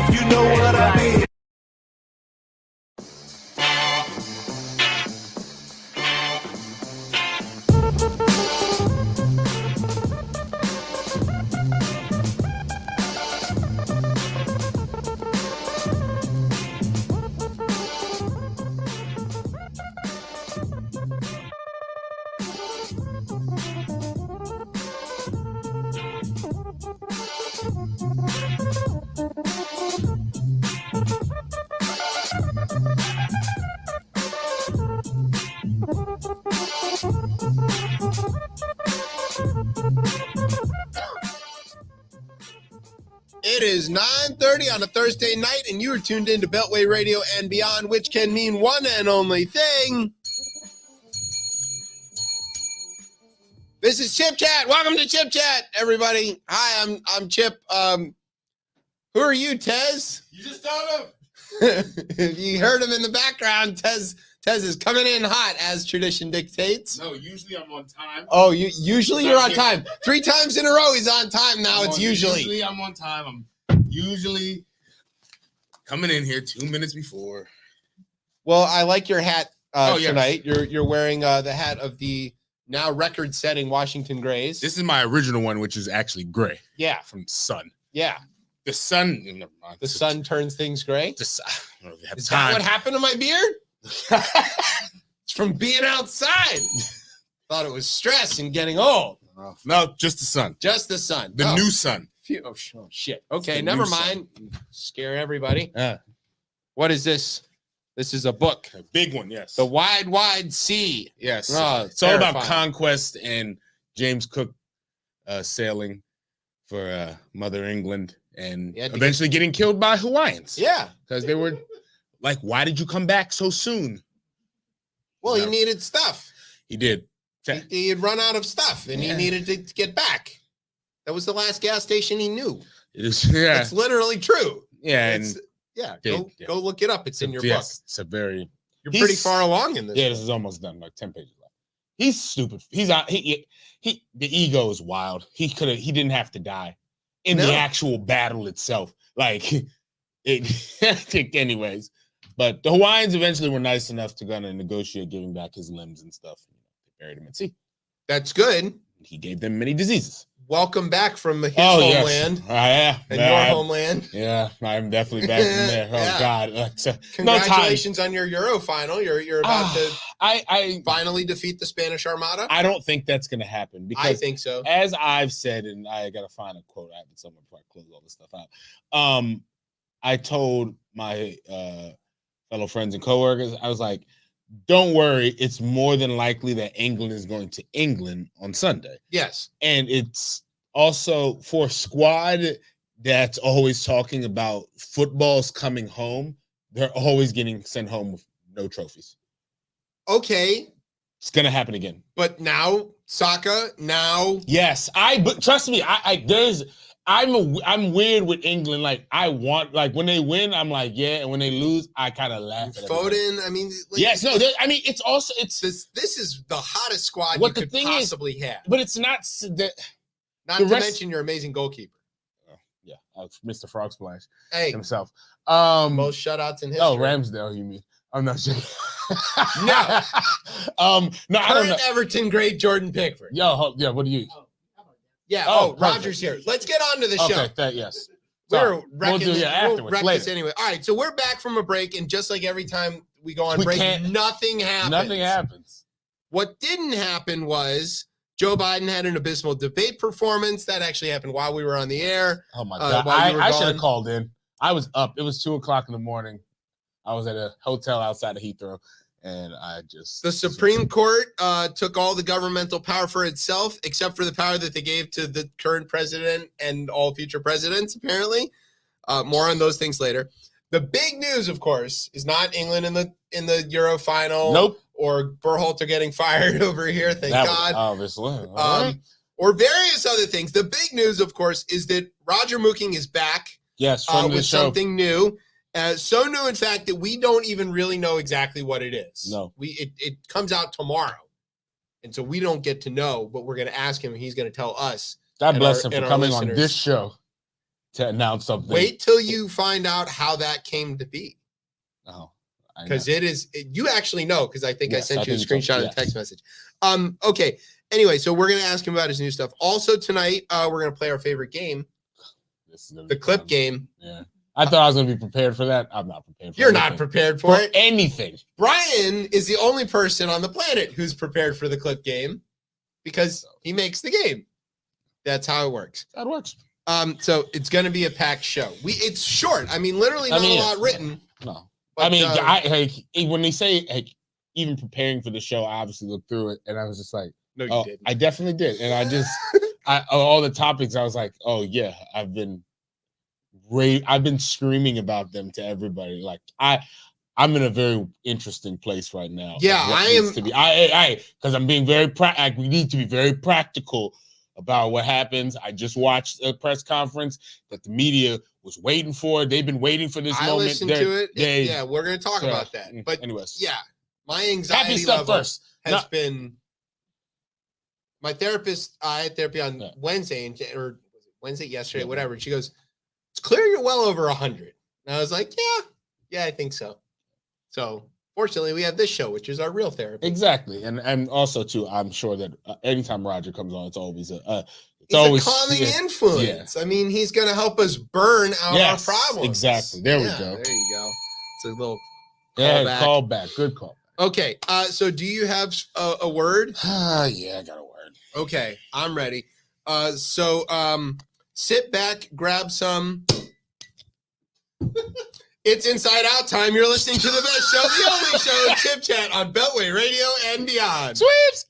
if you know what I mean. It is 9:30 on a Thursday night, and you are tuned into Beltway Radio and Beyond, which can mean one and only thing. This is ChipChat. Welcome to ChipChat, everybody. Hi, I'm Chip. Who are you, Tez? You just told him. You heard him in the background. Tez is coming in hot, as tradition dictates. No, usually I'm on time. Oh, usually you're on time. 3 times in a row he's on time now. It's usually. Usually I'm on time. I'm usually coming in here 2 minutes before. Well, I like your hat yes. tonight. You're wearing the hat of the now record-setting Washington Grays. This is my original one, which is actually gray. Yeah. From sun. Yeah. The sun. Never mind. The sun turns things gray. Is that what happened to my beard? It's from being outside. Thought it was stress and getting old. No, just the sun. Just the sun. The new sun. Oh, shit. Okay, never mind. Scare everybody. Yeah. What is this? This is a book. A big one, yes. The Wide, Wide Sea. Yes. Oh, it's all about conquest and James Cook sailing for Mother England and eventually getting killed by Hawaiians. Yeah. Because they were like, why did you come back so soon? Well, he needed stuff. He did. He had run out of stuff and he needed to get back. That was the last gas station he knew. It is, yeah. It's literally true. Yeah. Go look it up. It's in your book. It's a very. You're pretty far along in this. Yeah, this is almost done. Like 10 pages left. He's stupid. He's out. The ego is wild. He didn't have to die in the actual battle itself. Like anyways. But the Hawaiians eventually were nice enough to gonna negotiate giving back his limbs and stuff. They buried him at sea. That's good. He gave them many diseases. Welcome back from his homeland. Yes. And your homeland. Yeah, I'm definitely back from there. Oh God! Congratulations on your Euro final. You're about to I finally defeat the Spanish Armada. I don't think that's gonna happen because I think so. As I've said, and I gotta find a quote. I have it somewhere before I close all this stuff out. I told my fellow friends and coworkers, I was like, don't worry, it's more than likely that England is going to England on Sunday. Yes. And it's also for a squad that's always talking about footballs coming home, they're always getting sent home with no trophies. Okay. It's going to happen again. But now, Saka, Yes, but trust me, I'm weird with England. Like I want, like when they win, I'm like, yeah, and when they lose, I kind of laugh. Foden, I mean, yes, no, it's also this is the hottest squad you could possibly have. But it's not not to mention your amazing goalkeeper. Oh, yeah, Mr. Frog Splash himself. Most shutouts in history. Oh, Ramsdale, you mean? I'm not sure. No. No, I don't know. Everton great Jordan Pickford. What do you? Roger's here. Let's get on to the show. Okay, yes. We'll wreck this anyway. All right, so we're back from a break, and just like every time we go on break, nothing happens. Nothing happens. What didn't happen was Joe Biden had an abysmal debate performance. That actually happened while we were on the air. Oh, my God. I should have called in. I was up. It was 2:00 in the morning. I was at a hotel outside of Heathrow. And the Supreme Court took all the governmental power for itself, except for the power that they gave to the current president and all future presidents, apparently. More on those things later. The big news, of course, is not England in the Euro final. Nope. Or Berhalter getting fired over here, thank God. Obviously. Or various other things. The big news, of course, is that Roger Mooking is back. Yes, from the with show. Something new. So new, in fact, that we don't even really know exactly what it is. No. It comes out tomorrow. And so we don't get to know, but we're going to ask him and he's going to tell us. God bless him for coming on this show. to announce something. Wait till you find out how that came to be. Oh, because you actually know, because I think I sent you a screenshot and text message. Okay. Anyway, so we're gonna ask him about his new stuff. Also tonight, we're gonna play our favorite game, the clip game. Yeah. I thought I was gonna be prepared for that. I'm not prepared for You're not prepared for it. Anything. Brian is the only person on the planet who's prepared for the clip game because he makes the game. That's how it works. That works. So it's gonna be a packed show. It's short. I mean, literally not a lot written. No. But, I mean, when they say even preparing for the show, I obviously looked through it and I was just like, no, you didn't. I definitely did. And I just all the topics, I was like, oh yeah, I've been screaming about them to everybody. Like I'm in a very interesting place right now. Yeah, I am to be. Because I'm being very we need to be very practical about what happens. I just watched a press conference that the media was waiting for. They've been waiting for this moment. I listened to it. Yeah, we're going to talk about that. But anyways, yeah, my anxiety level has been. My therapist, I had therapy on Wednesday, or Wednesday yesterday, whatever. And she goes, "It's clear you're well over 100." And I was like, "Yeah, I think so." So fortunately, we have this show, which is our real therapy. Exactly, and also too, I'm sure that anytime Roger comes on, it's always a calming influence. Yeah. I mean, he's going to help us burn out our problems. Exactly. There we go. There you go. It's a little callback. Good call. Okay. So do you have a word? Yeah, I got a word. Okay, I'm ready. Sit back, grab some. It's Inside Out time. You're listening to the best show, the only show, Chip Chat on Beltway Radio and beyond. Sweeps.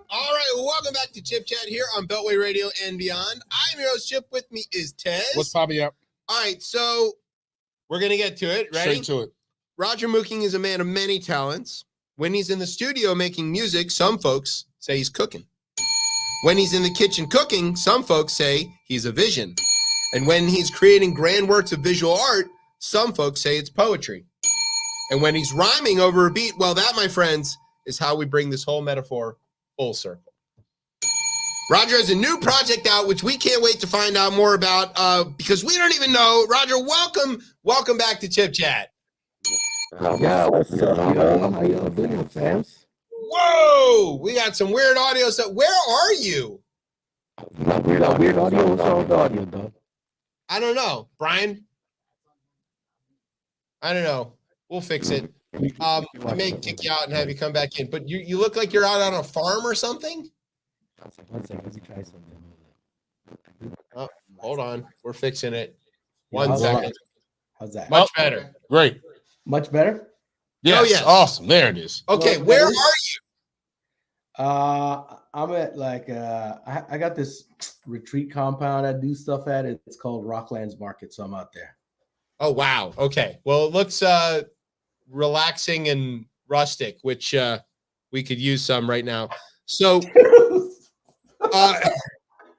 All right, welcome back to Chip Chat here on Beltway Radio and beyond. I'm your host, Chip. With me is Tez. What's popping up? All right, so we're going to get to it. Ready? Straight to it. Roger Mooking is a man of many talents. When he's in the studio making music, some folks say he's cooking. When he's in the kitchen cooking, some folks say he's a vision. And when he's creating grand works of visual art, some folks say it's poetry. And when he's rhyming over a beat, well, that, my friends, is how we bring this whole metaphor full circle. Roger has a new project out, which we can't wait to find out more about because we don't even know. Roger, welcome back to Chip Chat. Yeah, what's up, yo? How y'all doing, fams? Whoa, we got some weird audio stuff. Where are you? Weird audio. What's wrong with the audio, dog? I don't know, Brian. I don't know. We'll fix it. I may kick you out and have you come back in, but you look like you're out on a farm or something. One second. Let me try something. Oh, hold on. We're fixing it. One second. How's that? Much better. Great. Much better? Yes. Oh, yes. Awesome. There it is. Okay, where are you? I'm at I got this retreat compound I do stuff at. It's called Rocklands Market, so I'm out there. Oh, wow. Okay. Well, it looks relaxing and rustic, which we could use some right now. So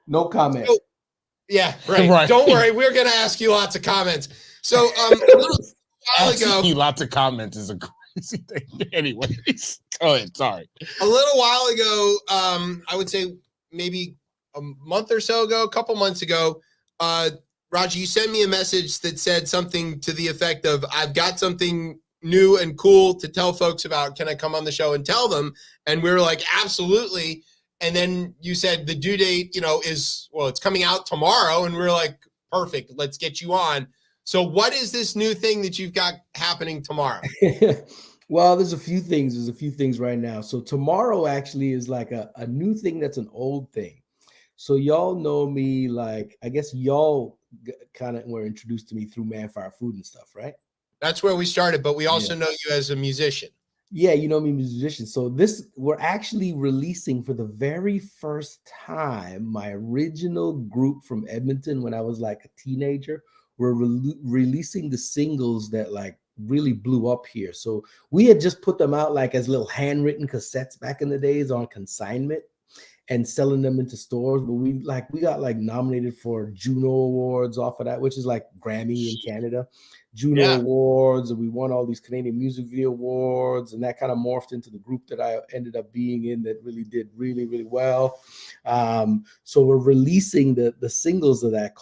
no comment. So, yeah, right. Right. Don't worry. We're going to ask you lots of comments. So a little while ago, lots of comments is a crazy thing. Anyways, go ahead. Sorry. A little while ago, I would say maybe a month or so ago, a couple months ago, Roger, you sent me a message that said something to the effect of, I've got something new and cool to tell folks about. Can I come on the show and tell them? And we were like, absolutely. And then you said the due date, it's coming out tomorrow. And we were like, perfect. Let's get you on. So what is this new thing that you've got happening tomorrow? Well, there's a few things. There's a few things right now. So tomorrow actually is like a new thing that's an old thing. So y'all know me, like, I guess y'all kind of were introduced to me through Manfire Food and stuff, right? That's where we started, but we also Yeah. know you as a musician. Yeah, you know me, musician. So this, we're actually releasing for the very first time my original group from Edmonton when I was like a teenager. We're releasing the singles that like really blew up here. So we had just put them out like as little handwritten cassettes back in the days on consignment and selling them into stores. But we got like nominated for Juno Awards off of that, which is like Grammy in Canada. Juno Yeah. Awards, and we won all these Canadian Music Video Awards, and that kind of morphed into the group that I ended up being in that really did really well. So we're releasing the singles of that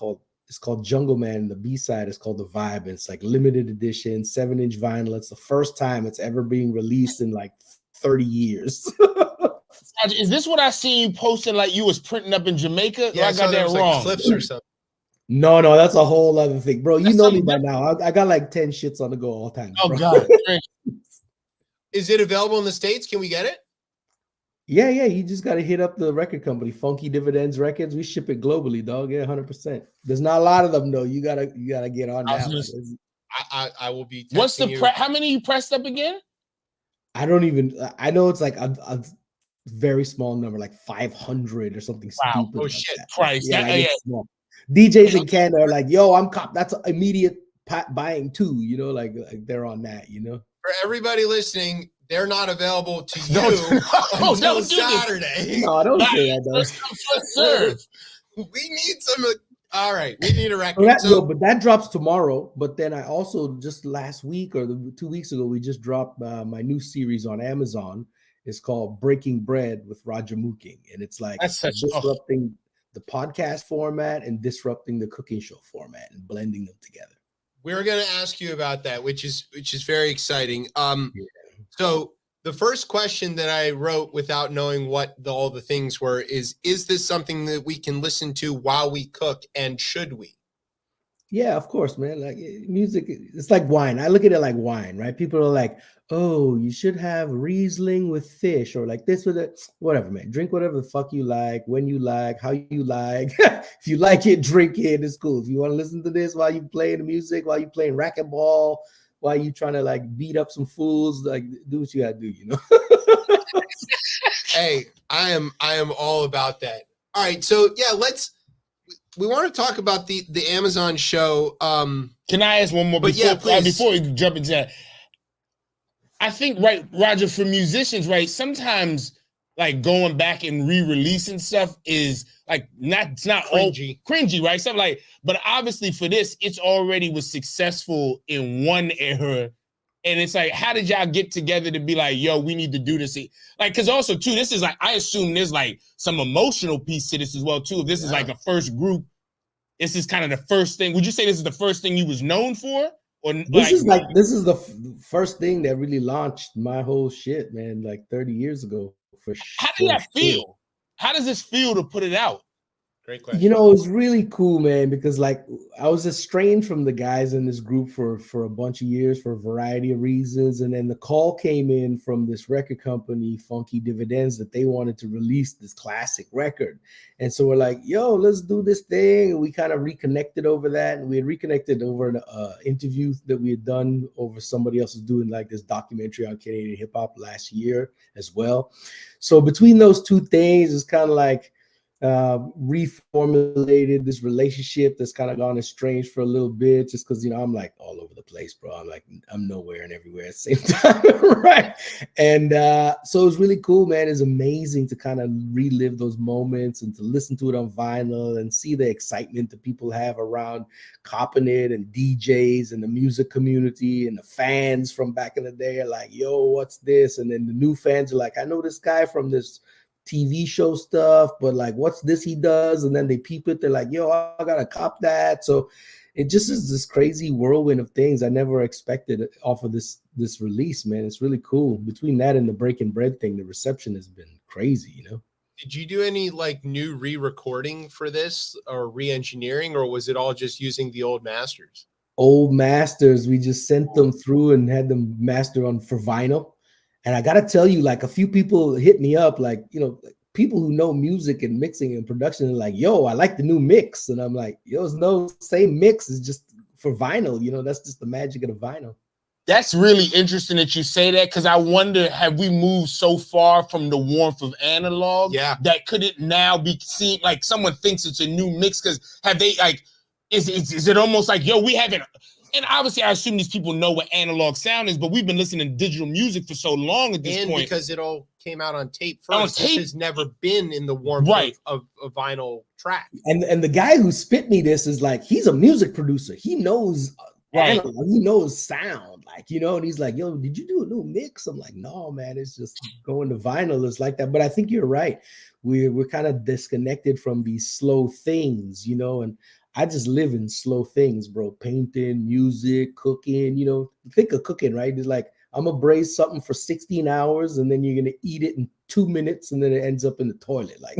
it's called Jungle Man, and the B-side is called The Vibe. And it's like limited edition, 7-inch vinyl. It's the first time it's ever being released in like 30 years. Is this what I seen you posting like you was printing up in Jamaica? Yeah, I got that was wrong. like clips or something. No, that's a whole other thing, bro. You That's know me something by now. I got like 10 shits on the go all the time. Oh bro. God. Is it available in the States? Can we get it? Yeah. You just got to hit up the record company, Funky Dividends Records. We ship it globally, dog. Yeah, 100%. There's not a lot of them though. You gotta get on that one. I will be. What's the how many you pressed up again? I don't even. I know it's like a very small number, like 500 or something stupid. Oh like shit! that. Price. Yeah, Yeah. small. DJs in Canada are like, yo, I'm cop. That's immediate buying too. You know, like they're on that. You know. For everybody listening, they're not available to you until Saturday. No, don't say that. We need some. All right, we need a record. But that drops tomorrow. But then I also just last week or 2 weeks ago, we just dropped my new series on Amazon. It's called Breaking Bread with Roger Mooking, and it's like disrupting the podcast format and disrupting the cooking show format and blending them together. We're going to ask you about that, which is very exciting. So the first question that I wrote without knowing what all the things were is this something that we can listen to while we cook, and should we? Yeah, of course, man. Like music, it's like wine. I look at it like wine, right? People are like, oh, you should have Riesling with fish or like this with it. Whatever, man. Drink whatever the fuck you like, when you like, how you like. If you like it, drink it. It's cool. If you want to listen to this while you playing the music, while you playing racquetball, while you trying to like beat up some fools, like do what you gotta do, you know. Hey, I am all about that. All right, so yeah, we want to talk about the Amazon show. Can I ask one more before we jump into that? I think, right, Roger, for musicians, right, sometimes like going back and re-releasing stuff is like it's not cringy, right? Something like, but obviously for this, it's already was successful in one era. And it's like, how did y'all get together to be like, yo, we need to do this? Like, because also, too, this is like, I assume there's like some emotional piece to this as well, too. If this is like a first group, this is kind of the first thing. Would you say this is the first thing you was known for? Or this is the first thing that really launched my whole shit, man, like 30 years ago. How did that feel? How does this feel to put it out? Great question. You know, it was really cool, man, because like I was estranged from the guys in this group for a bunch of years for a variety of reasons. And then the call came in from this record company, Funky Dividends, that they wanted to release this classic record. And so we're like, yo, let's do this thing. And we kind of reconnected over that. And we had reconnected over an interview that we had done over somebody else was doing like this documentary on Canadian hip hop last year as well. So between those two things, it's kind of like reformulated this relationship that's kind of gone estranged for a little bit, just because, you know, I'm like all over the place, bro. I'm nowhere and everywhere at the same time, right? And so it was really cool, man. It's amazing to kind of relive those moments and to listen to it on vinyl and see the excitement that people have around copping it, and DJs and the music community and the fans from back in the day are like, yo, what's this? And then the new fans are like, I know this guy from this TV show stuff, but like, what's this he does? And then they peep it. They're like, yo, I gotta cop that. So it just is this crazy whirlwind of things I never expected off of this release, man. It's really cool. Between that and the Breaking Bread thing, the reception has been crazy, you know? Did you do any like new re-recording for this or re-engineering, or was it all just using the old masters? Old masters. We just sent them through and had them master on for vinyl. And I got to tell you, like a few people hit me up, like, you know, people who know music and mixing and production are like, yo, I like the new mix. And I'm like, yo, it's no same mix. It's just for vinyl. You know, that's just the magic of the vinyl. That's really interesting that you say that, because I wonder, have we moved so far from the warmth of analog that could it now be seen like someone thinks it's a new mix? Because have they like, is it almost like, yo, we haven't, and obviously I assume these people know what analog sound is, but we've been listening to digital music for so long at this point. Because it all came out on tape first. This has never been in the warmth of a vinyl track. And the guy who spit me this is like, he's a music producer. He knows analog, he knows sound, like, you know, and he's like, yo, did you do a new mix? I'm like, no, man, it's just going to vinyl. It's like that. But I think you're right. We're kind of disconnected from these slow things, you know, and I just live in slow things, bro. Painting, music, cooking, you know, think of cooking, right? It's like, I'm gonna braise something for 16 hours and then you're gonna eat it in 2 minutes and then it ends up in the toilet. Like,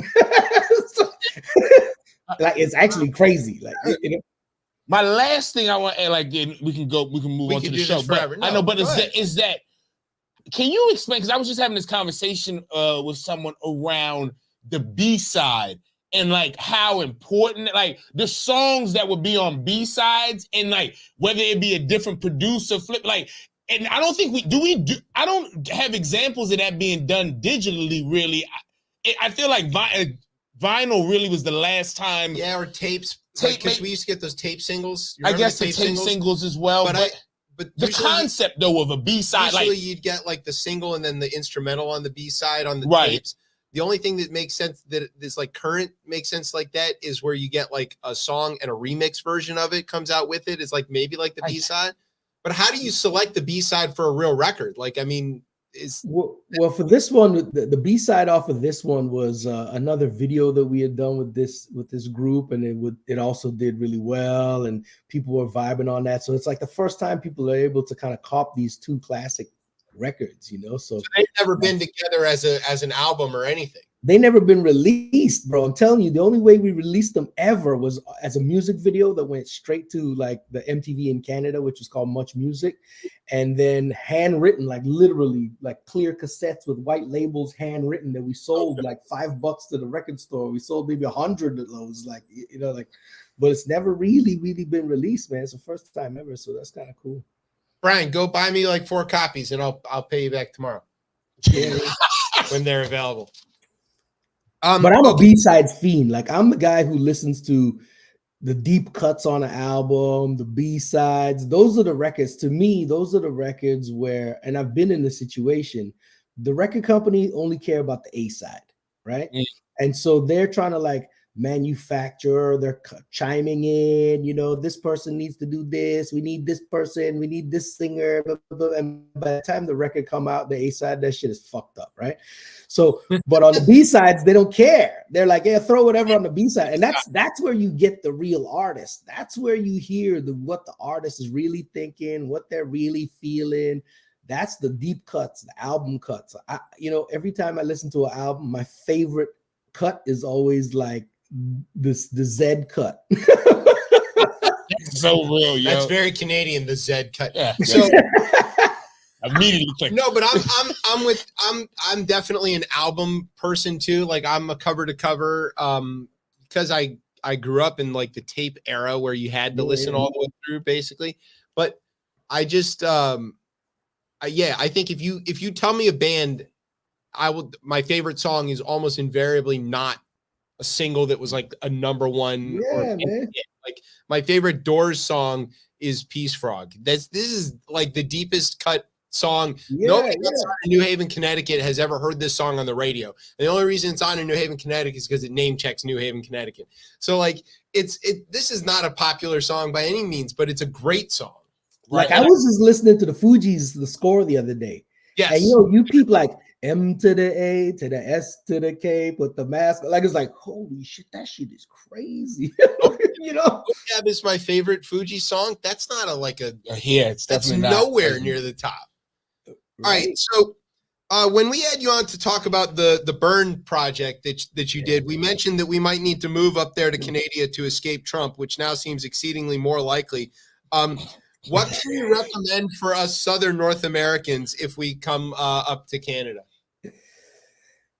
like it's actually crazy. Like, you know. My last thing I want to add, like, we can move on to the show. But no, I know, but is that can you explain? Because I was just having this conversation with someone around the B-side and like how important, like the songs that would be on B-sides and like whether it be a different producer flip, like, and I don't think I don't have examples of that being done digitally, really. I feel like vinyl really was the last time. Yeah, or tapes. Because we used to get those tape singles. I guess the tape singles as well. But the concept though of a B-side, usually like you'd get like the single and then the instrumental on the B-side on the tapes. The only thing that makes sense that is like current makes sense like that is where you get like a song and a remix version of it comes out with it. It's like maybe like the B-side. But how do you select the B-side for a real record? Like, I mean, well, for this one, the B-side off of this one was another video that we had done with this group, and it also did really well, and people were vibing on that. So it's like the first time people are able to kind of cop these two classic records, you know. So they've never been together as an album or anything. They never been released, bro. I'm telling you, the only way we released them ever was as a music video that went straight to like the MTV in Canada, which was called Much Music, and then handwritten, like literally like clear cassettes with white labels, handwritten, that we sold like $5 to the record store. We sold maybe 100 of those, like, you know, like, but it's never really been released, man. It's the first time ever, so that's kind of cool. Brian, go buy me like 4 copies, and I'll pay you back tomorrow. Yeah. When they're available. But I'm a B-sides fiend. Like, I'm the guy who listens to the deep cuts on an album, the B-sides. Those are the records. To me, those are the records where, and I've been in the situation, the record company only care about the A-side, right? Mm. And so they're trying to like manufacture, they're chiming in, you know, this person needs to do this, we need this person, we need this singer, blah, blah, blah. And by the time the record come out, the A-side, that shit is fucked up, right? So, but on the B-sides, they don't care. They're like, yeah, throw whatever on the B-side. And that's where you get the real artist. That's where you hear what the artist is really thinking, what they're really feeling. That's the deep cuts, the album cuts. You know, every time I listen to an album, my favorite cut is always like the Z cut. So real, yo. That's very Canadian, the Z cut. Yeah. So immediately click. No, but I'm definitely an album person too. Like, I'm a cover to cover because I grew up in like the tape era where you had to listen all the way through basically. But I just I think if you tell me a band, my favorite song is almost invariably not a single that was like a number one. Like, my favorite Doors song is Peace Frog. This is like the deepest cut song. Nobody outside of New Haven, Connecticut has ever heard this song on the radio. And the only reason it's on in New Haven, Connecticut is because it name checks New Haven, Connecticut. So like this is not a popular song by any means, but it's a great song. Right? Like, I was just listening to the Fugees, the score the other day. Yes. And you know, you people like M to the A to the S to the K, put the mask. Like, it's like, holy shit, that shit is crazy. You know, yeah, this is my favorite Fuji song. That's not it's definitely nowhere near the top. Right. All right, so when we had you on to talk about the Burn project that you did, we mentioned that we might need to move up there to Canada to escape Trump, which now seems exceedingly more likely. What can you recommend for us Southern North Americans if we come up to Canada?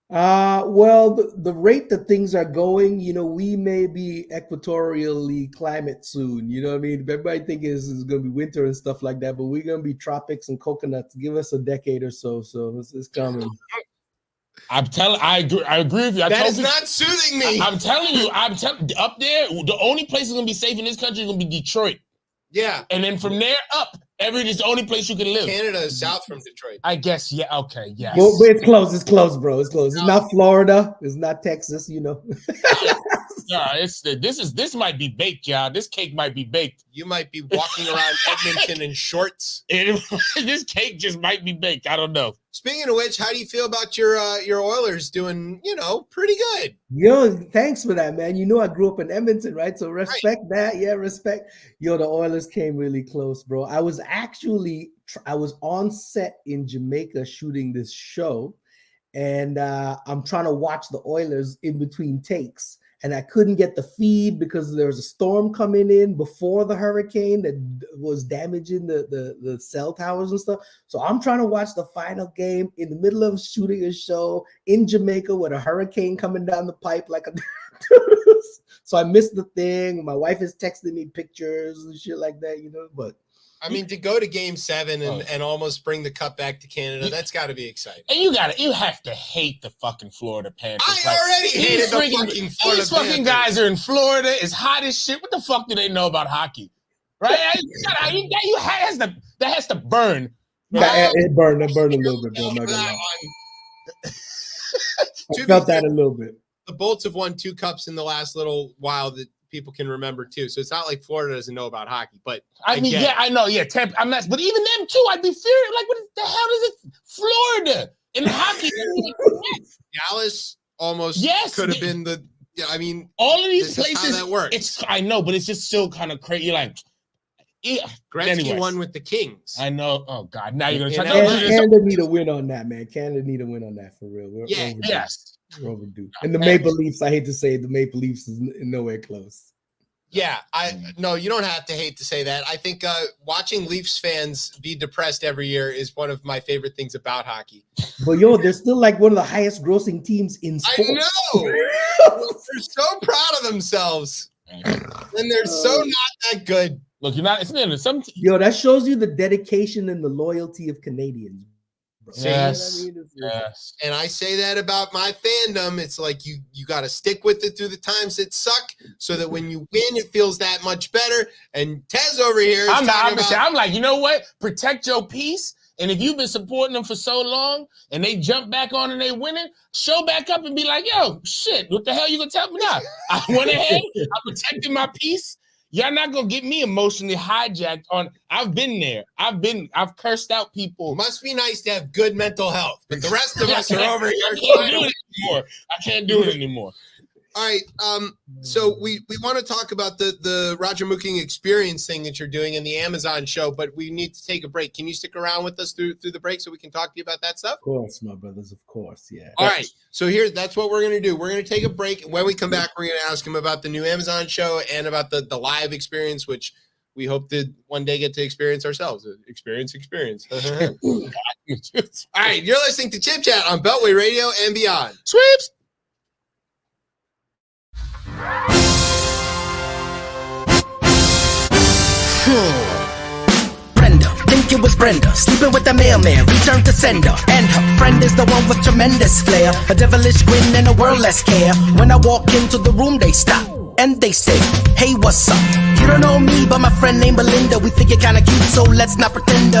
Well, the rate that things are going, we may be equatorially climate soon. You know what I mean? Everybody think it's going to be winter and stuff like that, but we're going to be tropics and coconuts. Give us a decade or so. So it's coming. I agree with you. That is not soothing me. I'm telling you, up there, the only place that's going to be safe in this country is going to be Detroit. Yeah. And then from there up, is the only place you can live. Canada is south from Detroit. I guess, yeah, okay, yes. Well, it's close, bro. It's close. It's not Florida. It's not Texas, Yeah, this might be baked, y'all. This cake might be baked. You might be walking around Edmonton in shorts. This cake just might be baked. I don't know. Speaking of which, how do you feel about your Oilers doing, pretty good? Yo, thanks for that, man. I grew up in Edmonton, right? So respect that. Yeah, respect. Yo, the Oilers came really close, bro. I was on set in Jamaica shooting this show, and I'm trying to watch the Oilers in between takes. And I couldn't get the feed because there was a storm coming in before the hurricane that was damaging the cell towers and stuff. So I'm trying to watch the final game in the middle of shooting a show in Jamaica with a hurricane coming down the pipe so I missed the thing. My wife is texting me pictures and shit like that, but I mean, to go to Game 7 and almost bring the cup back to Canada, that's got to be exciting. And you have to hate the fucking Florida Panthers. I already hated the fucking Florida These fucking guys are in Florida. It's hot as shit. What the fuck do they know about hockey? Right? That has to burn. Right? It burned a little bit, bro. I felt that a little bit. The Bolts have won 2 cups in the last little while that people can remember too. So it's not like Florida doesn't know about hockey, but I know. Yeah, I'm not, but even them too, I'd be fearing. Like, what the hell is it? Florida in hockey. Dallas almost could have been the. Yeah, I mean, all of these places. How that works. I know, but it's just still kind of crazy. Like, Gretzky won with the Kings. I know. Oh God, now you're gonna try. Canada need a win on that, man. Canada need a win on that for real. We're overdue. And the Maple Leafs, I hate to say it, the Maple Leafs is nowhere close. Yeah, no, you don't have to hate to say that. I think watching Leafs fans be depressed every year is one of my favorite things about hockey. But they're still like one of the highest grossing teams in sports. I know. They're so proud of themselves. And they're so not that good. Look, you're not. That shows you the dedication and the loyalty of Canadians. Yes. Yes. And I say that about my fandom. It's like you got to stick with it through the times that suck, so that when you win, it feels that much better. And Tez over here, I'm like, you know what? Protect your peace. And if you've been supporting them for so long, and they jump back on and they winning, show back up and be like, yo, shit, what the hell you gonna tell me now? I went ahead. I protected my peace. Y'all not gonna get me emotionally hijacked on. I've been there. I've cursed out people. Must be nice to have good mental health, but the rest of us are over here. I can't do it anymore. All right. So we want to talk about the Roger Mooking experience thing that you're doing in the Amazon show, but we need to take a break. Can you stick around with us through the break so we can talk to you about that stuff? Of course, my brothers. Of course. Yeah. All right. So that's what we're going to do. We're going to take a break. When we come back, we're going to ask him about the new Amazon show and about the live experience, which we hope to one day get to experience ourselves. Experience. All right. You're listening to Chip Chat on Beltway Radio and beyond. Sweeps. Brenda, think it was Brenda, sleeping with the mailman, return to sender. And her friend is the one with tremendous flair, a devilish grin and a world less care. When I walk into the room, they stop and they say, hey, what's up? You don't know me, but my friend named Belinda. We think you're kinda cute, so let's not pretend.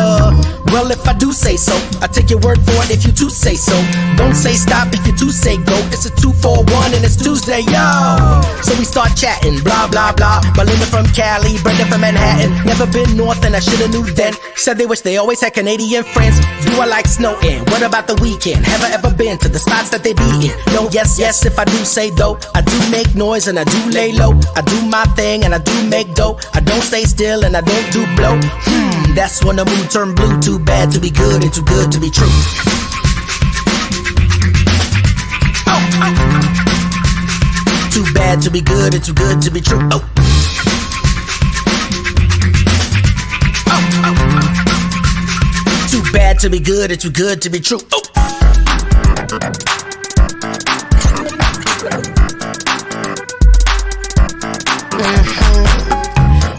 Well, if I do say so, I take your word for it if you too say so. Don't say stop if you too say go. It's a 2-4-1 and it's Tuesday, yo. So we start chatting, blah, blah, blah. Belinda from Cali, Brenda from Manhattan. Never been north and I shoulda knew then. Said they wish they always had Canadian friends. Do I like snow in? What about the weekend? Have I ever been to the spots that they be in? No, yes, if I do say though. I do make noise and I do lay low. I do my thing and I do make dough. I don't stay still and I don't do blow. That's when the mood turn blue. Too bad to be good and too good to be true. Too bad to be good and too good to be true. Too bad to be good and too good to be true.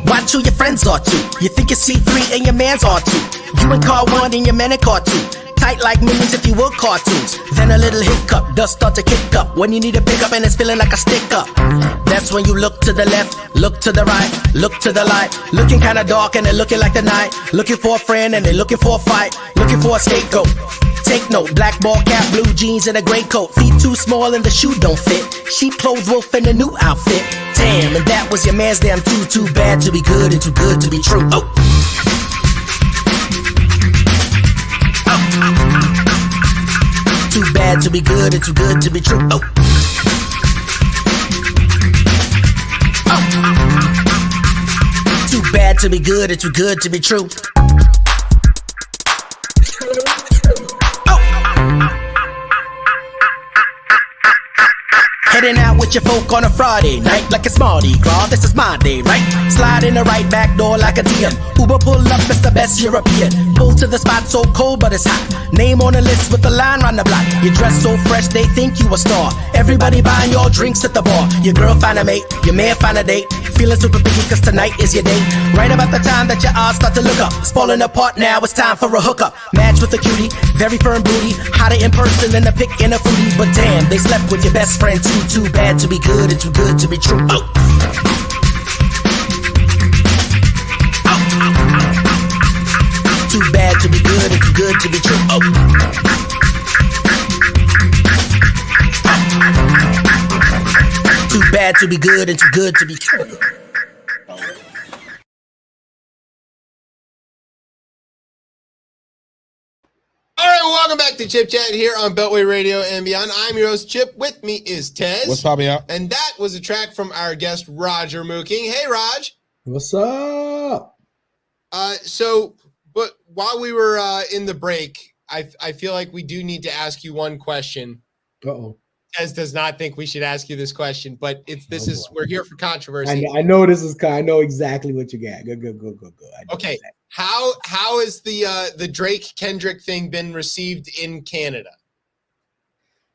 Watch who your friends are too. You think you're C3 and your man's are too. You in car 1 and your man in car 2. Tight like minions if you were cartoons. Then a little hiccup, dust start to kick up. When you need a pickup and it's feeling like a stick up. That's when you look to the left, look to the right, look to the light. Looking kinda dark and they're looking like the night. Looking for a friend and they're looking for a fight. Looking for a scapegoat. Take note, black ball cap, blue jeans and a gray coat. Feet too small and the shoe don't fit. Sheep clothes wolf in a new outfit. Damn, and that was your man's damn too bad to be good and too good to be true. Oh. Too bad to be good and too good to be true. Oh. Oh. Too bad to be good and too good to be true. Heading out with your folk on a Friday night like it's Mardi Gras, this is my day, right? Slide in the right back door like a DM. Uber pull up, it's the best European. Pull to the spot so cold but it's hot. Name on the list with the line round the block. You dress so fresh they think you a star. Everybody buying your drinks at the bar. Your girl find a mate, your man find a date. Feeling super picky cause tonight is your day. Right about the time that your eyes start to look up. It's falling apart now, it's time for a hookup. Match with a cutie, very firm booty. Hotter in person than a pick in a fruity. But damn, they slept with your best friend too. Too bad to be good and too good to be true. Oh. Oh. Too bad to be good and too good to be true. Oh. Too bad to be good and too good to be true. All right, welcome back to Chip Chat here on Beltway Radio and Beyond. I'm your host, Chip. With me is Tez. What's popping out? And that was a track from our guest, Roger Mooking. Hey, Raj. What's up? But while we were in the break, I feel like we do need to ask you one question. Uh-oh. Tez does not think we should ask you this question, but we're here for controversy. I know this is I know exactly what you got. Go. Okay. Exactly. How has the Drake Kendrick thing been received in Canada?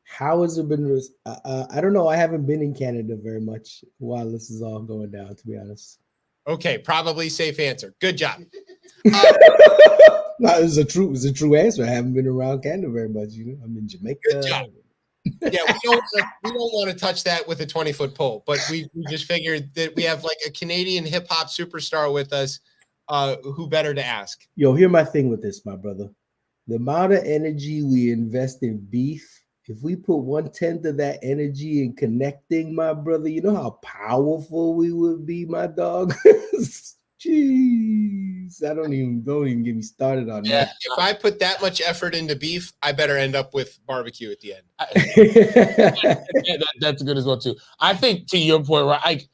How has it been? I don't know. I haven't been in Canada very much while this is all going down, to be honest. Okay, probably safe answer. Good job. No, it was a true answer. I haven't been around Canada very much. I'm in Jamaica. Good job. Yeah, we don't want to touch that with a 20-foot pole, but we just figured that we have like a Canadian hip hop superstar with us. Who better to ask? Yo, hear my thing with this, my brother. The amount of energy we invest in beef, if we put 1/10 of that energy in connecting, my brother, you know how powerful we would be, my dog. Jeez, don't even get me started on that. If I put that much effort into beef, I better end up with barbecue at the end. That's good as well too. I think to your point, right?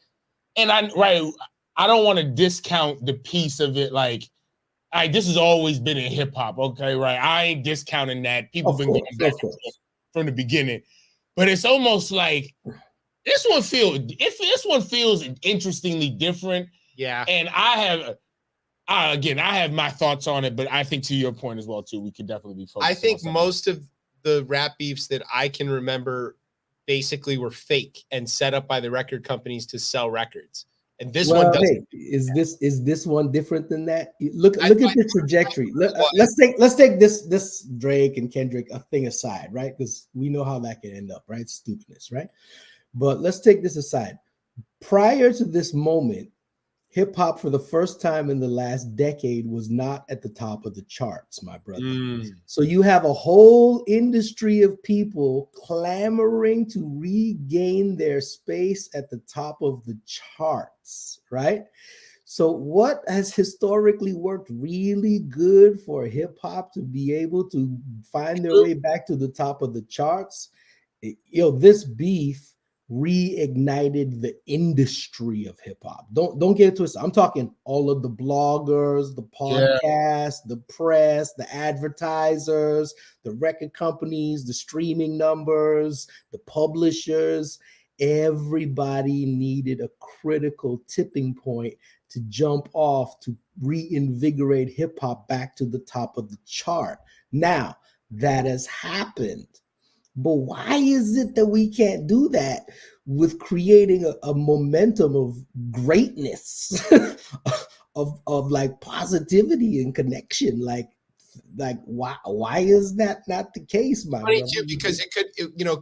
I don't want to discount the piece of it. Like, this has always been in hip hop, okay, right? I ain't discounting that. People been going back from the beginning, but it's almost like this one feels interestingly different. Yeah, and I have my thoughts on it, but I think to your point as well too, we could definitely be focused. I think most of the rap beefs that I can remember basically were fake and set up by the record companies to sell records. And this one doesn't. Is this one different than that? Look at the trajectory. Let's take this Drake and Kendrick thing aside, right? Because we know how that can end up, right? Stupidness, right? But let's take this aside. Prior to this moment, hip hop for the first time in the last decade was not at the top of the charts, my brother. So you have a whole industry of people clamoring to regain their space at the top of the charts, right? So what has historically worked really good for hip hop to be able to find their way back to the top of the charts? This beef reignited the industry of hip hop. Don't get it twisted. I'm talking all of the bloggers, the podcasts, the press, the advertisers, the record companies, the streaming numbers, the publishers. Everybody needed a critical tipping point to jump off to reinvigorate hip hop back to the top of the chart. Now that has happened. But why is it that we can't do that with creating a momentum of greatness, of like positivity and connection? Like why is that not the case, my Funny brother? too, because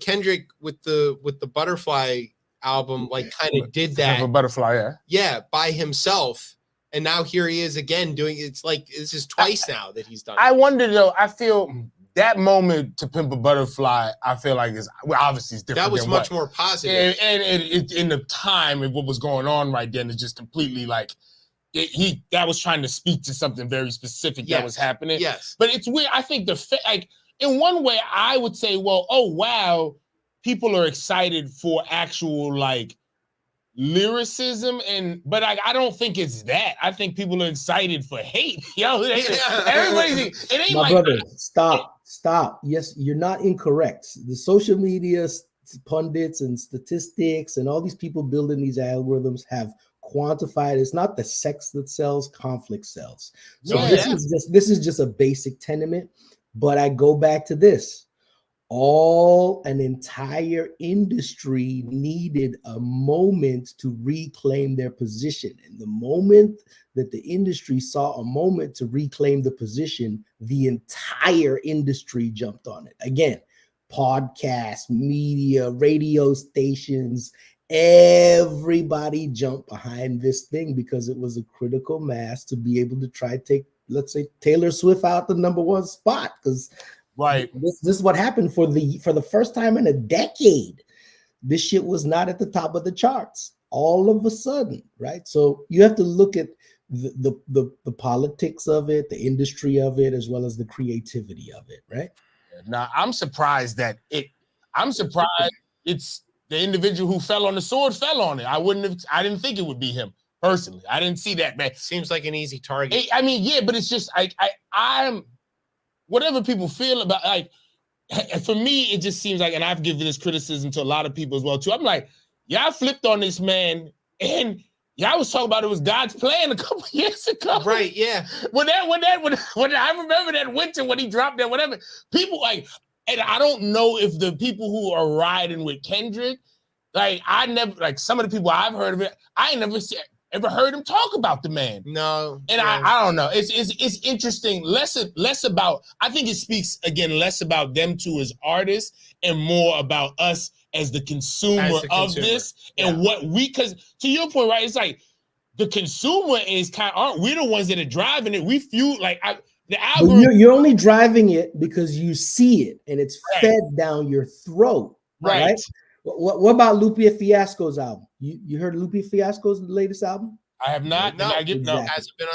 Kendrick with the Butterfly album, like kind of did Have that, a butterfly, yeah. by himself, and now here he is again doing it's like this is twice now that he's done. I wonder though. I feel that moment to Pimp a Butterfly, I feel like is obviously it's different. That was than much what, more positive, and it in the time and what was going on right then is just completely like that was trying to speak to something very specific that was happening. Yes, but it's weird. I think like in one way, I would say, well, oh wow, people are excited for actual like lyricism, but I don't think it's that. I think people are excited for hate. Everybody's it ain't My like brother, stop. Yes, you're not incorrect. The social media pundits and statistics and all these people building these algorithms have quantified. It's not the sex that sells, conflict sells. So this is just a basic tenement. But I go back to this. An entire industry needed a moment to reclaim their position. And the moment that the industry saw a moment to reclaim the position, the entire industry jumped on it. Again, podcasts, media, radio stations, everybody jumped behind this thing because it was a critical mass to be able to try to take, let's say, Taylor Swift out the number one spot, because right. This is what happened for the first time in a decade. This shit was not at the top of the charts all of a sudden, right? So you have to look at the politics of it, the industry of it, as well as the creativity of it, right? Now I'm surprised it's the individual who fell on the sword fell on it. I didn't think it would be him personally. I didn't see that, man. Seems like an easy target. I mean, yeah, but it's just I'm whatever people feel about, like, for me, it just seems like, and I've given this criticism to a lot of people as well too. I'm like, y'all flipped on this man, and y'all was talking about it was God's plan a couple years ago, right? Yeah. When I remember that winter when he dropped that, whatever. People like, and I don't know if the people who are riding with Kendrick, like I never, like some of the people I've heard of it, I ain't never ever heard him talk about the man. No. And I don't know. It's interesting. Less about, I think it speaks again less about them two as artists and more about us as the consumer of this and what we, because to your point, right? It's like the consumer is aren't we the ones that are driving it? We fuel the algorithm. But you're only driving it because you see it and it's fed down your throat. Right? What about Lupe Fiasco's album? You heard Lupe Fiasco's latest album? I have not. No, hasn't been on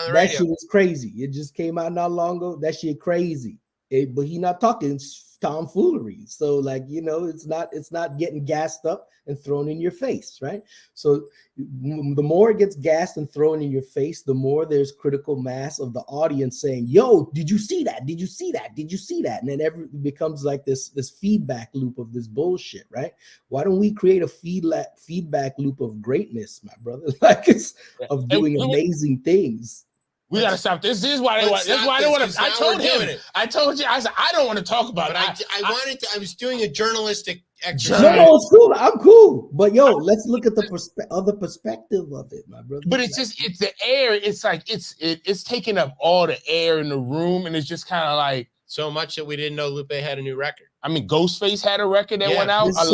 the radio. That shit is crazy. It just came out not long ago. That shit crazy. But he not talking tomfoolery. So like, it's not getting gassed up and thrown in your face, right? So the more it gets gassed and thrown in your face, the more there's critical mass of the audience saying, yo, did you see that? Did you see that? Did you see that? And then it becomes like this feedback loop of this bullshit, right? Why don't we create a feedback loop of greatness, my brother? Like it's of doing amazing things. We gotta stop this. This is why they want. That's why they want to. I told him. I told you. I said I don't want to talk about it. I was doing a journalistic exercise. No, it's cool. I'm cool. But yo, let's look at the other perspective of it, my brother. But it's the air. It's like it's taking up all the air in the room, and it's just kind of like so much that we didn't know Lupe had a new record. I mean, Ghostface had a record that went out. There's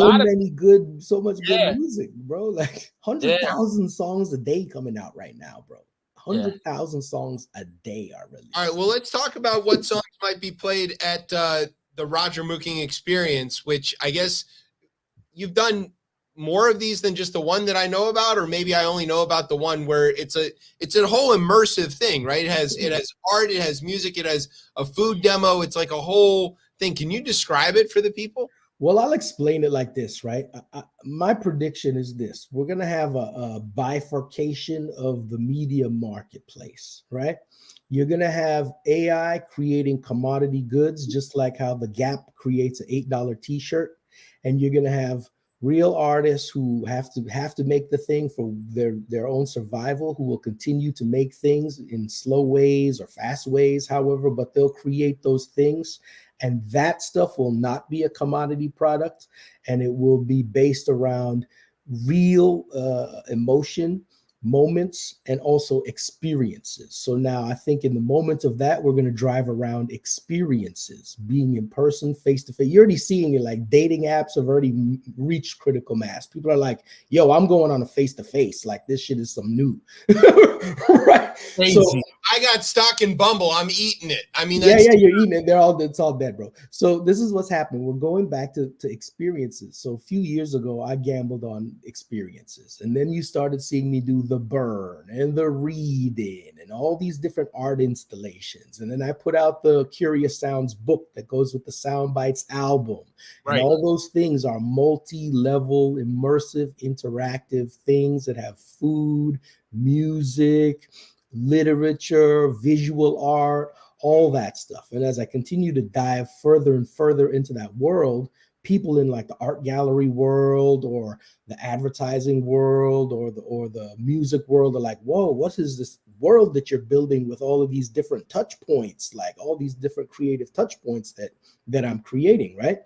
so much good music, bro. Like 100,000 songs a day coming out right now, bro. 100,000 songs a day are released. All right, well, let's talk about what songs might be played at the Roger Mooking Experience, which I guess you've done more of these than just the one that I know about, or maybe I only know about the one where it's a whole immersive thing, right? It has art, it has music, it has a food demo. It's like a whole thing. Can you describe it for the people? Well, I'll explain it like this, right? My prediction is this. We're going to have a bifurcation of the media marketplace, right? You're going to have AI creating commodity goods, just like how the Gap creates an $8 t-shirt. And you're going to have real artists who have to make the thing for their own survival, who will continue to make things in slow ways or fast ways, however, but they'll create those things. And that stuff will not be a commodity product, and it will be based around real emotion, moments, and also experiences. So now I think in the moment of that, we're going to drive around experiences, being in person, face to face. You're already seeing it, like dating apps have already reached critical mass. People are like, yo, I'm going on a face to face. Like this shit is some new. Right. Crazy. So I got stock in Bumble. I'm eating it. I mean, yeah, that's you're eating it. It's all dead, bro. So this is what's happening. We're going back to experiences. So a few years ago, I gambled on experiences, and then you started seeing me do the burn and the reading and all these different art installations. And then I put out the Curious Sounds book that goes with the Sound Bites album. Right. And all those things are multi-level, immersive, interactive things that have food, music, literature, visual art, all that stuff. And as I continue to dive further and further into that world, people in like the art gallery world or the advertising world or the music world are like, whoa, what is this world that you're building with all of these different touch points, like all these different creative touch points that I'm creating, right?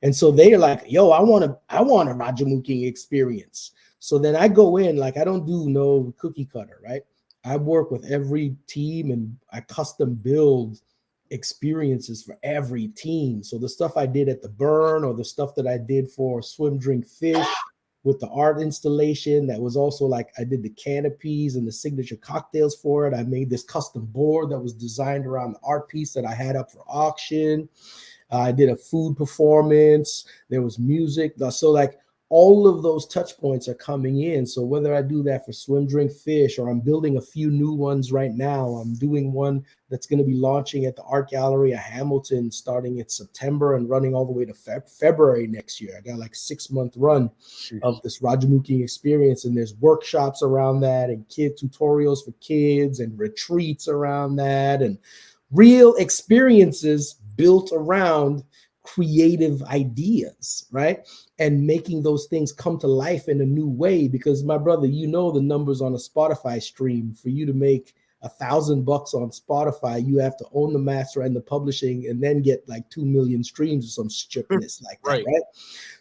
And so they're like, yo, I want a Rajamuki experience. So then I go in, like I don't do no cookie cutter, right? I work with every team and I custom build experiences for every team. So the stuff I did at the burn or the stuff that I did for Swim Drink Fish with the art installation, that was also like I did the canopies and the signature cocktails for it. I made this custom board that was designed around the art piece that I had up for auction. I did a food performance. There was music. So like all of those touch points are coming in. So whether I do that for Swim Drink Fish or I'm building a few new ones right now, I'm doing one that's going to be launching at the Art Gallery of Hamilton starting in September and running all the way to February next year. I got like 6-month run of this Rajamuki experience, and there's workshops around that and kid tutorials for kids and retreats around that and real experiences built around creative ideas, right? And making those things come to life in a new way. Because my brother, you know the numbers on a Spotify stream. For you to make $1,000 on Spotify, you have to own the master and the publishing and then get like 2 million streams or some stupidness like that, right?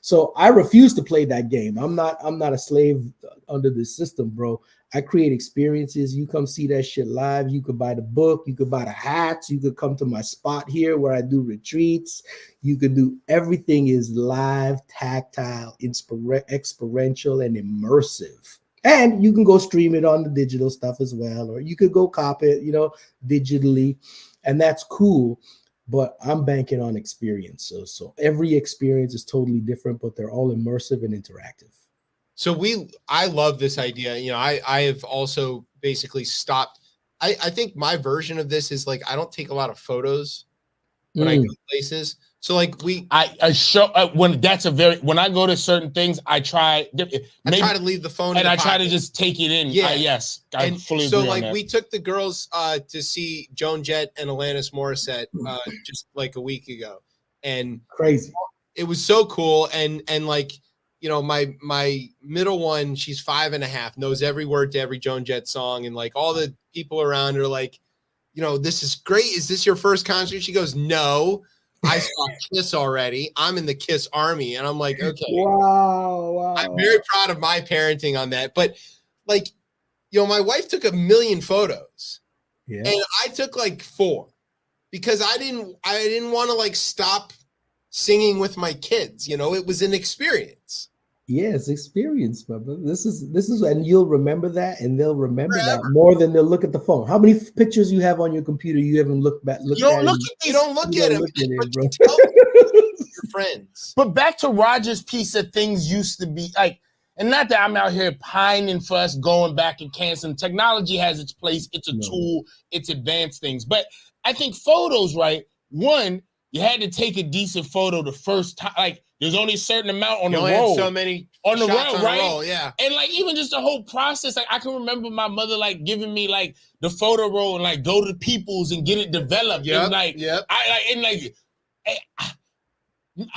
So I refuse to play that game. I'm not a slave under this system, bro. I create experiences. You come see that shit live. You could buy the book. You could buy the hats. You could come to my spot here where I do retreats. You could do everything is live, tactile, experiential, and immersive. And you can go stream it on the digital stuff as well, or you could go cop it, digitally, and that's cool. But I'm banking on experience. So every experience is totally different, but they're all immersive and interactive. So I love this idea. I have also basically stopped. I think my version of this is like, I don't take a lot of photos when I go places. So like I show when I go to certain things, I try to leave the phone and in the I try pocket. to just take it in. Yeah. I fully agree on that. We took the girls to see Joan Jett and Alanis Morissette just like a week ago, and crazy. It was so cool. And like, my middle one, she's 5.5, knows every word to every Joan Jett song, and like all the people around her like, this is great. Is this your first concert? She goes, no. I saw Kiss already. I'm in the Kiss army. And I'm like, okay. Wow. I'm very proud of my parenting on that. But like, my wife took 1 million photos. Yeah. And I took like 4 because I didn't want to like stop singing with my kids. It was an experience. Yeah, it's experience, brother. This is, and you'll remember that, and they'll remember that more than they'll look at the phone. How many pictures you have on your computer you haven't looked at? You don't look at them, bro. You tell your friends. But back to Roger's piece of things used to be like, and not that I'm out here pining for us going back and canceling. Technology has its place. It's a tool. It's advanced things. But I think photos, right? One, you had to take a decent photo the first time. Like, there's only a certain amount on the roll. So many on the roll, right? Roll, yeah. And like even just the whole process, like I can remember my mother like giving me like the photo roll and like go to People's and get it developed. Yeah. And like,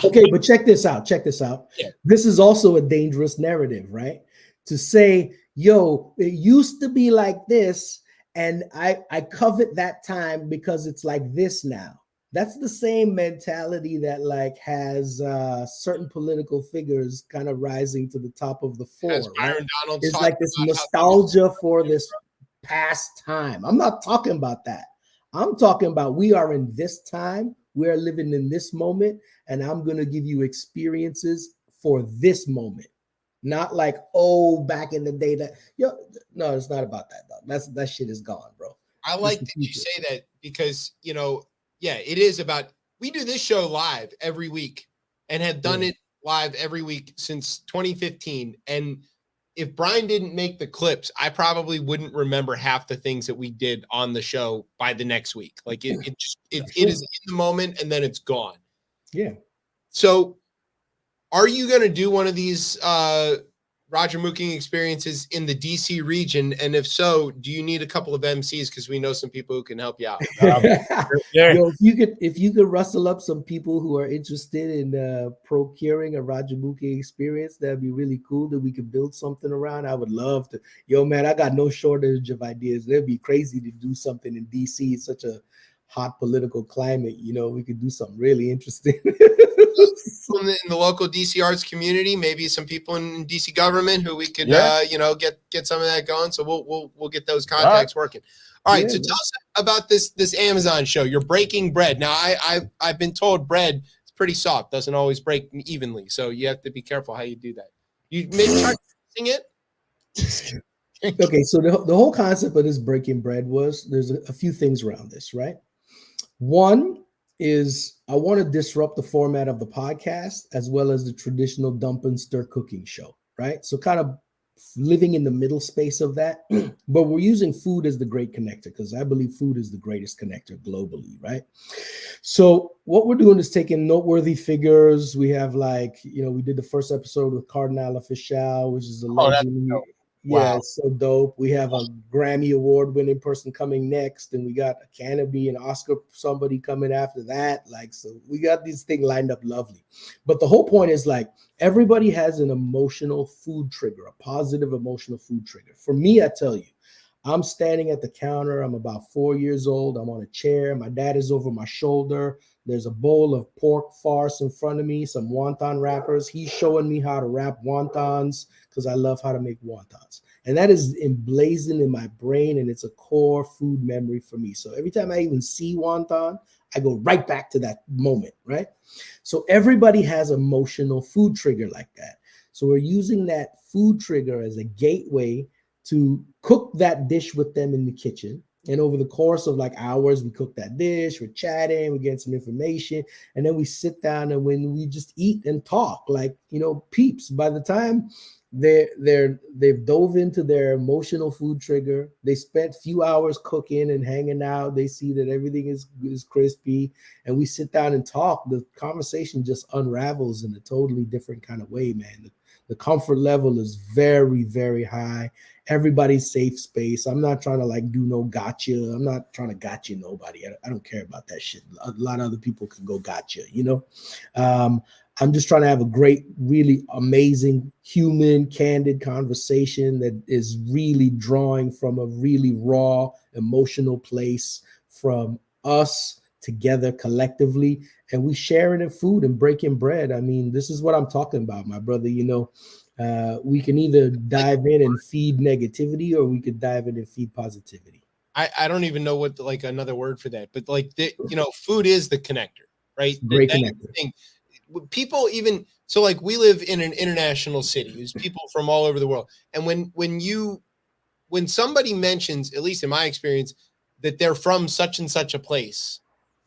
Okay, but check this out. Check this out. Yeah. This is also a dangerous narrative, right? To say, yo, it used to be like this, and I covet that time because it's like this now. That's the same mentality that like has certain political figures kind of rising to the top of the fore. As Right? Byron Donalds It's talked like this about how nostalgia for this past time. I'm not talking about that. I'm talking about we are in this time. We are living in this moment, and I'm going to give you experiences for this moment. Not like, oh, back in the day that no, it's not about that, though. That shit is gone, bro. I like that you say that because, yeah, it is about, we do this show live every week and have done it live every week since 2015. And if Brian didn't make the clips, I probably wouldn't remember half the things that we did on the show by the next week. Like it is in the moment and then it's gone. Yeah. So are you going to do one of these Roger Mooking experiences in the DC region? And if so, do you need a couple of MCs? Because we know some people who can help you out. Yo, if you could rustle up some people who are interested in procuring a Roger Mooking experience, that'd be really cool. That we could build something around. I would love to. Yo, man, I got no shortage of ideas. It'd be crazy to do something in DC. It's such a hot political climate. We could do something really interesting. In the local DC arts community, maybe some people in DC government who we could, get some of that going. So we'll get those contacts working. All right. So tell us about this Amazon show. You're breaking bread. Now I've been told bread is pretty soft, doesn't always break evenly. So you have to be careful how you do that. You maybe try fixing it. Okay. So the whole concept of this breaking bread was there's a few things around this, right? One is I want to disrupt the format of the podcast as well as the traditional dump and stir cooking show, right? So kind of living in the middle space of that, but we're using food as the great connector because I believe food is the greatest connector globally, right? So what we're doing is taking noteworthy figures. We have we did the first episode with Cardinal Official, which is a legend. Yeah, it's so dope. We have a Grammy award-winning person coming next, and we got a Canopy and Oscar somebody coming after that. So we got these things lined up lovely. But the whole point is everybody has an emotional food trigger, a positive emotional food trigger. For me, I tell you, I'm standing at the counter. I'm about 4 years old. I'm on a chair. My dad is over my shoulder. There's a bowl of pork farce in front of me, some wonton wrappers. He's showing me how to wrap wontons because I love how to make wontons. And that is emblazoned in my brain, and it's a core food memory for me. So every time I even see wonton, I go right back to that moment, right? So everybody has emotional food trigger like that. So we're using that food trigger as a gateway to cook that dish with them in the kitchen. And over the course of hours, we cook that dish, we're chatting, we're getting some information, and then we sit down and when we just eat and talk peeps. By the time they've dove into their emotional food trigger, they spent a few hours cooking and hanging out, they see that everything is crispy, and we sit down and talk, the conversation just unravels in a totally different kind of way, man. The comfort level is very, very high. Everybody's safe space. I'm not trying to do no gotcha. I'm not trying to gotcha nobody. I don't care about that shit. A lot of other people can go gotcha, I'm just trying to have a great, really amazing, human, candid conversation that is really drawing from a really raw, emotional place from us together collectively, and we sharing in food and breaking bread. I mean, this is what I'm talking about, my brother. We can either dive in and feed negativity, or we could dive in and feed positivity. I don't even know what another word for that, but food is the connector, right? Great connector. People even so we live in an international city. There's people from all over the world, and when somebody mentions, at least in my experience, that they're from such and such a place,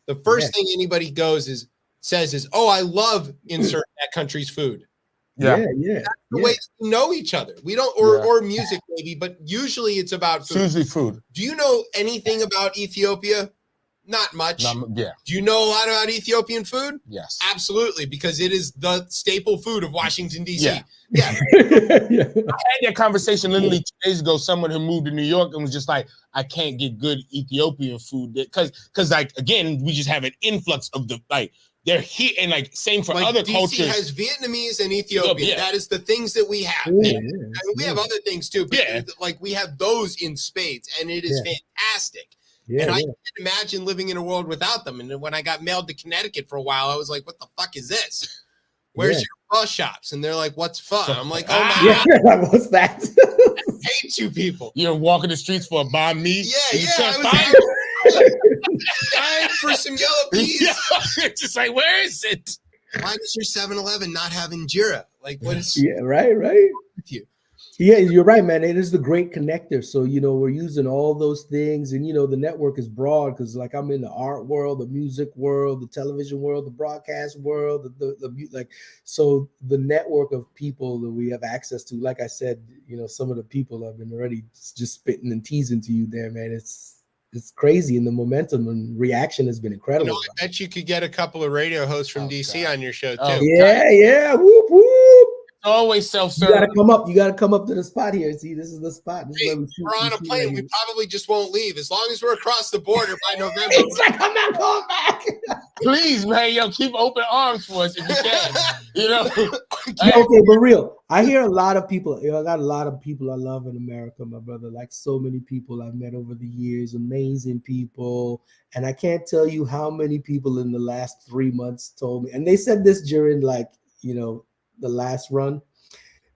the first thing anybody says is, "Oh, I love insert that country's food." Yeah. That's the way we know each other. We don't, or music maybe, but usually it's about food. It's usually food. Do you know anything about Ethiopia? Not much. Yeah. Do you know a lot about Ethiopian food? Yes. Absolutely, because it is the staple food of Washington, D.C. Yeah. I had that conversation literally 2 days ago. Someone who moved to New York and was just like, I can't get good Ethiopian food because again, we just have an influx of the They're here, and like same for like other DC cultures. has Vietnamese and Ethiopian. Yeah. That is the things that we have. Yeah, I mean, we have other things too, but like we have those in spades, and it is fantastic. And I can't imagine living in a world without them. And then when I got mailed to Connecticut for a while, I was like, "What the fuck is this? Where's your pho shops?" And they're like, "What's pho?" I'm like, "Oh my god, what's that?" I hate you people. You're walking the streets for a banh mi. I was dying for some yellow peas. It's just like, where is it? Why does your 7-Eleven not have injera? Like, what is? Yeah, right. With you? Yeah, you're right, man. It is the great connector. So, we're using all those things, and the network is broad because, like, I'm in the art world, the music world, the television world, the broadcast world, so the network of people that we have access to. Like I said, some of the people I've been already just spitting and teasing to you there, man. It's crazy, and the momentum and reaction has been incredible. I bet you could get a couple of radio hosts from DC on your show too. Yeah. Whoop whoop. Always self-serve. You gotta come up to the spot here. See, this is the spot. This is where we shoot, we're on a plane. We probably just won't leave as long as we're across the border by November. It's like, I'm not going back. Please, man, keep open arms for us if you can. Okay, but real. I hear a lot of people. I got a lot of people I love in America, my brother. Like so many people I've met over the years, amazing people. And I can't tell you how many people in the last 3 months told me, and they said this during the last run.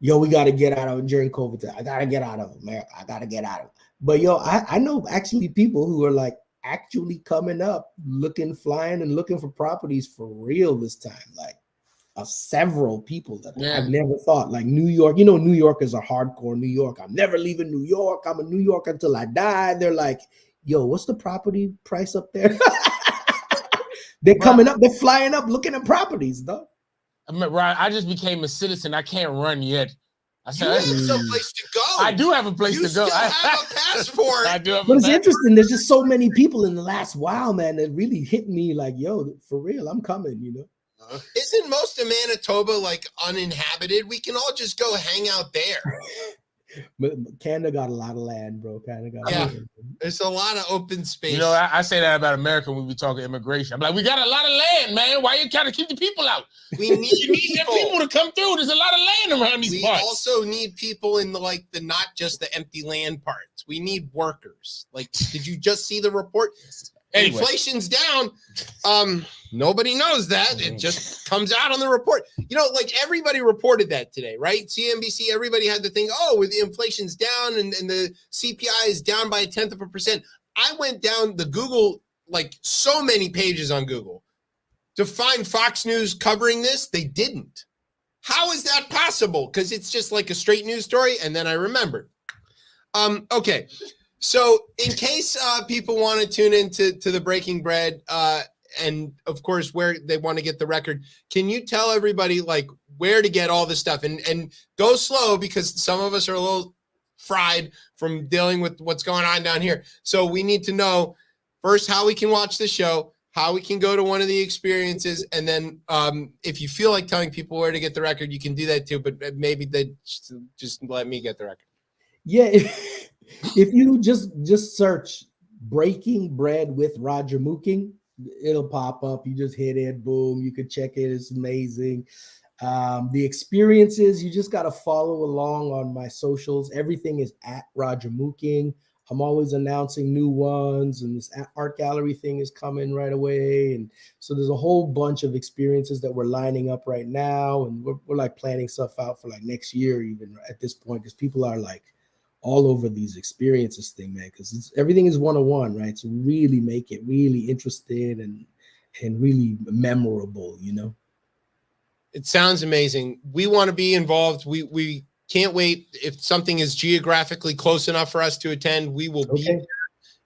We got to get out of it during COVID. I got to get out of America. I got to get out of it. But I know actually people who are like actually coming up, flying and looking for properties for real this time. Like several people that I've never thought, like New York. New Yorkers are hardcore New York. I'm never leaving New York. I'm a New Yorker until I die. They're like, yo, what's the property price up there? They're coming up. They're flying up looking at properties, though. Ryan, I just became a citizen. I can't run yet. I said, you have some place to go. I do have a place to go. You still have a passport. I do have but it's interesting. There's just so many people in the last while, man, that really hit me like, yo, for real, I'm coming, Isn't most of Manitoba like uninhabited? We can all just go hang out there. But Canada got a lot of land, bro. Canada got land. There's a lot of open space. I say that about America when we talk immigration. I'm like, we got a lot of land, man. Why you trying to keep the people out? We need people to come through. There's a lot of land around these parts. We also need people in the not just the empty land parts. We need workers. Like, did you just see the report? Anyway. Inflation's down. Nobody knows that. It just comes out on the report. Everybody reported that today, right? CNBC, everybody had the thing, with the inflation's down and the CPI is down by 0.1%. I went down the Google, so many pages on Google to find Fox News covering this. They didn't. How is that possible? Because it's just like a straight news story. And then I remembered. Okay. So in case people want to tune into the Breaking Bread, and of course where they want to get the record, can you tell everybody where to get all this stuff? And go slow because some of us are a little fried from dealing with what's going on down here. So we need to know first how we can watch the show, how we can go to one of the experiences, and then if you feel like telling people where to get the record, you can do that too. But maybe they just let me get the record. Yeah. If you just search Breaking Bread with Roger Mooking, it'll pop up. You just hit it, boom, you can check it. It's amazing. The experiences, you just got to follow along on my socials. Everything is at Roger Mooking. I'm always announcing new ones, and this art gallery thing is coming right away. And so there's a whole bunch of experiences that we're lining up right now, and we're planning stuff out for next year even at this point, because people are all over these experiences thing, man, because everything is one-on-one, right? So really make it really interesting and really memorable, It sounds amazing. We want to be involved. We can't wait. If something is geographically close enough for us to attend, we will be there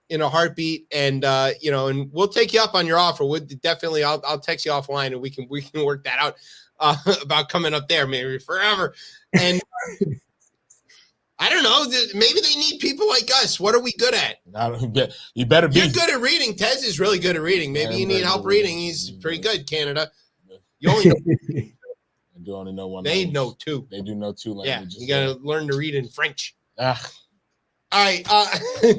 in a heartbeat. And and we'll take you up on your offer. We'll definitely. I'll text you offline and we can work that out about coming up there maybe forever. And I don't know. Maybe they need people like us. What are we good at? You better be. You're good at reading. Tez is really good at reading. Maybe you need help reading. He's pretty good, Canada. You only know. I do only know one. They language. know two. They do know two languages. Yeah, you got to learn to read in French. All right.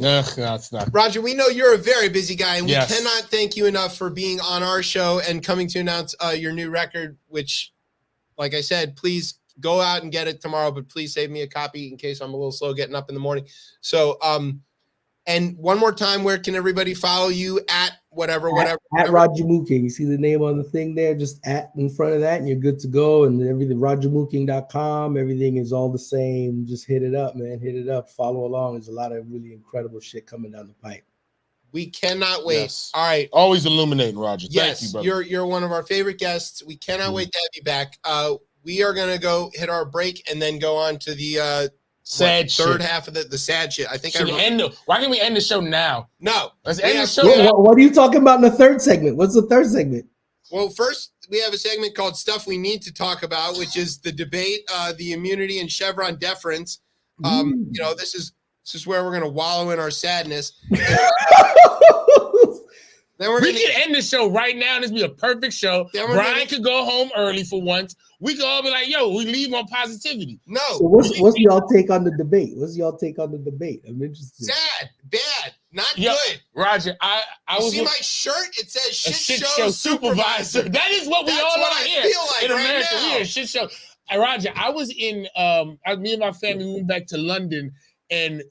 No, it's not. Roger, we know you're a very busy guy, and Yes. we cannot thank you enough for being on our show and coming to announce your new record, which, like I said, please go out and get it tomorrow, but please save me a copy in case I'm a little slow getting up in the morning. So, and one more time, where can everybody follow you at whatever? At Roger Mooking. You see the name on the thing there, just at in front of that, and you're good to go. And everything, rogermooking.com, everything is all the same. Just hit it up, man. Hit it up. Follow along. There's a lot of really incredible shit coming down the pipe. We cannot wait. Yes. All right. Always illuminating, Roger. Yes, Thank you, brother. you're one of our favorite guests. We cannot wait to have you back. We are gonna go hit our break and then go on to the Sad third shit. half of the sad shit. I think Why can't we end the show now? No. Let's end the show Yeah, now. what are you talking about in the third segment? What's the third segment? Well, first we have a segment called Stuff We Need to Talk About, which is the debate, the immunity and Chevron deference. You know, this is where we're gonna wallow in our sadness. Then We can end the show right now. This would be a perfect show. Brian could go home early for once. We could all be like, yo, we leave on positivity. No. So what's y'all take on the debate? What's y'all take on the debate? I'm interested. Sad, bad, not Yo, good. Roger, I You was see my shirt? It says a shit show supervisor. That is what we That's all what are I here feel like in right America. now. We are a shit show. Roger, I was in me and my family went back to London, and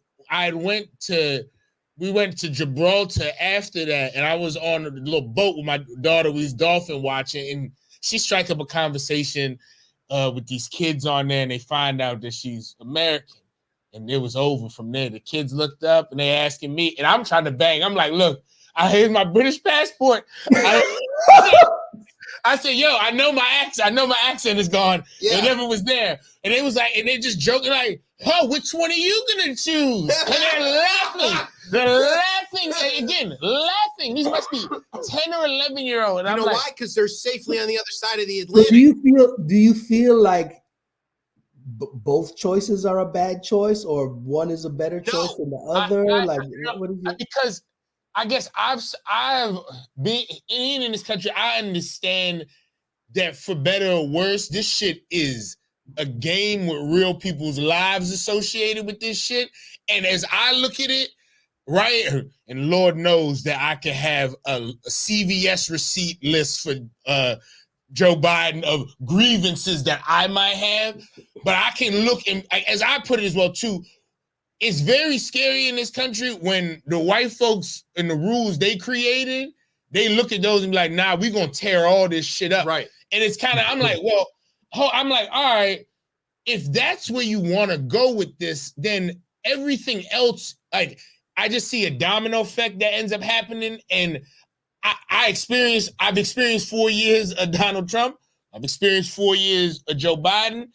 we went to Gibraltar after that, and I was on a little boat with my daughter. We was dolphin watching, and she strike up a conversation with these kids on there, and they find out that she's American, and it was over from there. The kids looked up, and they asking me, and I'm trying to bang. I'm like, look, here's my British passport. I said, yo, I know my accent. I know my accent is gone. Yeah. It never was there. And it was like, and they just joking like, oh, which one are you gonna choose? And they're laughing. They're laughing again, laughing. These must be 10 or 11-year-old. And You I'm know like, why? Because they're safely on the other side of the So Atlantic. do you feel like both choices are a bad choice, or one is a better choice than the other? What is it? because I guess I've been in this country. I understand that for better or worse, this shit is a game with real people's lives associated with this shit. And as I look at it, right, and Lord knows that I can have a CVS receipt list for Joe Biden of grievances that I might have, but I can look, and as I put it as well too, it's very scary in this country when the white folks and the rules they created, they look at those and be like, nah, we're gonna tear all this shit up. Right. And it's kind of, I'm like, well, I'm like, all right, if that's where you want to go with this, then everything else, like, I just see a domino effect that ends up happening. And I've experienced 4 years of Donald Trump. I've experienced 4 years of Joe Biden.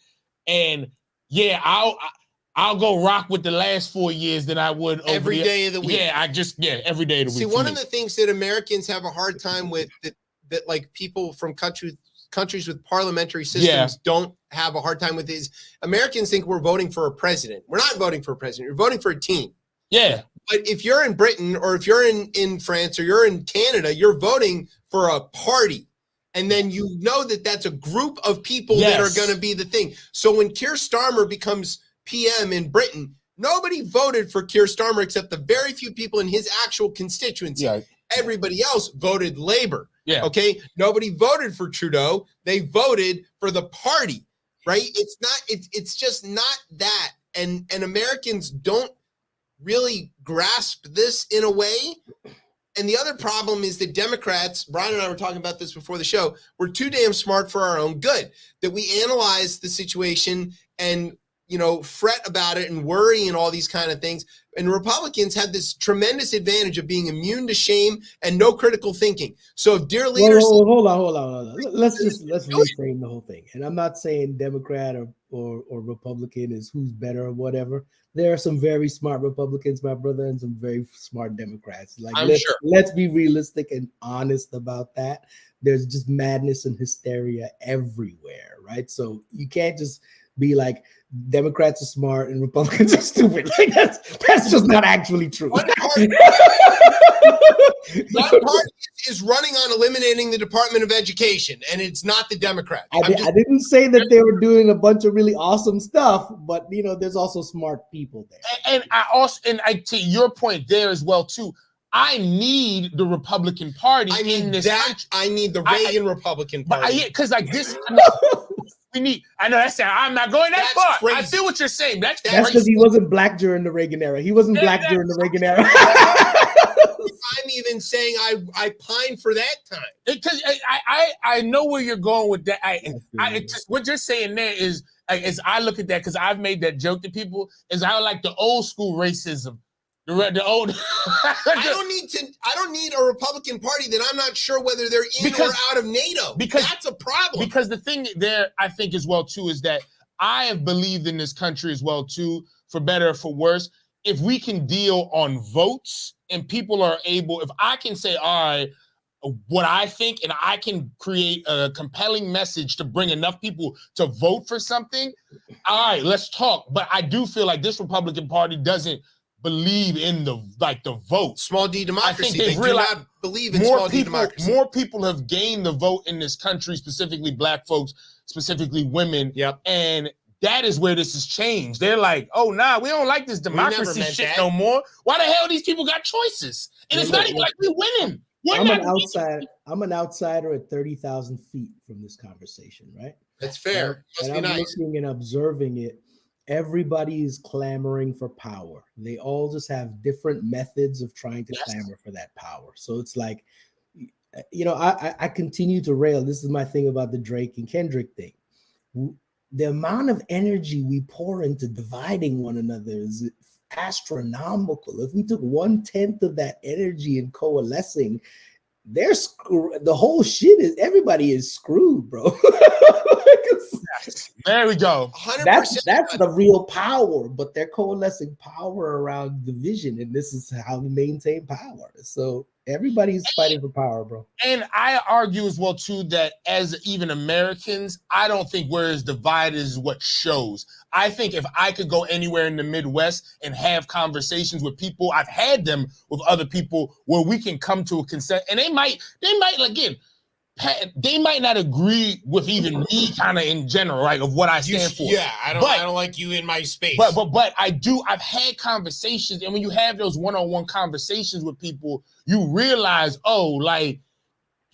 And yeah, I'll go rock with the last 4 years than I would Every day of the week. Yeah, every day of the week. See, one of the things that Americans have a hard time with that like people from countries with parliamentary systems don't have a hard time with is Americans think we're voting for a president. We're not voting for a president. You're voting for a team. Yeah. But if you're in Britain or if you're in France or you're in Canada, you're voting for a party. And then you know that that's a group of people that are going to be the thing. So when Keir Starmer becomes PM in Britain, nobody voted for Keir Starmer except the very few people in his actual constituency. Yeah. Everybody else voted Labor. Yeah. Okay. Nobody voted for Trudeau. They voted for the party, right? It's just not that. And Americans don't really grasp this in a way. And the other problem is that Democrats, Brian and I were talking about this before the show, we're too damn smart for our own good, that we analyze the situation and, you know, fret about it and worry and all these kind of things. And Republicans have this tremendous advantage of being immune to shame and no critical thinking. So dear leaders, Hold on. Let's reframe the whole thing. And I'm not saying Democrat or Republican is who's better or whatever. There are some very smart Republicans, my brother, and some very smart Democrats. Like, let's be realistic and honest about that. There's just madness and hysteria everywhere, right? So you can't just be like, Democrats are smart and Republicans are stupid. Like that's just not actually true. one party is running on eliminating the Department of Education, and it's not the Democrats. I didn't say that they were doing a bunch of really awesome stuff, but there's also smart people there. And to your point there as well too. I need the Republican Party in this country. I need the Reagan Republican Party. Because like this, we need. I know that's. I'm not going that far. Crazy. I feel what you're saying. That's because he wasn't black during the Reagan era. He wasn't black during the Reagan era. I'm even saying I pine for that time. Because I know where you're going with that. What you're saying there is as I look at that, because I've made that joke to people, is I like the old school racism. The old. I don't need a Republican Party that I'm not sure whether they're in or out of NATO. Because that's a problem. Because the thing there, I think as well too, is that I have believed in this country as well too, for better or for worse. If we can deal on votes and people are able, if I can say, all right, what I think, and I can create a compelling message to bring enough people to vote for something, all right, let's talk. But I do feel like this Republican Party doesn't believe in the vote. Small D democracy. I think they do not believe in small D democracy. More people have gained the vote in this country, specifically black folks, specifically women. Yep. And that is where this has changed. They're like, oh, nah, we don't like this democracy shit no more. Why the hell these people got choices? And it's not even like we're winning. I'm an outsider at 30,000 feet from this conversation, right? That's fair. And I'm looking and observing it. Everybody is clamoring for power. They all just have different methods of trying to clamor for that power. So it's like, I continue to rail. This is my thing about the Drake and Kendrick thing. The amount of energy we pour into dividing one another is astronomical. If we took 1/10 of that energy and coalescing, the whole shit everybody is screwed, bro. There we go. 100%. That's the real power, but they're coalescing power around division, and this is how we maintain power. So everybody's fighting for power, bro. And I argue as well too that as even Americans, I don't think we're as divided as what shows. I think if I could go anywhere in the Midwest and have conversations with people, I've had them with other people where we can come to a consent, and they might again. They might not agree with even me kind of in general, right, of what I stand for. Yeah, I don't like you in my space. But I've had conversations, and when you have those one-on-one conversations with people, you realize, like,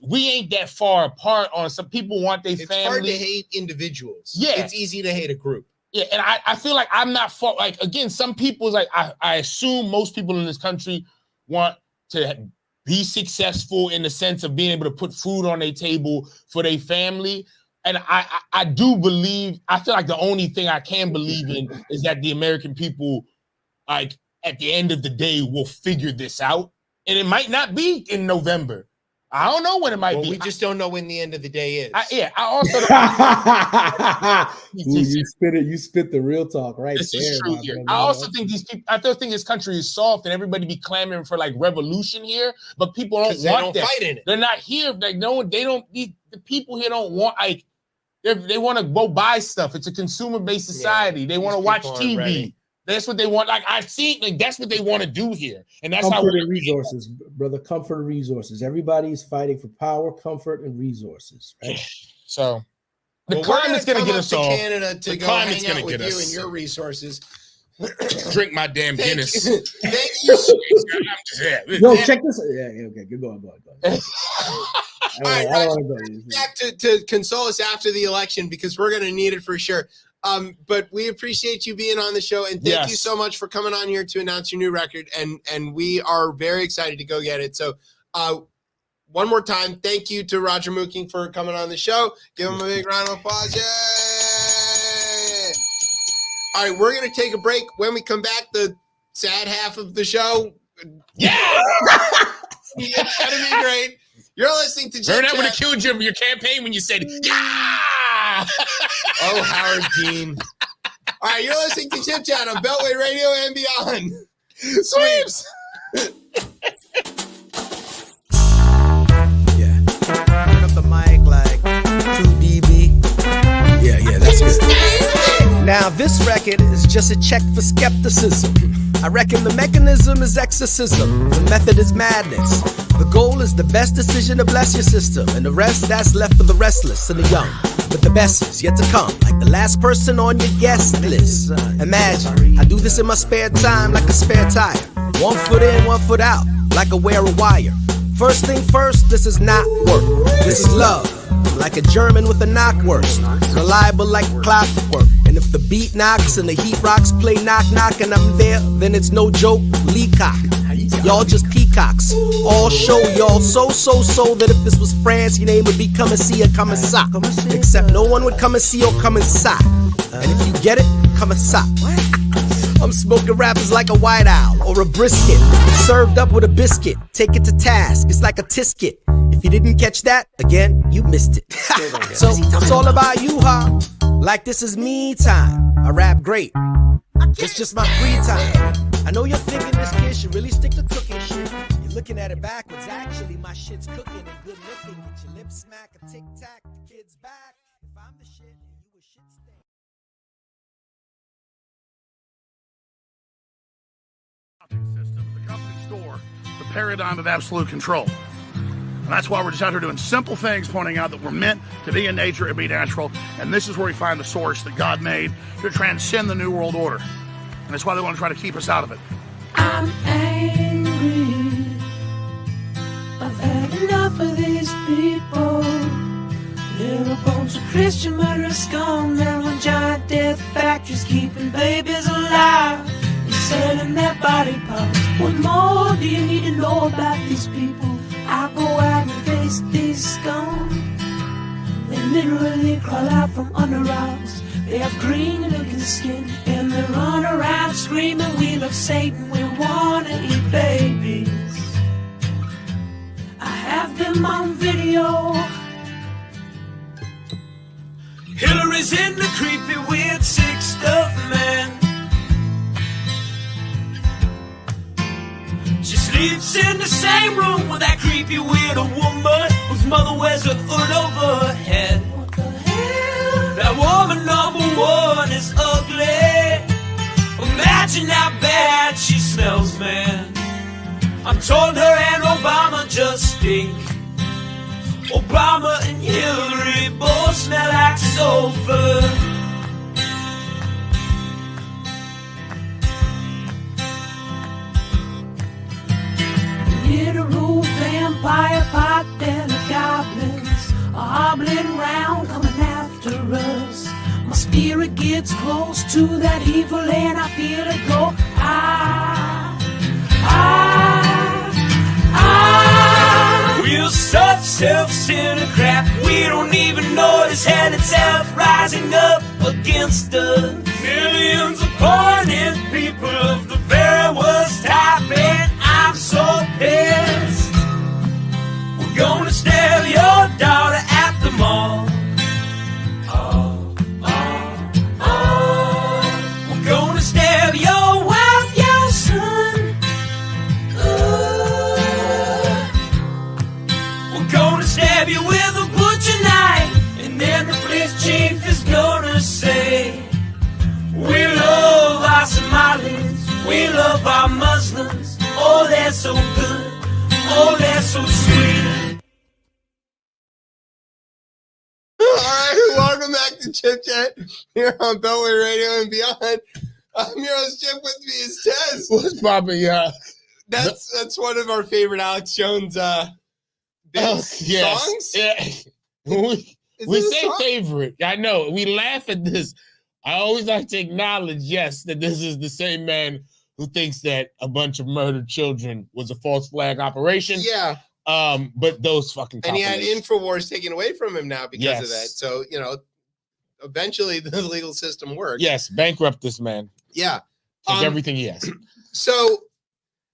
we ain't that far apart on some people want their family. It's hard to hate individuals. Yeah. It's easy to hate a group. Yeah, and I feel like I'm not far, like, again, some people, like, I assume most people in this country want to be successful in the sense of being able to put food on their table for their family. And I do believe, I feel like the only thing I can believe in is that the American people, like, at the end of the day, will figure this out. And it might not be in November. I don't know when it might be. We just don't know when the end of the day is. I also you spit the real talk right this there. Is true here. I also think these people, I don't think this country is soft and everybody be clamoring for like revolution here, but people don't want that. Fight in it. They're not here. Like the people here don't want, like, they want to go buy stuff. It's a consumer-based society. They want to watch TV. Ready. That's what they want. Like, I've seen, like, that's what they want to do here. And that's comfort and resources, brother. Comfort and resources. Everybody's fighting for power, comfort, and resources. Right? So the climate's going to get us all. Canada to go hang out with you and your resources. Drink my damn Guinness. Thank you. Yo, check this. Yeah, okay. Go on. All right, back to console us after the election because we're going to need it for sure. But we appreciate you being on the show, and thank you so much for coming on here to announce your new record, and we are very excited to go get it. So one more time, thank you to Roger Mooking for coming on the show. Give him a big round of applause. Yay! All right, we're going to take a break. When we come back, the sad half of the show. Yeah! It's going to be great. You're listening to Heard that would have killed your campaign when you said, yeah! Oh, Howard Dean. All right, you're listening to ChipChat on Beltway Radio and beyond. Sweeps! Yeah. Turn up the mic like 2 dB. Yeah, that's good. Now, this record is just a check for skepticism. I reckon the mechanism is exorcism, the method is madness. The goal is the best decision to bless your system, and the rest that's left for the restless and the young. But the best is yet to come, like the last person on your guest list. Imagine, I do this in my spare time like a spare tire. 1 foot in, 1 foot out, like a wear a wire. First thing first, this is not work, this is love. Like a German with a knockwurst, reliable like clockwork. And if the beat knocks and the heat rocks play knock knock and I'm there, then it's no joke, leacock. Y'all just peacocks, all show y'all so that if this was France, your name would be come and see or come and sock. Except no one would come and see or come and sock. And if you get it, come and sock. I'm smoking rappers like a white owl or a brisket, served up with a biscuit. Take it to task, it's like a tisket. If you didn't catch that, again, you missed it. So it's all about you, huh? Like this is me time. I rap great. It's just my free time. I know you're thinking this kid should really stick to cooking shit. You're looking at it backwards. Actually, my shit's cooking and good looking. Get your lips smack a tic tac. The kid's back. If I'm the shit, you a shit stain. Systems, the company store, the paradigm of absolute control. And that's why we're just out here doing simple things, pointing out that we're meant to be in nature and be natural. And this is where we find the source that God made to transcend the New World Order. And that's why they want to try to keep us out of it. I'm angry. I've had enough of these people. They're a bunch of Christian murderers, scum. They're on giant death factories keeping babies alive and selling their body parts. What more do you need to know about these people? I go out and face these scum. They literally crawl out from under rocks. They have green looking skin and they run around screaming, we love Satan, we wanna eat babies. I have them on video. Hillary's in the creepy weird sick stuff, man. She sleeps in the same room with that creepy weird woman whose mother wears a hood over her head. What the hell? That woman number one is ugly. Imagine how bad she smells, man. I'm told her and Obama just stink. Obama and Hillary both smell like sulfur. Literal vampire pot and the goblins are hobbling round coming after us. My spirit gets close to that evil and I feel it go. We're such self-centered crap. We don't even notice hell itself rising up against us. Millions of pointed people of the very worst type, and I'm so pissed. We're gonna stab your daughter at the mall. We're gonna stab your wife, your son. We're gonna stab you with a butcher knife, and then the police chief is gonna say, we love our Somalis, we love our Muslims. Oh, they're so good, oh, they're so sweet. All right, welcome back to Chip Chat here on Beltway Radio and beyond. I'm your host, Chip. With me is Tez. What's poppin', yeah? That's one of our favorite Alex Jones songs. Yeah. We say favorite. I know. We laugh at this. I always like to acknowledge, yes, that this is the same man who thinks that a bunch of murdered children was a false flag operation. Yeah. But those fucking and he had InfoWars taken away from him now because of that. So, eventually the legal system works. Yes, bankrupt this man. Yeah. Take everything he has. So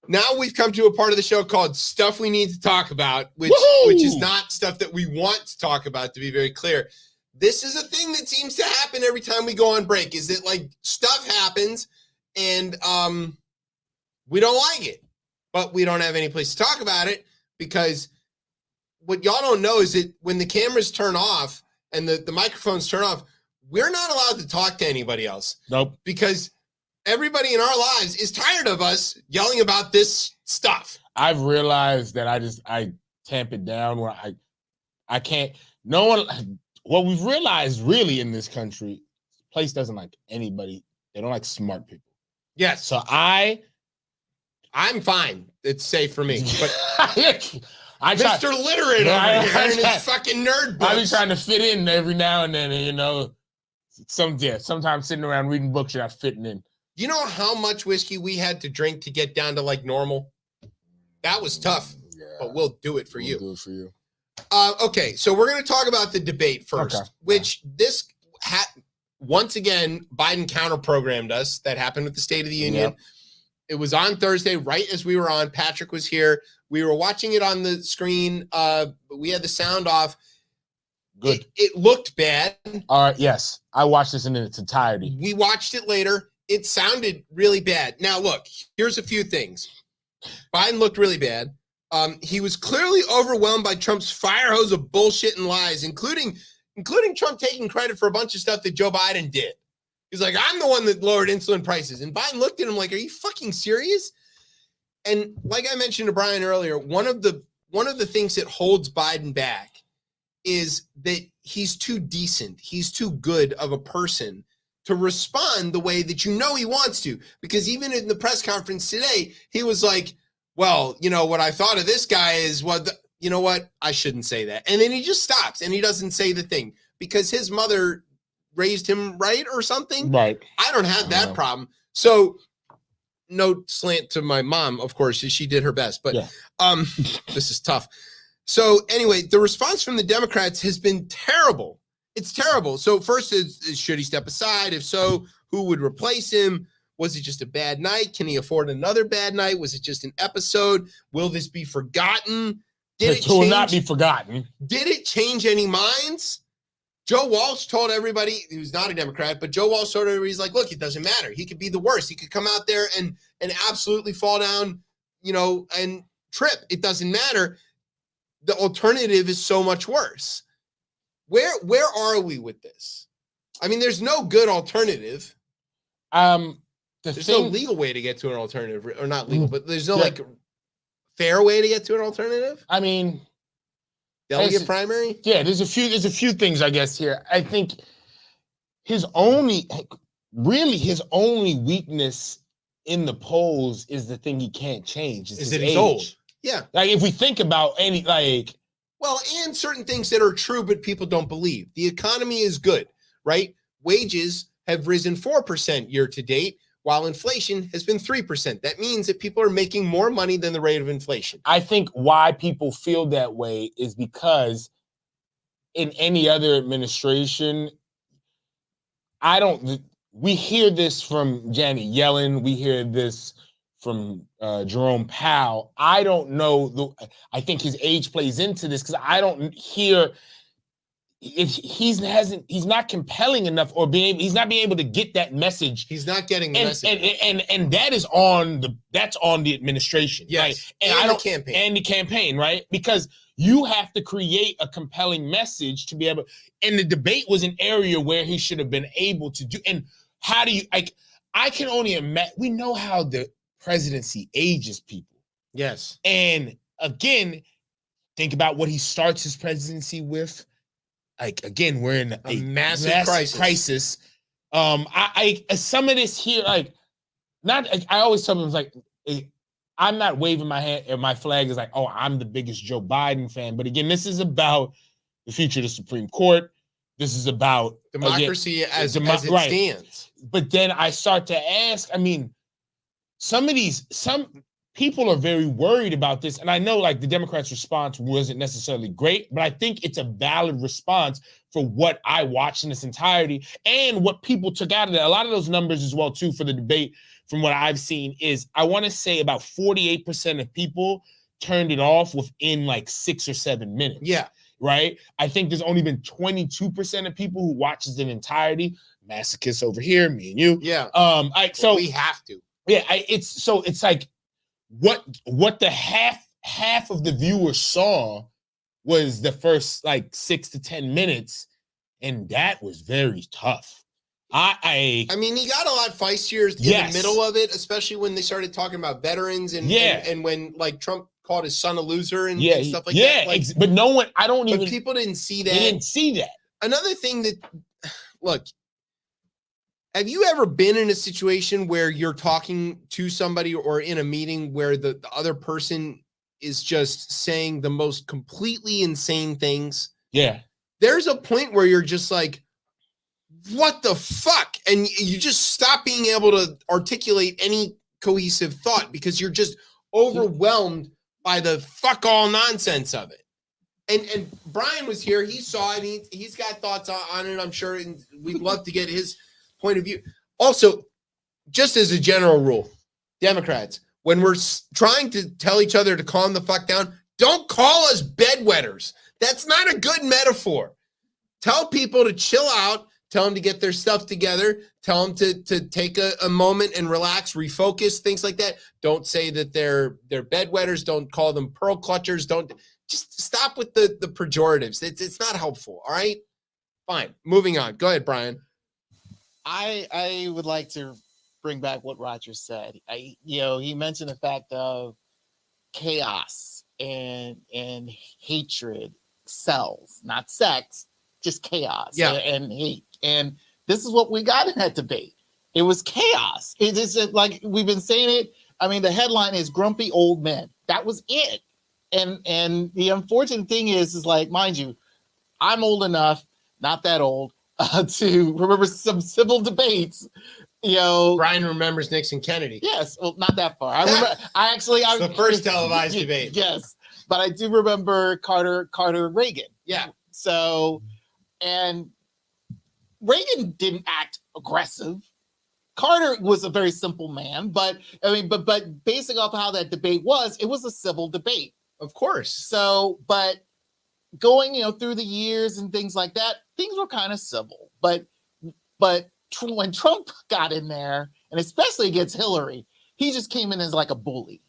now we've come to a part of the show called Stuff We Need to Talk About, which is not stuff that we want to talk about, to be very clear. This is a thing that seems to happen every time we go on break, is that like stuff happens and we don't like it, but we don't have any place to talk about it, because what y'all don't know is that when the cameras turn off and the microphones turn off, we're not allowed to talk to anybody else. Nope. Because everybody in our lives is tired of us yelling about this stuff. I've realized that I tamp it down where I can't. No one. What we've realized really in this country, this place doesn't like anybody. They don't like smart people. Yes. So I'm fine. It's safe for me. But I try, Mr. Literate over here in his fucking nerd books. I be trying to fit in every now and then, and, you know, sometimes sitting around reading books, you're not fitting in. You know how much whiskey we had to drink to get down to like normal? That was tough, but we'll do it for you. Do it for you. Okay, so we're going to talk about the debate first, which this once again, Biden counter-programmed us. That happened with the State of the Union. Yep. It was on Thursday, right as we were on. Patrick was here. We were watching it on the screen. We had the sound off. Good. It looked bad. All right, yes. I watched this in its entirety. We watched it later. It sounded really bad. Now, look, here's a few things. Biden looked really bad. He was clearly overwhelmed by Trump's fire hose of bullshit and lies, including Trump taking credit for a bunch of stuff that Joe Biden did. He's like, I'm the one that lowered insulin prices. And Biden looked at him like, are you fucking serious? And like I mentioned to Brian earlier, one of the things that holds Biden back is that he's too decent. He's too good of a person to respond the way that you know he wants to. Because even in the press conference today, he was like, well, you know, what I thought of this guy is you know what? I shouldn't say that. And then he just stops and he doesn't say the thing because his mother raised him right or something. Right. I don't have that problem. So no slant to my mom, of course, she did her best, but this is tough. So anyway, the response from the Democrats has been terrible. It's terrible. So first is should he step aside? If so, who would replace him? Was it just a bad night? Can he afford another bad night? Was it just an episode? Will this be forgotten? It will not be forgotten. Did it change any minds? Joe Walsh told everybody, who's not a Democrat, but Joe Walsh told everybody, he's like, look, it doesn't matter. He could be the worst. He could come out there and absolutely fall down, you know, and trip. It doesn't matter. The alternative is so much worse. Where are we with this? I mean, there's no good alternative. There's no legal way to get to an alternative, or not legal, but there's no like fair way to get to an alternative. I mean, delegate primary. Yeah, there's a few things I guess here. I think his only weakness in the polls is the thing he can't change. Is that he's old. Yeah. Like if we think about well, and certain things that are true, but people don't believe. The economy is good, right? Wages have risen 4% year to date, while inflation has been 3%. That means that people are making more money than the rate of inflation. I think why people feel that way is because in any other administration, we hear this from Janet Yellen, we hear this from Jerome Powell. I don't know. I think his age plays into this because I don't hear if he's not compelling enough or he's not being able to get that message. He's not getting the message, and that is on the administration, yes, right? And the campaign, right? Because you have to create a compelling message to be able. And the debate was an area where he should have been able to do. And how do you I can only imagine. We know how the presidency ages people. Yes. And again, think about what he starts his presidency with. Like, again, we're in a massive crisis. I some of this here, I always tell them, I'm not waving my hand or my flag is like, oh, I'm the biggest Joe Biden fan. But again, this is about the future of the Supreme Court. This is about democracy as it stands. But then I start to ask, I mean, some people are very worried about this. And I know the Democrats' response wasn't necessarily great, but I think it's a valid response for what I watched in its entirety and what people took out of it. A lot of those numbers as well, too, for the debate from what I've seen is I want to say about 48% of people turned it off within 6 or 7 minutes. Yeah. Right? I think there's only been 22% of people who watches in entirety. Masochists over here, me and you. Yeah. So we have to. Yeah, it's like what the half of the viewers saw was the first 6 to 10 minutes, and that was very tough. I mean, he got a lot feistier in Yes. the middle of it, especially when they started talking about veterans and when like Trump called his son a loser and stuff like that. Like, but no one, I don't but even. people didn't see that. They didn't see that. Another thing that, look, have you ever been in a situation where you're talking to somebody or in a meeting where the other person is just saying the most completely insane things? Yeah. There's a point where you're just like, what the fuck? And you just stop being able to articulate any cohesive thought because you're just overwhelmed by the fuck all nonsense of it. And Brian was here. He saw it. He's got thoughts on it, I'm sure. And we'd love to get his point of view. Also, just as a general rule, Democrats, when we're trying to tell each other to calm the fuck down, don't call us bedwetters. That's not a good metaphor. Tell people to chill out. Tell them to get their stuff together. Tell them to take a moment and relax, refocus, things like that. Don't say that they're bedwetters. Don't call them pearl clutchers. Don't just stop with the pejoratives. It's not helpful. All right, fine. Moving on. Go ahead, Brian. I would like to bring back what Roger said. He mentioned the fact of chaos and hatred sells, not sex, just chaos and hate. And this is what we got in that debate. It was chaos. It is like we've been saying it. I mean, the headline is grumpy old men. That was it. And the unfortunate thing is like, mind you, I'm old enough, not that old, to remember some civil debates. Brian remembers Nixon Kennedy. Yes, well, not that far. I remember. It's the first televised debate. Yes, but I do remember Carter Reagan. Yeah. So, and Reagan didn't act aggressive. Carter was a very simple man, but basing off how that debate was, it was a civil debate. Of course. So, but going, through the years and things like that, things were kind of civil. But when Trump got in there, and especially against Hillary, he just came in as like a bully.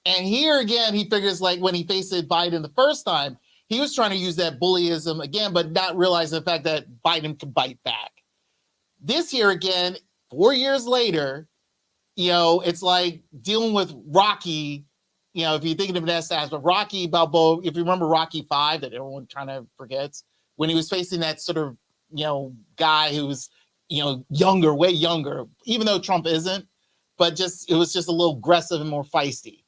And here again, he figures like when he faced Biden the first time, he was trying to use that bullyism again, but not realizing the fact that Biden could bite back. This year again, 4 years later, it's like dealing with Rocky. If you're thinking of that as, but Rocky Balboa, if you remember Rocky 5 that everyone kind of forgets, when he was facing that sort of, guy who was, younger, way younger, even though Trump isn't, but it was just a little aggressive and more feisty.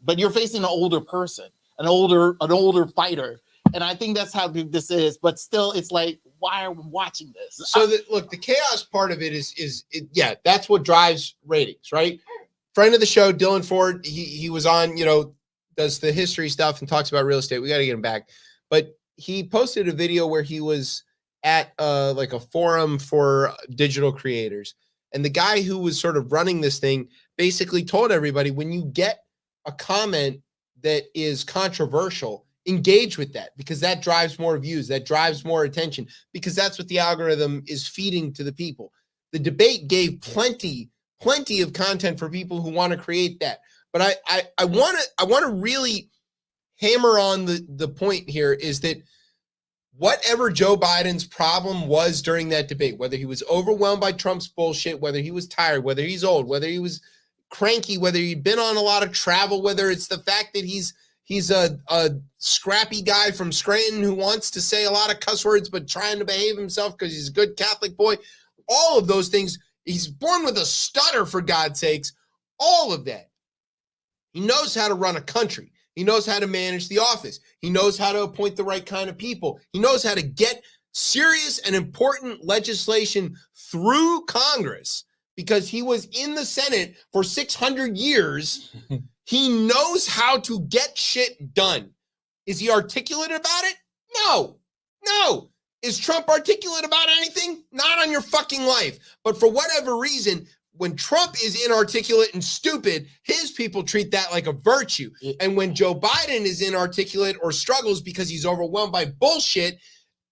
But you're facing an older person, an older fighter. And I think that's how this is. But still, it's like, why are we watching this? So look, the chaos part of it is that's what drives ratings, right? Friend of the show, Dylan Ford, he was on, does the history stuff and talks about real estate. We got to get him back. But he posted a video where he was at like a forum for digital creators. And the guy who was sort of running this thing basically told everybody, when you get a comment that is controversial, engage with that, because that drives more views, that drives more attention, because that's what the algorithm is feeding to the people. The debate gave plenty of content for people who want to create that. But I want to really hammer on the point here is that whatever Joe Biden's problem was during that debate, whether he was overwhelmed by Trump's bullshit, whether he was tired, whether he's old, whether he was cranky, whether he'd been on a lot of travel, whether it's the fact that he's a scrappy guy from Scranton who wants to say a lot of cuss words but trying to behave himself because he's a good Catholic boy, all of those things. He's born with a stutter, for God's sakes. All of that. He knows how to run a country. He knows how to manage the office. He knows how to appoint the right kind of people. He knows how to get serious and important legislation through Congress because he was in the Senate for 600 years. He knows how to get shit done. Is he articulate about it? No. Is Trump articulate about anything? Not on your fucking life. But for whatever reason, when Trump is inarticulate and stupid, his people treat that like a virtue. And when Joe Biden is inarticulate or struggles because he's overwhelmed by bullshit,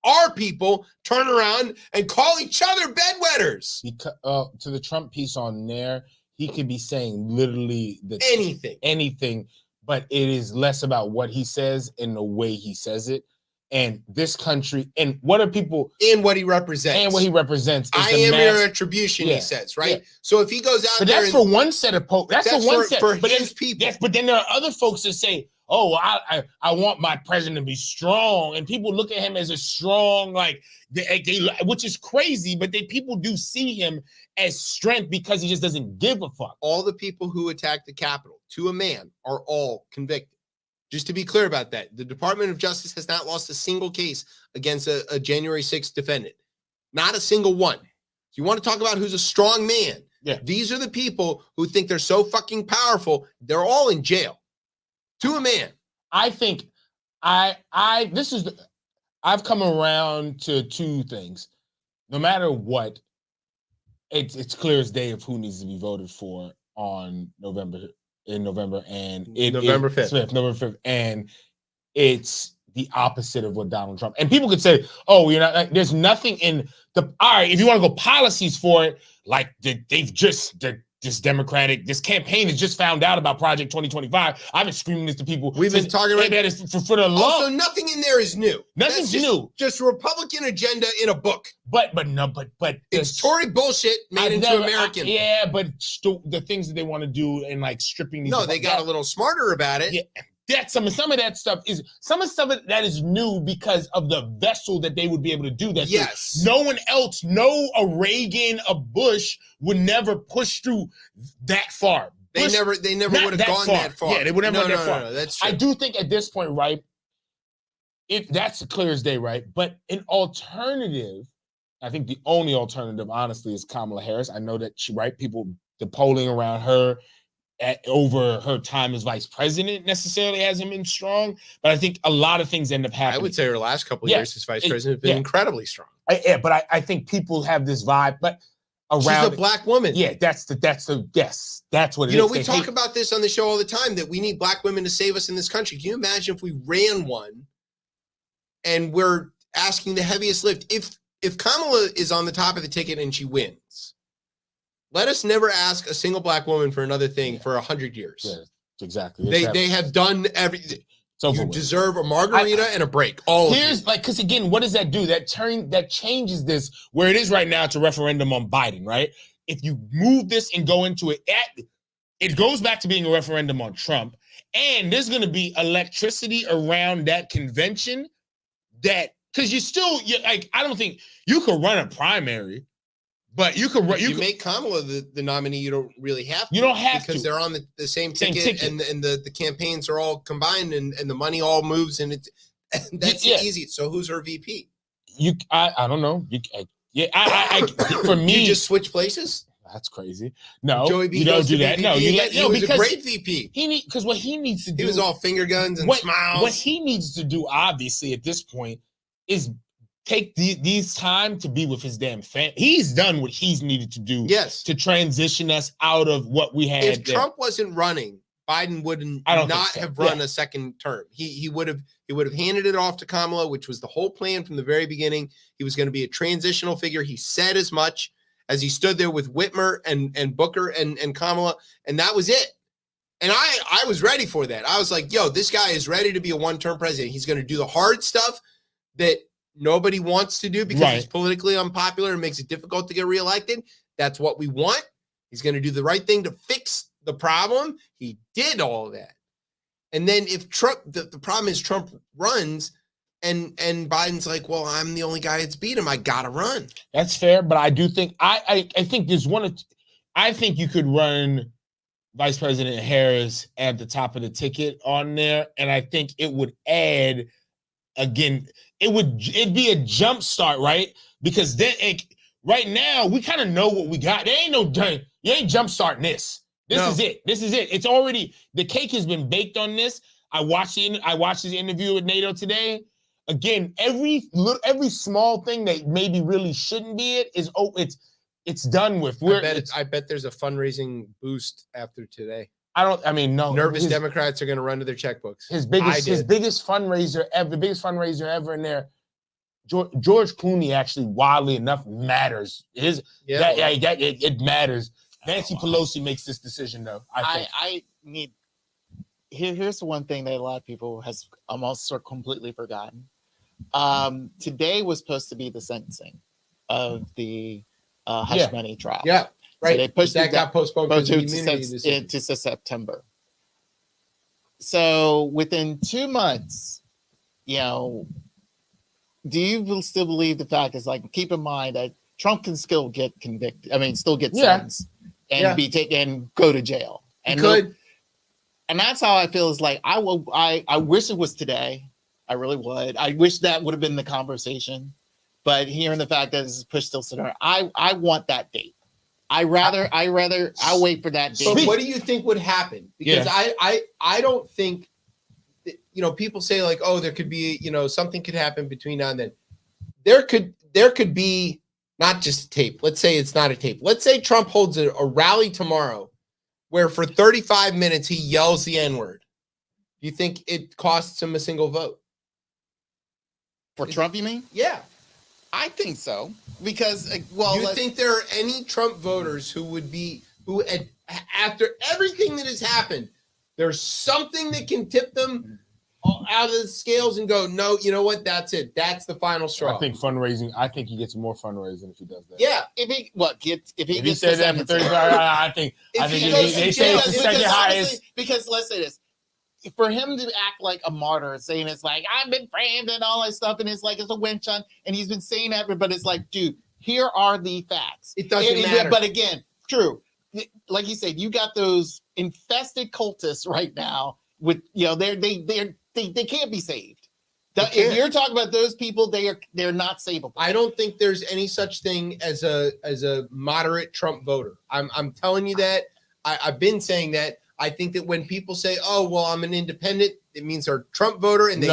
our people turn around and call each other bedwetters. Because, to the Trump piece on there, he could be saying literally anything, but it is less about what he says and the way he says it. and this country and what are people and what he represents. and what he represents. I am your attribution, he says, right? Yeah. So if he goes out but there, that's for one set of that's for one set for but his people. Yes, but then there are other folks that say, "Oh, well, I want my president to be strong," and people look at him as a strong, like which is crazy. But people do see him as strength because he just doesn't give a fuck. All the people who attacked the Capitol, to a man, are all convicted. Just to be clear about that, the Department of Justice has not lost a single case against a January 6th defendant. Not a single one. You want to talk about who's a strong man? Yeah. These are the people who think they're so fucking powerful. They're all in jail. To a man. I think I've come around to two things. No matter what, it's clear as day of who needs to be voted for on November and November 5th. November 5th. And it's the opposite of what Donald Trump. And people could say, "Oh, you're not like there's nothing in the all right, if you want to go policies for it, like this campaign has just found out about Project 2025. I've been screaming this to people. We've been talking about this for the long. Also, nothing in there is new. Nothing's new. Just a Republican agenda in a book. But it's Tory bullshit made into American. But the things that they want to do and like stripping these. No, they got a little smarter about it. Yeah. That some of that stuff is that is new because of the vessel that they would be able to do that. Yes. No one else, a Reagan, a Bush would never push through that far. They never would have gone that far. Yeah, they would never gone that far. No, that's true. I do think at this point, right? That's clear as day, right? But an alternative, I think the only alternative, honestly, is Kamala Harris. I know that the polling around her over her time as vice president necessarily hasn't been strong, but I think a lot of things end up happening. I would say her last couple of years as vice president has been incredibly strong. But I think people have this vibe, but around she's a black woman. Yeah, that's what it is. You know, we talk about this on the show all the time that we need black women to save us in this country. Can you imagine if we ran one and we're asking the heaviest lift? If Kamala is on the top of the ticket and she wins, let us never ask a single black woman for another thing for 100 years. Yeah, exactly. They have done everything. You with. deserve a margarita and a break. Because again, what does that do? That changes this where it is right now. It's a referendum on Biden, right? If you move this and go into it, it goes back to being a referendum on Trump, and there's going to be electricity around that convention. Because I don't think you could run a primary. But you make Kamala the nominee. You don't really have to. You don't have because they're on the same ticket. And the campaigns are all combined and the money all moves and that's easy. So who's her VP? I don't know. For me, you just switch places. That's crazy. No, Joey B you don't do that. VP No, he was a great VP. Because what he needs to do, he was all finger guns and smiles. What he needs to do, obviously, at this point, is take these time to be with his damn family. He's done what he's needed to do. Yes. To transition us out of what we had. If Trump wasn't running, Biden would not have run a second term. He would have handed it off to Kamala, which was the whole plan from the very beginning. He was going to be a transitional figure. He said as much as he stood there with Whitmer and Booker and Kamala, and that was it. And I was ready for that. I was like, yo, this guy is ready to be a one-term president. He's going to do the hard stuff that nobody wants to do because it's politically unpopular and makes it difficult to get reelected. That's what we want. He's going to do the right thing to fix the problem. He did all of that. And then if Trump, the problem is Trump runs and Biden's like, well, I'm the only guy that's beat him. I got to run. That's fair. But I do think, I think there's I think you could run Vice President Harris at the top of the ticket on there. And I think it would add, again, it'd be a jump start, right? Because then right now we kind of know what we got. There ain't you ain't jump starting this. This is it. It's already, the cake has been baked on this. I watched his interview with NATO today. Again, every small thing that maybe really shouldn't be it's done with. I bet there's a fundraising boost after today. No. Nervous Democrats are going to run to their checkbooks. His biggest fundraiser ever in there. George Clooney actually, wildly enough, matters. It matters. Nancy Pelosi makes this decision, though. I think. Here's the one thing that a lot of people has almost sort of completely forgotten. Today was supposed to be the sentencing of the hush money trial. Yeah, right. So they pushed that it got postponed because of the immunity into September. So within 2 months, you know, do you still believe the fact is like, keep in mind that Trump can still get convicted. I mean, still get sentenced and be taken and go to jail. And and that's how I feel. Is like I wish it was today. I really would. I wish that would have been the conversation. But hearing the fact that this is pushed till September, I want that date. I'll wait for that date. So what do you think would happen? Because I don't think that, you know, people say like, oh, there could be, you know, something could happen between now and then. There could be not just a tape. Let's say it's not a tape. Let's say Trump holds a rally tomorrow where for 35 minutes he yells the N-word. Do you think it costs him a single vote? For Trump, you mean? Yeah. I think so. Because, well, you think there are any Trump voters who after everything that has happened, there's something that can tip them out of the scales and go, no, you know what? That's it. That's the final straw. I think fundraising. I think he gets more fundraising if he does that. Yeah. If he gets said that for 35, I think they say it's the second highest. Because let's say this. For him to act like a martyr, saying it's like, I've been framed and all that stuff, and it's like it's a witch hunt, and he's been saying that, but it's like, dude, here are the facts. It doesn't matter. But again, true. Like you said, you got those infested cultists right now with, you know, they can't be saved. If you're talking about those people, they're not savable. I don't think there's any such thing as a moderate Trump voter. I'm telling you that. I've been saying that. I think that when people say, "Oh, well, I'm an independent," it means they're a Trump voter, and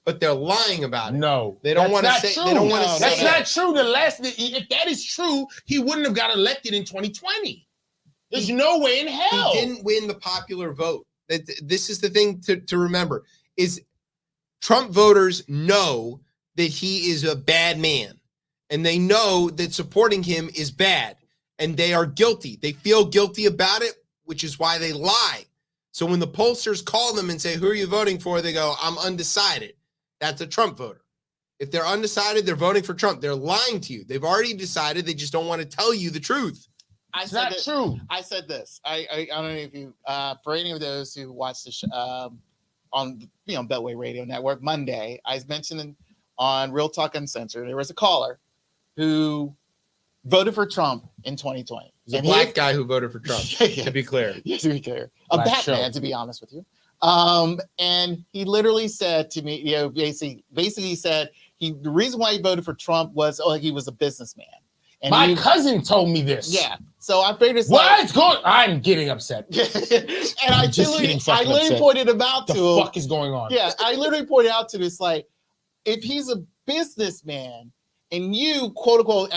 but they're lying about it. No, they don't want to say. They don't want to say that's not true. If that is true, he wouldn't have got elected in 2020. There's no way in hell he didn't win the popular vote. This is the thing to remember: is Trump voters know that he is a bad man, and they know that supporting him is bad, and they are guilty. They feel guilty about it, which is why they lie. So when the pollsters call them and say, who are you voting for? They go, I'm undecided. That's a Trump voter. If they're undecided, they're voting for Trump. They're lying to you. They've already decided. They just don't want to tell you the truth. It's not true. I said this. I don't know if you, for any of those who watch the show, on Beltway Radio Network Monday, I mentioned on Real Talk Uncensored, there was a caller who voted for Trump in 2020. He's a black guy who voted for Trump, to be clear. Yeah, to be clear. A Batman, to be honest with you. And he literally said to me, you know, basically said the reason why he voted for Trump was he was a businessman. And my cousin told me this. Yeah. So I figured it's I'm getting upset. And I literally pointed him out to him. What the fuck is going on? Yeah, I literally pointed out to this, like, if he's a businessman, and you, quote unquote,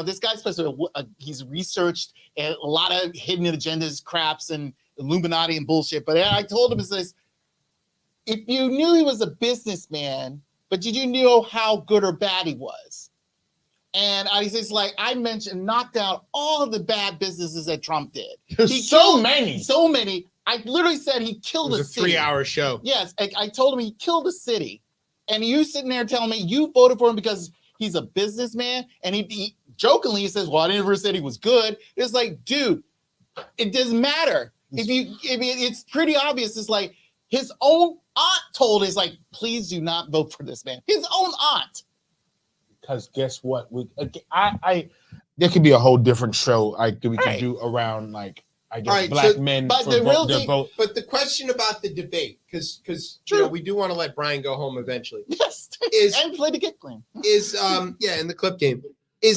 this guy's supposed to, he's researched a lot of hidden agendas, craps, and Illuminati and bullshit. But I told him, if you knew he was a businessman, but did you know how good or bad he was? And I mentioned, knocked out all of the bad businesses that Trump did. So many. I literally said he killed a city. 3-hour show. Yes, I told him he killed a city. And you sitting there telling me you voted for him because he's a businessman, and he jokingly says, "Well, I never said he was good." It's like, dude, it doesn't matter. It's pretty obvious. It's like his own aunt told us, like, please do not vote for this man. His own aunt. Because guess what? There could be a whole different show we could do around, like, I guess, black men. But the question about the debate, because we do want to let Brian go home eventually. Yes, and play the kick game. In the clip game.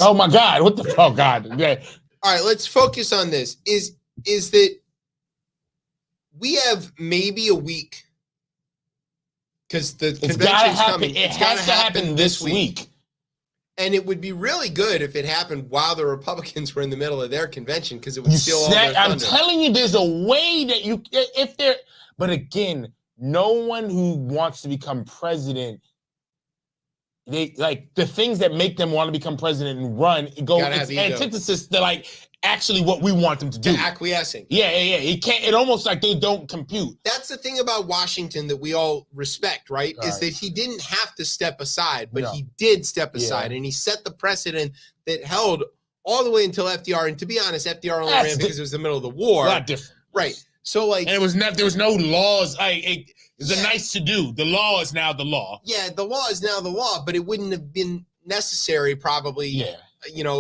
Oh my God! What the? Oh God! Yeah. All right, let's focus on this. Is that we have maybe a week because the convention's coming. It has to happen this week. And it would be really good if it happened while the Republicans were in the middle of their convention, because it would steal all their thunder. I'm telling you, there's a way that but again, no one who wants to become president, they like the things that make them want to become president and run, it's antithesis. They're like, actually what we want them to do. Acquiescing. Yeah. It can't. It almost like they don't compute. That's the thing about Washington that we all respect, right? Is Right. that he didn't have to step aside, but No. he did step aside, and he set the precedent that held all the way until FDR. And to be honest, FDR only ran because it was the middle of the war. A lot different. Right. So like, and there was no laws. It's a nice to do. The law is now the law. Yeah, the law is now the law, but it wouldn't have been necessary probably. Yeah.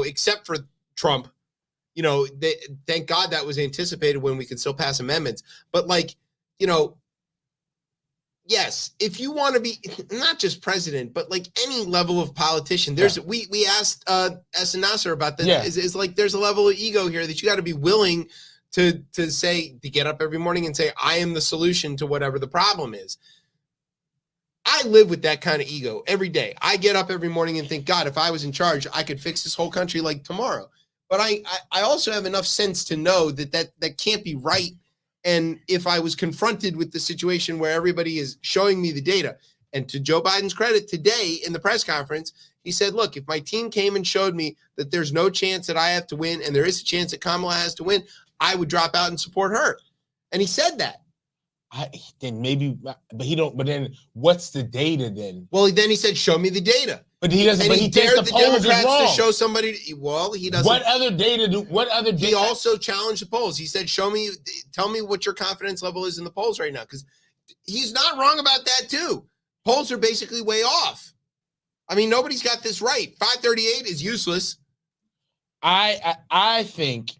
Except for Trump. Thank God that was anticipated when we could still pass amendments. But yes, if you want to be not just president, but like any level of politician, we asked Essen Nasser about that. Yeah. Is like there's a level of ego here that you got to be willing to get up every morning and say, I am the solution to whatever the problem is. I live with that kind of ego every day. I get up every morning and think, God, if I was in charge, I could fix this whole country like tomorrow. But I also have enough sense to know that can't be right. And if I was confronted with the situation where everybody is showing me the data, and to Joe Biden's credit today in the press conference, he said, look, if my team came and showed me that there's no chance that I have to win and there is a chance that Kamala has to win, I would drop out and support her. And he said that. But then what's the data then? Well, then he said, show me the data. But he doesn't. And but he he dared the the Democrats to show somebody. Well, he doesn't. What other data? He also challenged the polls. He said, tell me what your confidence level is in the polls right now. Because he's not wrong about that too. Polls are basically way off. I mean, nobody's got this right. 538 is useless. I think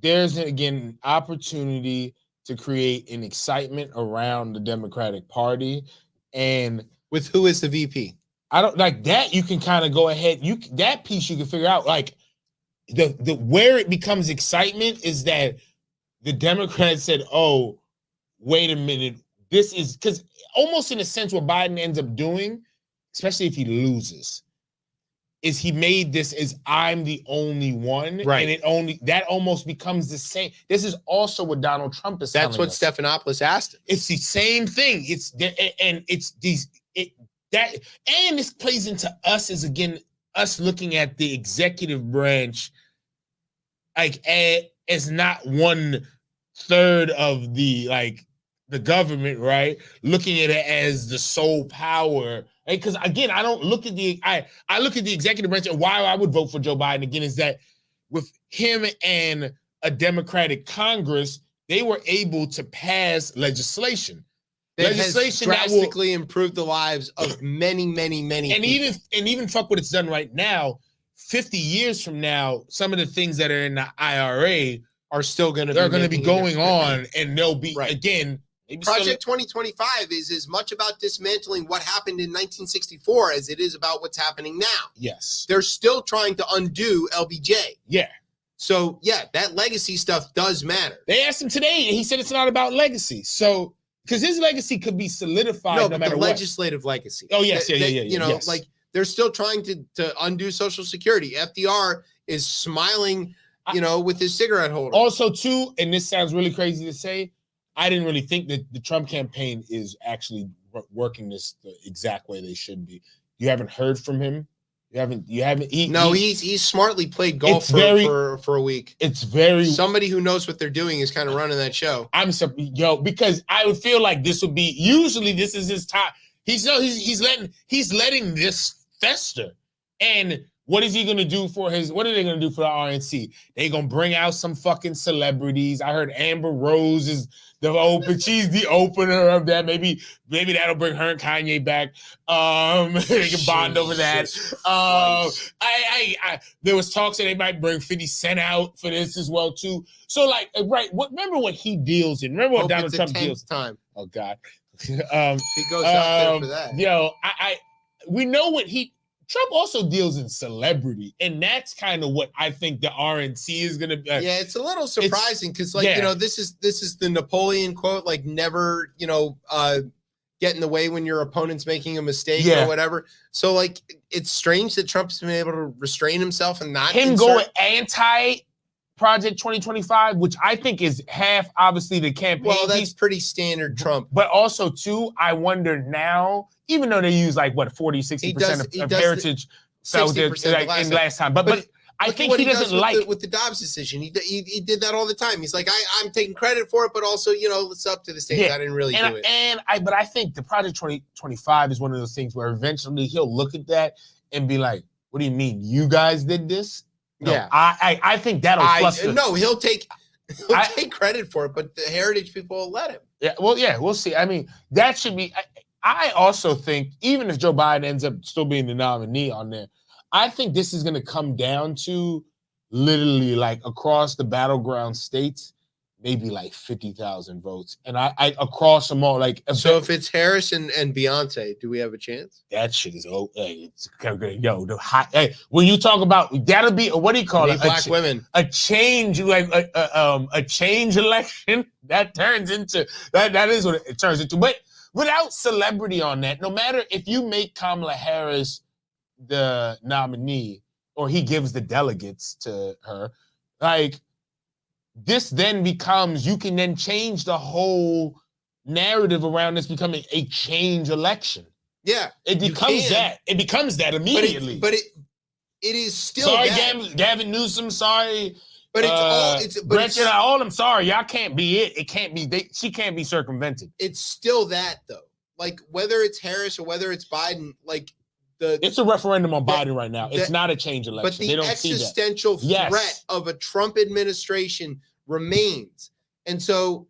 there's again opportunity to create an excitement around the Democratic Party, and with who is the VP? I don't like that. You can kind of go ahead. That piece you can figure out. Like the where it becomes excitement is that the Democrats said, "Oh, wait a minute, this is," because almost in a sense what Biden ends up doing, especially if he loses, is he made this as I'm the only one, right? And that almost becomes the same. This is also what Donald Trump is. That's what Stephanopoulos asked him. It's the same thing. And this plays into us us looking at the executive branch like as not 1/3 of the government, right? Looking at it as the sole power. Because again, I don't look at I look at the executive branch, and why I would vote for Joe Biden again is that with him and a Democratic Congress, they were able to pass legislation. Legislation has drastically improved the lives of many, many, many people. And even fuck what it's done right now. 50 years from now, some of the things that are in the IRA are still going to be going on, and they'll be again. Project 2025 is as much about dismantling what happened in 1964 as it is about what's happening now. Yes. They're still trying to undo LBJ. Yeah. So, yeah, that legacy stuff does matter. They asked him today, and he said it's not about legacy. So, because his legacy could be solidified no matter the what. Legislative legacy. Oh, yes, yeah. Like they're still trying to undo Social Security. FDR is smiling, with his cigarette holder. Also, too, and this sounds really crazy to say, I didn't really think that the Trump campaign is actually working this the exact way they should be. You haven't heard from him. You haven't. He's smartly played golf for a week. It's very somebody who knows what they're doing is kind of running that show. Because I would feel like this would be usually this is his time. He's letting this fester. And what is he gonna do what are they gonna do for the RNC? They gonna bring out some fucking celebrities. I heard Amber Rose is she's the opener of that. Maybe that'll bring her and Kanye back. They can bond over that. There was talks that they might bring 50 Cent out for this as well too. So remember what he deals in. Remember what Donald Trump deals time. Oh God. He goes out there for that. We know what Trump also deals in celebrity, and that's kind of what I think the RNC is going to be. Yeah, it's a little surprising because, this is the Napoleon quote, like never, get in the way when your opponent's making a mistake or whatever. So, it's strange that Trump's been able to restrain himself and not going anti-Project 2025, which I think is half, obviously, the campaign. Well, that's pretty standard Trump. But also, too, I wonder now, even though they use 40, 60% of heritage 60% last time. But I Look at think what he does doesn't like with the Dobbs decision. He did that all the time. He's like, I'm taking credit for it, but also, it's up to the states. Yeah. I didn't really do it. But I think the Project 2025 is one of those things where eventually he'll look at that and be like, "What do you mean you guys did this?" No, Yeah. I think that'll fluster. No, he'll take credit for it, but the heritage people will let him. Yeah, well, yeah, we'll see. I mean, that should be. I also think even if Joe Biden ends up still being the nominee on there, I think this is going to come down to literally like across the battleground states, maybe like 50,000 votes, and I across them all. Like, So if it's Harris and Beyonce, do we have a chance? that shit is it's yo the hot. Hey, when you talk about that'll be what do you call it? Black women. A change, like a change election that turns into that is what it turns into. But without celebrity on that, no matter if you make Kamala Harris the nominee or he gives the delegates to her, like this then becomes, you can then change the whole narrative around this becoming a change election. Yeah. It becomes that. It becocomes that immediately. But it is still sorry, that. Gavin Newsom, sorry. But it's Gretchen, all I'm sorry, y'all can't be it. It can't be. She can't be circumvented. It's still that though. Like whether it's Harris or whether it's Biden, like it's a referendum on Biden right now. It's not a change election. But the they don't existential see that. threat of a Trump administration remains, and so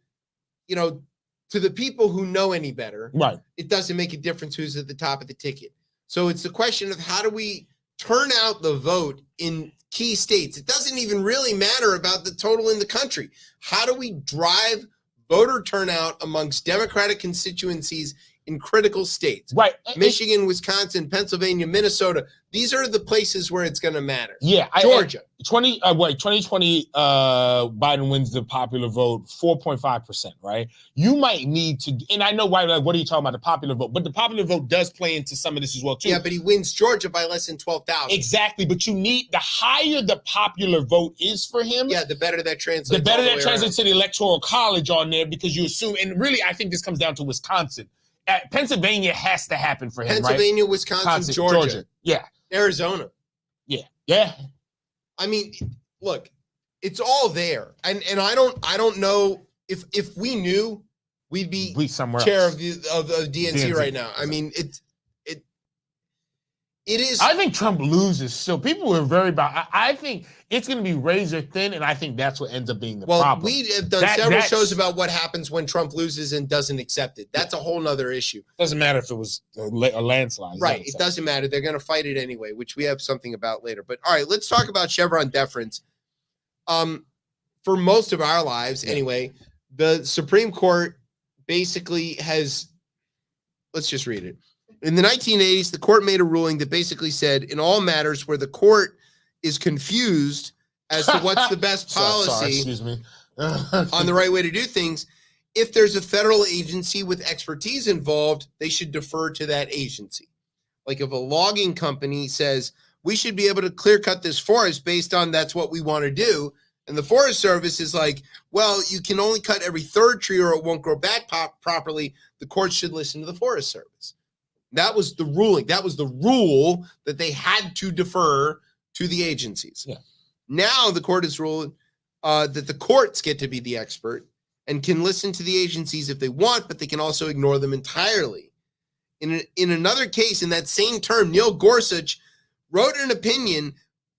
to the people who know any better, right? It doesn't make a difference who's at the top of the ticket. So it's the question of how do we turn out the vote in key states. It doesn't even really matter about the total in the country. How do we drive voter turnout amongst Democratic constituencies in critical states? Right. Michigan, Wisconsin, Pennsylvania, Minnesota. These are the places where it's going to matter. Yeah. Georgia. 2020, Biden wins the popular vote 4.5%, right? You might need to, and I know why, like, what are you talking about, the popular vote? But the popular vote does play into some of this as well, too. Yeah, but he wins Georgia by less than 12,000. Exactly, but you need, the higher the popular vote is for him. Yeah, the better that translates. The better that translates to the Electoral College on there, because you assume, and really, I think this comes down to Wisconsin. Pennsylvania has to happen for him, Pennsylvania, right? Wisconsin, Georgia. Yeah. Arizona. Yeah. Yeah. I mean, look, it's all there. And I don't know if we knew, we'd be somewhere chair else. of DNC right now. I mean, it is. I think Trump loses. So people were very about. I think it's going to be razor thin, and I think that's what ends up being the problem. Well, we have done several shows about what happens when Trump loses and doesn't accept it. That's a whole nother issue. Doesn't matter if it was a landslide. Right. It doesn't matter. They're going to fight it anyway, which we have something about later. But all right, let's talk about Chevron deference. For most of our lives, anyway, the Supreme Court basically has. Let's just read it. In the 1980s, the court made a ruling that basically said, in all matters where the court is confused as to what's the best policy on the right way to do things, if there's a federal agency with expertise involved, they should defer to that agency. Like if a logging company says, we should be able to clear cut this forest based on that's what we want to do, and the Forest Service is like, well, you can only cut every third tree or it won't grow back properly, the court should listen to the Forest Service. That was the ruling. That was the rule that they had to defer to the agencies. Yeah. Now the court has ruled that the courts get to be the expert and can listen to the agencies if they want, but they can also ignore them entirely. In another case, in that same term, Neil Gorsuch wrote an opinion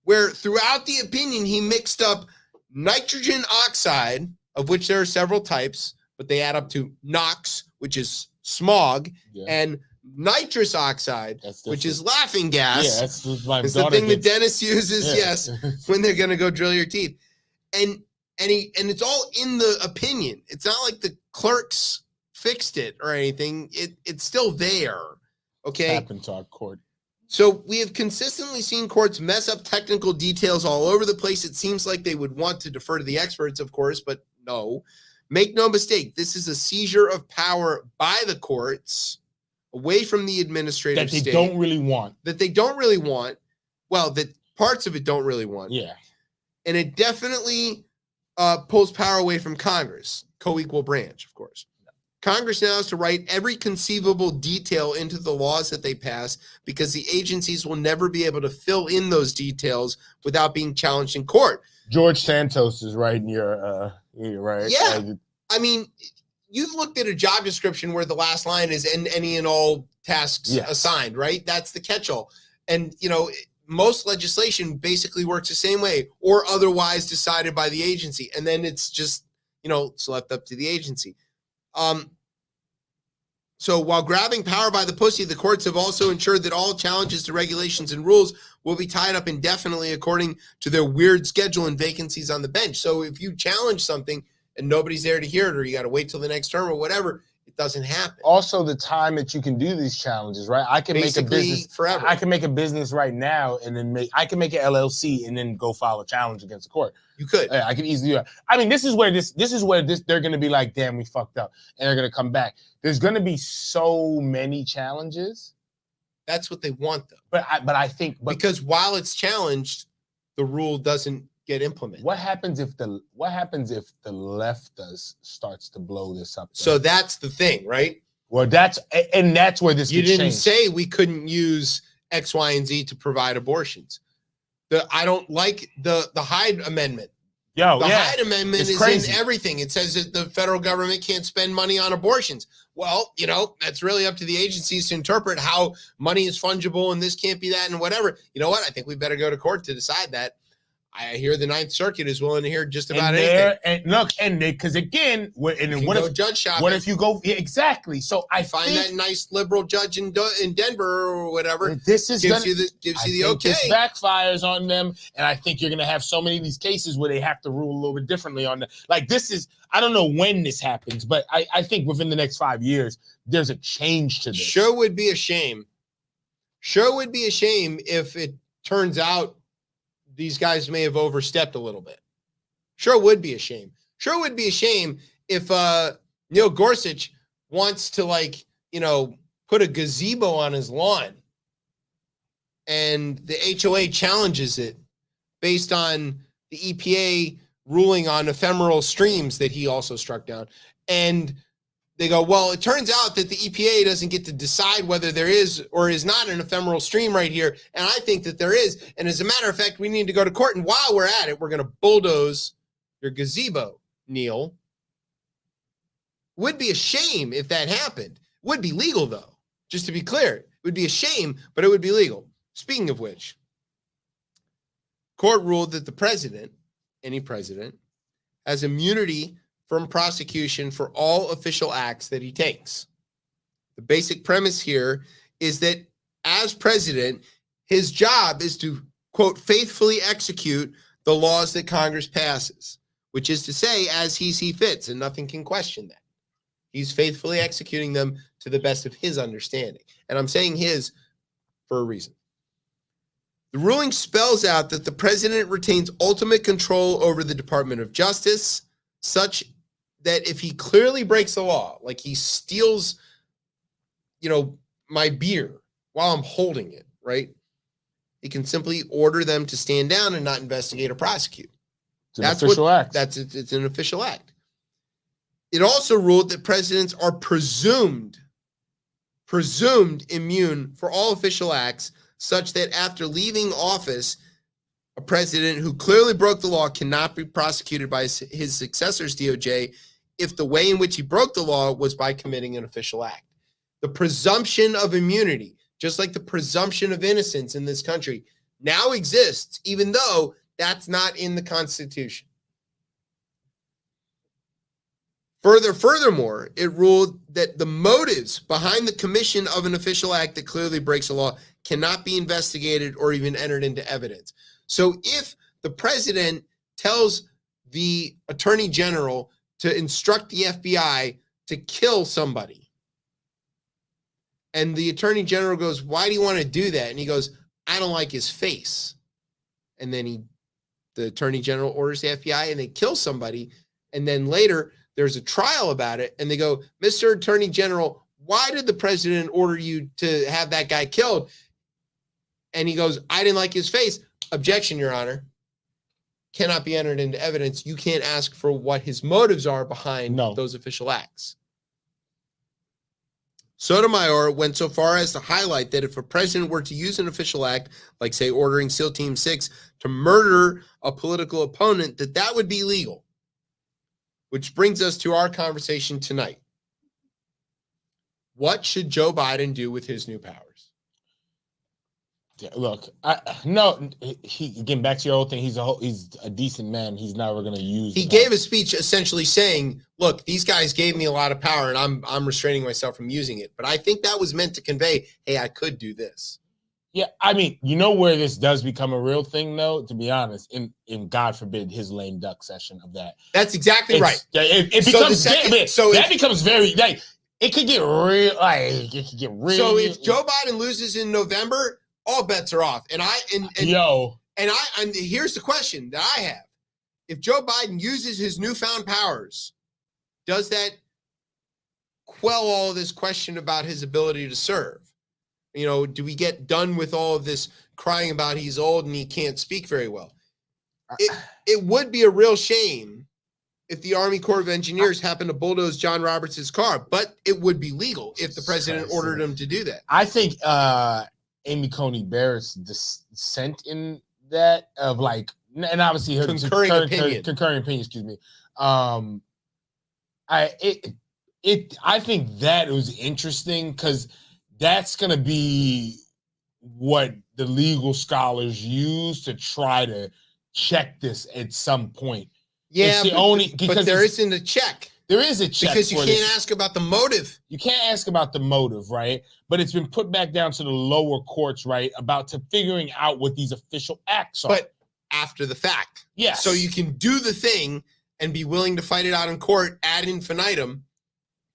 where throughout the opinion, he mixed up nitrogen oxide, of which there are several types, but they add up to NOx, which is smog, and nitrous oxide, which is laughing gas. Yeah, that's my it's the thing that Dennis uses, when they're going to go drill your teeth. And it's all in the opinion. It's not like the clerks fixed it or anything. It's still there. Okay. Happened to our court. So we have consistently seen courts mess up technical details all over the place. It seems like they would want to defer to the experts, of course, but no. Make no mistake, this is a seizure of power by the courts away from the administrative state. That they don't really want. That they don't really want. Well, that parts of it don't really want. Yeah. And it definitely pulls power away from Congress, co-equal branch, of course. Congress now has to write every conceivable detail into the laws that they pass because the agencies will never be able to fill in those details without being challenged in court. George Santos is writing your right. Yeah. I mean, you've looked at a job description where the last line is any and all tasks assigned, right? That's the catch-all. And, you know, most legislation basically works the same way or otherwise decided by the agency. And then it's just, you know, it's left up to the agency. So while grabbing power by the pussy, the courts have also ensured that all challenges to regulations and rules will be tied up indefinitely according to their weird schedule and vacancies on the bench. So if you challenge something and nobody's there to hear it, or you got to wait till the next term or whatever, it doesn't happen. Also, the time that you can do these challenges, right? I can Basically, make a business forever. I can make a business right now, and then I can make an LLC and then go file a challenge against the court. You could. I can easily do that. I mean, this is where they're going to be like, damn, we fucked up, and they're going to come back. There's going to be so many challenges. That's what they want, though. But I think because while it's challenged, the rule doesn't get implemented. What happens if the left starts to blow this up? So that's the thing, right? Well, that's where this you didn't changed. Say we couldn't use X, Y, and Z to provide abortions. I don't like the Hyde Amendment. The Hyde Amendment is crazy. in everything. It says that the federal government can't spend money on abortions. Well, you know, that's really up to the agencies to interpret how money is fungible and this can't be that and whatever. You know what? I think we better go to court to decide that. I hear the Ninth Circuit is willing to hear just about anything. And look, because again, what if judge shopping? What if you go exactly? So I find that nice liberal judge in Denver or whatever. This is gives you the okay. This backfires on them, and I think you're going to have so many of these cases where they have to rule a little bit differently on them. Like this is, I don't know when this happens, but I think within the next 5 years there's a change to this. Sure would be a shame. Sure would be a shame if it turns out these guys may have overstepped a little bit. Sure would be a shame. Sure would be a shame if Neil Gorsuch wants to, like, you know, put a gazebo on his lawn and the HOA challenges it based on the EPA ruling on ephemeral streams that he also struck down. And they go, well, it turns out that the EPA doesn't get to decide whether there is or is not an ephemeral stream right here. And I think that there is. And as a matter of fact, we need to go to court. And while we're at it, we're going to bulldoze your gazebo, Neil. Would be a shame if that happened. Would be legal, though. Just to be clear, it would be a shame, but it would be legal. Speaking of which, court ruled that the president, any president, has immunity from prosecution for all official acts that he takes. The basic premise here is that as president, his job is to, quote, faithfully execute the laws that Congress passes, which is to say, as he sees fits, and nothing can question that. He's faithfully executing them to the best of his understanding. And I'm saying his for a reason. The ruling spells out that the president retains ultimate control over the Department of Justice, such that if he clearly breaks the law, like he steals, you know, my beer while I'm holding it, right? He can simply order them to stand down and not investigate or prosecute. It's an official act. It's an official act. It also ruled that presidents are presumed immune for all official acts, such that after leaving office, a president who clearly broke the law cannot be prosecuted by his successor's DOJ if the way in which he broke the law was by committing an official act. The presumption of immunity, just like the presumption of innocence in this country, now exists, even though that's not in the Constitution. Furthermore, it ruled that the motives behind the commission of an official act that clearly breaks a law cannot be investigated or even entered into evidence. So if the president tells the attorney general to instruct the FBI to kill somebody, and the attorney general goes, why do you want to do that? And he goes, I don't like his face. And then the attorney general orders the FBI and they kill somebody. And then later there's a trial about it. And they go, Mr. Attorney General, why did the president order you to have that guy killed? And he goes, I didn't like his face. Objection, Your Honor. Cannot be entered into evidence. You can't ask for what his motives are behind those official acts. Sotomayor went so far as to highlight that if a president were to use an official act, like say ordering SEAL Team 6 to murder a political opponent, that would be legal. Which brings us to our conversation tonight. What should Joe Biden do with his new powers? Yeah, look, he getting back to your old thing. He's a decent man. He's never going to use. He gave a speech essentially saying, "Look, these guys gave me a lot of power, and I'm restraining myself from using it." But I think that was meant to convey, "Hey, I could do this." Yeah, I mean, you know where this does become a real thing, though. To be honest, in God forbid his lame duck session of that. That's exactly right. It becomes that becomes very like it could get real. Like it could get real. So if Joe Biden loses in November, all bets are off. And here's the question that I have. If Joe Biden uses his newfound powers, does that quell all of this question about his ability to serve? You know, do we get done with all of this crying about he's old and he can't speak very well? It would be a real shame if the Army Corps of Engineers happened to bulldoze John Roberts' car, but it would be legal if the president ordered him to do that. I think Amy Coney Barrett's dissent in that of like, and obviously her concurring opinion. Excuse me. I think that was interesting because that's gonna be what the legal scholars use to try to check this at some point. Yeah, but there isn't a check. There is a check because you can't ask about the motive. You can't ask about the motive, right? But it's been put back down to the lower courts, right? About to figuring out what these official acts are. But after the fact. Yes. So you can do the thing and be willing to fight it out in court ad infinitum.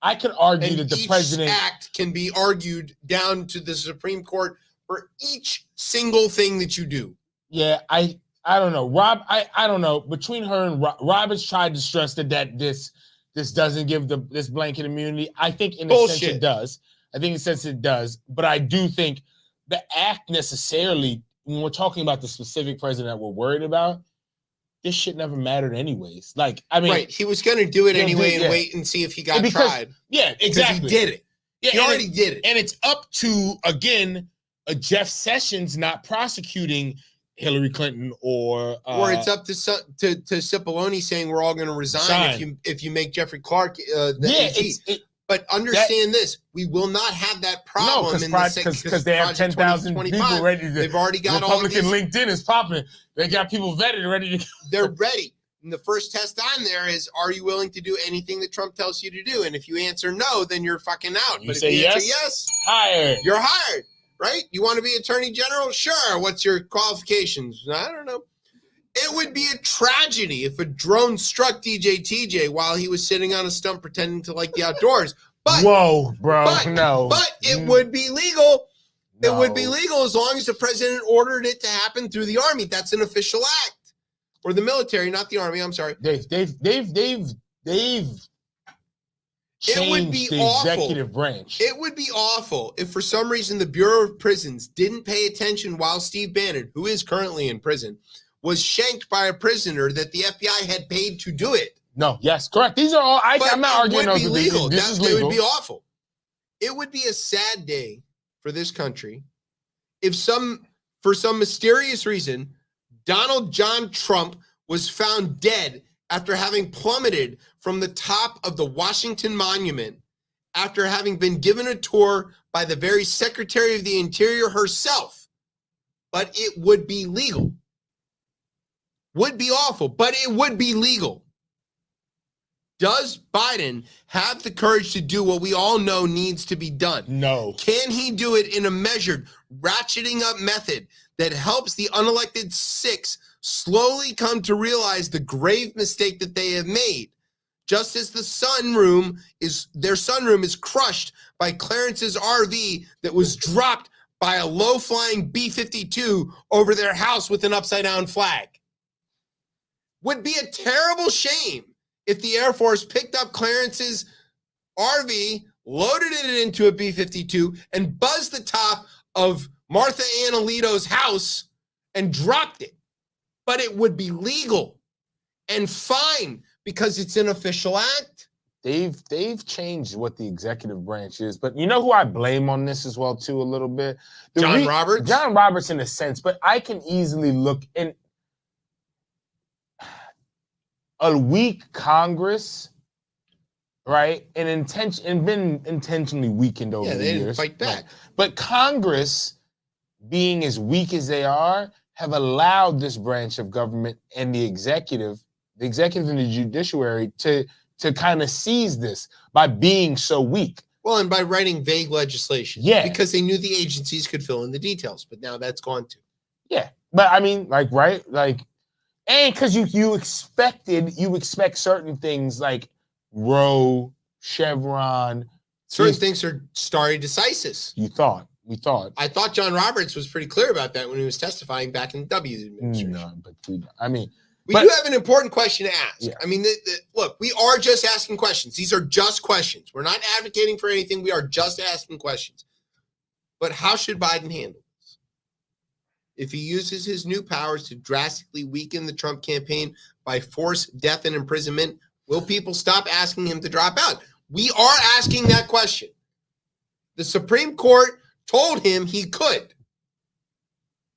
I could argue that the president act can be argued down to the Supreme Court for each single thing that you do. Yeah, I don't know. Rob, I don't know. Between her and Rob has tried to stress that this doesn't give this blanket immunity. I think in a sense it does. But I do think the act necessarily, when we're talking about the specific president that we're worried about, this shit never mattered anyways. Like, I mean, right. He was going to do it anyway and wait and see if he got tried. Yeah, exactly. He did it. Yeah, he already did it. And it's up to, again, a Jeff Sessions not prosecuting Hillary Clinton or it's up to Cipollone saying we're all going to resign if you make Jeffrey Clark the AG. But understand this: we will not have that problem because they have 10,000 people ready to. They've already got Republican LinkedIn is popping. They got people vetted ready to. They're ready. And the first test on there is: are you willing to do anything that Trump tells you to do? And if you answer no, then you're fucking out. But if you answer yes, hired. You're hired. Right? You want to be attorney general? Sure. What's your qualifications? I don't know. It would be a tragedy if a drone struck DJ TJ while he was sitting on a stump pretending to like the outdoors. But whoa, bro, no. But it would be legal. No. It would be legal as long as the president ordered it to happen through the army. That's an official act. Or the military, not the army. I'm sorry. They've it would be the awful. Executive branch. It would be awful if for some reason the Bureau of Prisons didn't pay attention while Steve Bannon, who is currently in prison, was shanked by a prisoner that the FBI had paid to do it. No, yes, correct. These are all, I'm not arguing those. It would be legal. This is legal. It would be awful. It would be a sad day for this country if for some mysterious reason, Donald John Trump was found dead after having plummeted from the top of the Washington Monument after having been given a tour by the very Secretary of the Interior herself. But it would be legal. Would be awful, but it would be legal. Does Biden have the courage to do what we all know needs to be done? No. Can he do it in a measured, ratcheting up method that helps the unelected six slowly come to realize the grave mistake that they have made? Just as their sunroom is crushed by Clarence's RV that was dropped by a low-flying B-52 over their house with an upside-down flag. Would be a terrible shame if the Air Force picked up Clarence's RV, loaded it into a B-52, and buzzed the top of Martha Ann Alito's house and dropped it. But it would be legal and fine because it's an official act. they've changed what the executive branch is. But you know who I blame on this as well too a little bit? John Roberts? John Roberts in a sense, but I can easily look in a weak Congress, right? And been intentionally weakened over the they years. didn't fight back. Right. But Congress, being as weak as they are, have allowed this branch of government and the executive and the judiciary to kind of seize this by being so weak. Well, and by writing vague legislation. Yeah. Because they knew the agencies could fill in the details, but now that's gone too. Yeah. But I mean, like, right? Like, and because you expect certain things like Roe, Chevron. Certain things are stare decisis. We thought. I thought John Roberts was pretty clear about that when he was testifying back in the W administration. No, but we do have an important question to ask. Yeah. I mean, look, we are just asking questions. These are just questions. We're not advocating for anything. We are just asking questions. But how should Biden handle this? If he uses his new powers to drastically weaken the Trump campaign by force, death, and imprisonment, will people stop asking him to drop out? We are asking that question. The Supreme Court told him he could.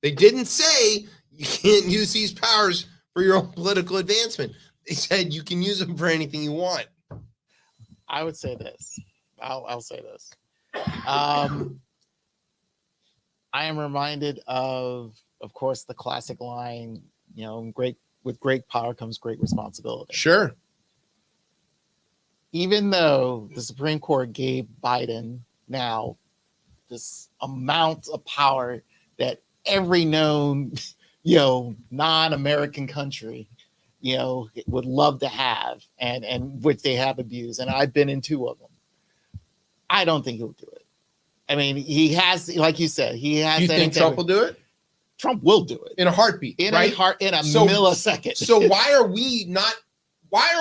They didn't say you can't use these powers for your own political advancement. They said you can use them for anything you want. I would say this. I'll say this. I am reminded of course, the classic line, with great power comes great responsibility. Sure. Even though the Supreme Court gave Biden now this amount of power that every known, non-American country, would love to have, and which they have abused. And I've been in 2 of them. I don't think he'll do it. I mean, he has, like you said, he has. You think Trump will do it? Trump will do it in a heartbeat, in right? a millisecond. So why are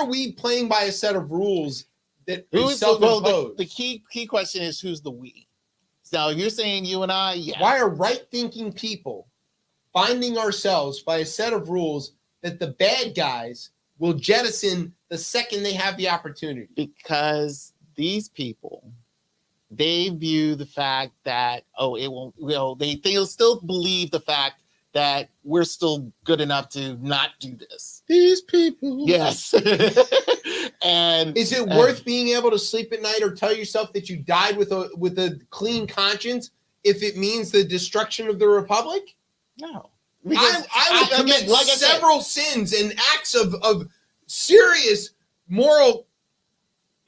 we playing by a set of rules that is self-imposed? The key question is, who's the we? So you're saying you and I? Yeah. Why are right-thinking people finding ourselves by a set of rules that the bad guys will jettison the second they have the opportunity? Because these people, they view the fact that, it won't, they'll still believe the fact that we're still good enough to not do this. These people. Yes. And is it worth being able to sleep at night or tell yourself that you died with a clean conscience if it means the destruction of the republic? No. I would commit several sins and acts of serious moral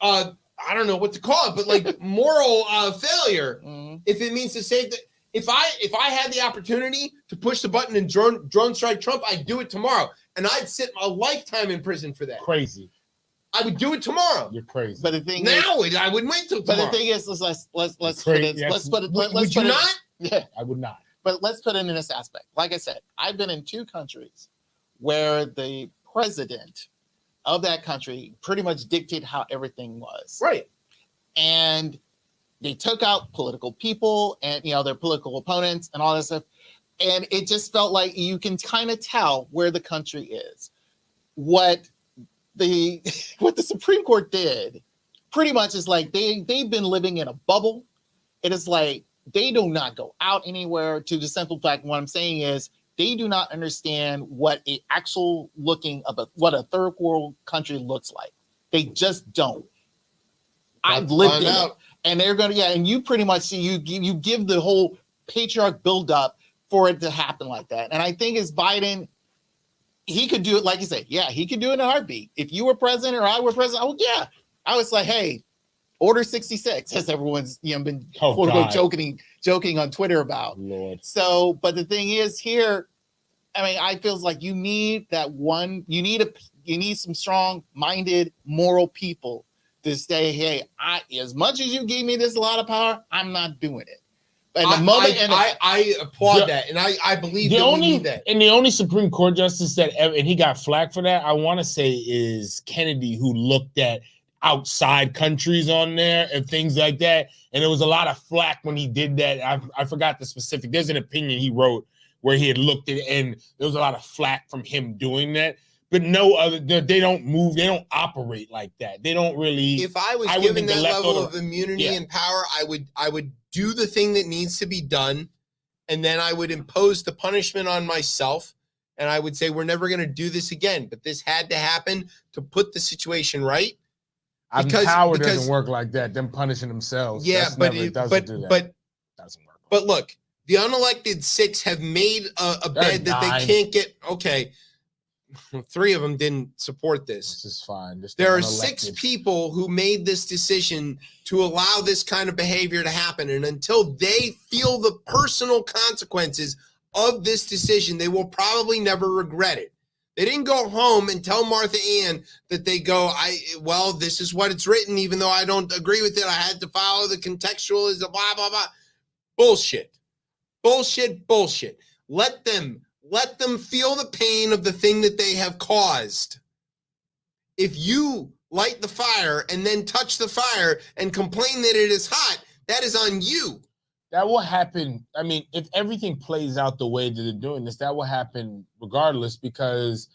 I don't know what to call it, but like moral failure if it means to save the. If I had the opportunity to push the button and drone strike Trump, I'd do it tomorrow, and I'd sit a lifetime in prison for that. Crazy. I would do it tomorrow. You're crazy. But the thing I wouldn't wait till tomorrow. But the thing is, let's put it. Would you not? Yeah, I would not. But let's put it in this aspect. Like I said, I've been in 2 countries where the president of that country pretty much dictated how everything was. Right. And they took out political people and their political opponents and all that stuff. And it just felt like you can kind of tell where the country is. What the Supreme Court did pretty much is like they've been living in a bubble. It is like they do not go out anywhere, to the simple fact. What I'm saying is they do not understand what what a third world country looks like. They just don't. I've lived in it. And they're going to, and you pretty much see, you give the whole patriarch buildup for it to happen like that. And I think as Biden, he could do it, like you said, he could do it in a heartbeat. If you were president or I were president, I was like, hey, Order 66, as everyone's been joking on Twitter about. Lord. So, but the thing is here, I mean, I feels like you need that one, you need some strong-minded, moral people to say, hey, as much as you gave me this a lot of power, I'm not doing it. And I applaud that, and I believe we need that. And the only Supreme Court justice and he got flack for that, I want to say, is Kennedy, who looked at outside countries on there and things like that. And there was a lot of flack when he did that. I forgot the specific. There's an opinion he wrote where he had looked at, and there was a lot of flack from him doing that. but no other. They don't move. They don't operate like that. They don't really. If I was I would given think the that left level or of the- immunity yeah. and power, I would do the thing that needs to be done, and then I would impose the punishment on myself, and I would say we're never going to do this again. But this had to happen to put the situation right. Power doesn't work like that. Them punishing themselves. Yeah, That's but never, it doesn't do that. but doesn't work. But look, the unelected 6 have made a bed that they 9. can't get. Okay, 3 of them didn't support this. This is fine. Just There the are 6 unelected. people who made this decision to allow this kind of behavior to happen. And until they feel the personal consequences of this decision, they will probably never regret it. They didn't go home and tell Martha Ann that they go, well, this is what it's written, even though I don't agree with it. I had to follow the contextualism, blah, blah, blah. Bullshit. Bullshit, bullshit. Let them feel the pain of the thing that they have caused. If you light the fire and then touch the fire and complain that it is hot, that is on you. That will happen. I mean, if everything plays out the way that they're doing this, that will happen regardless, because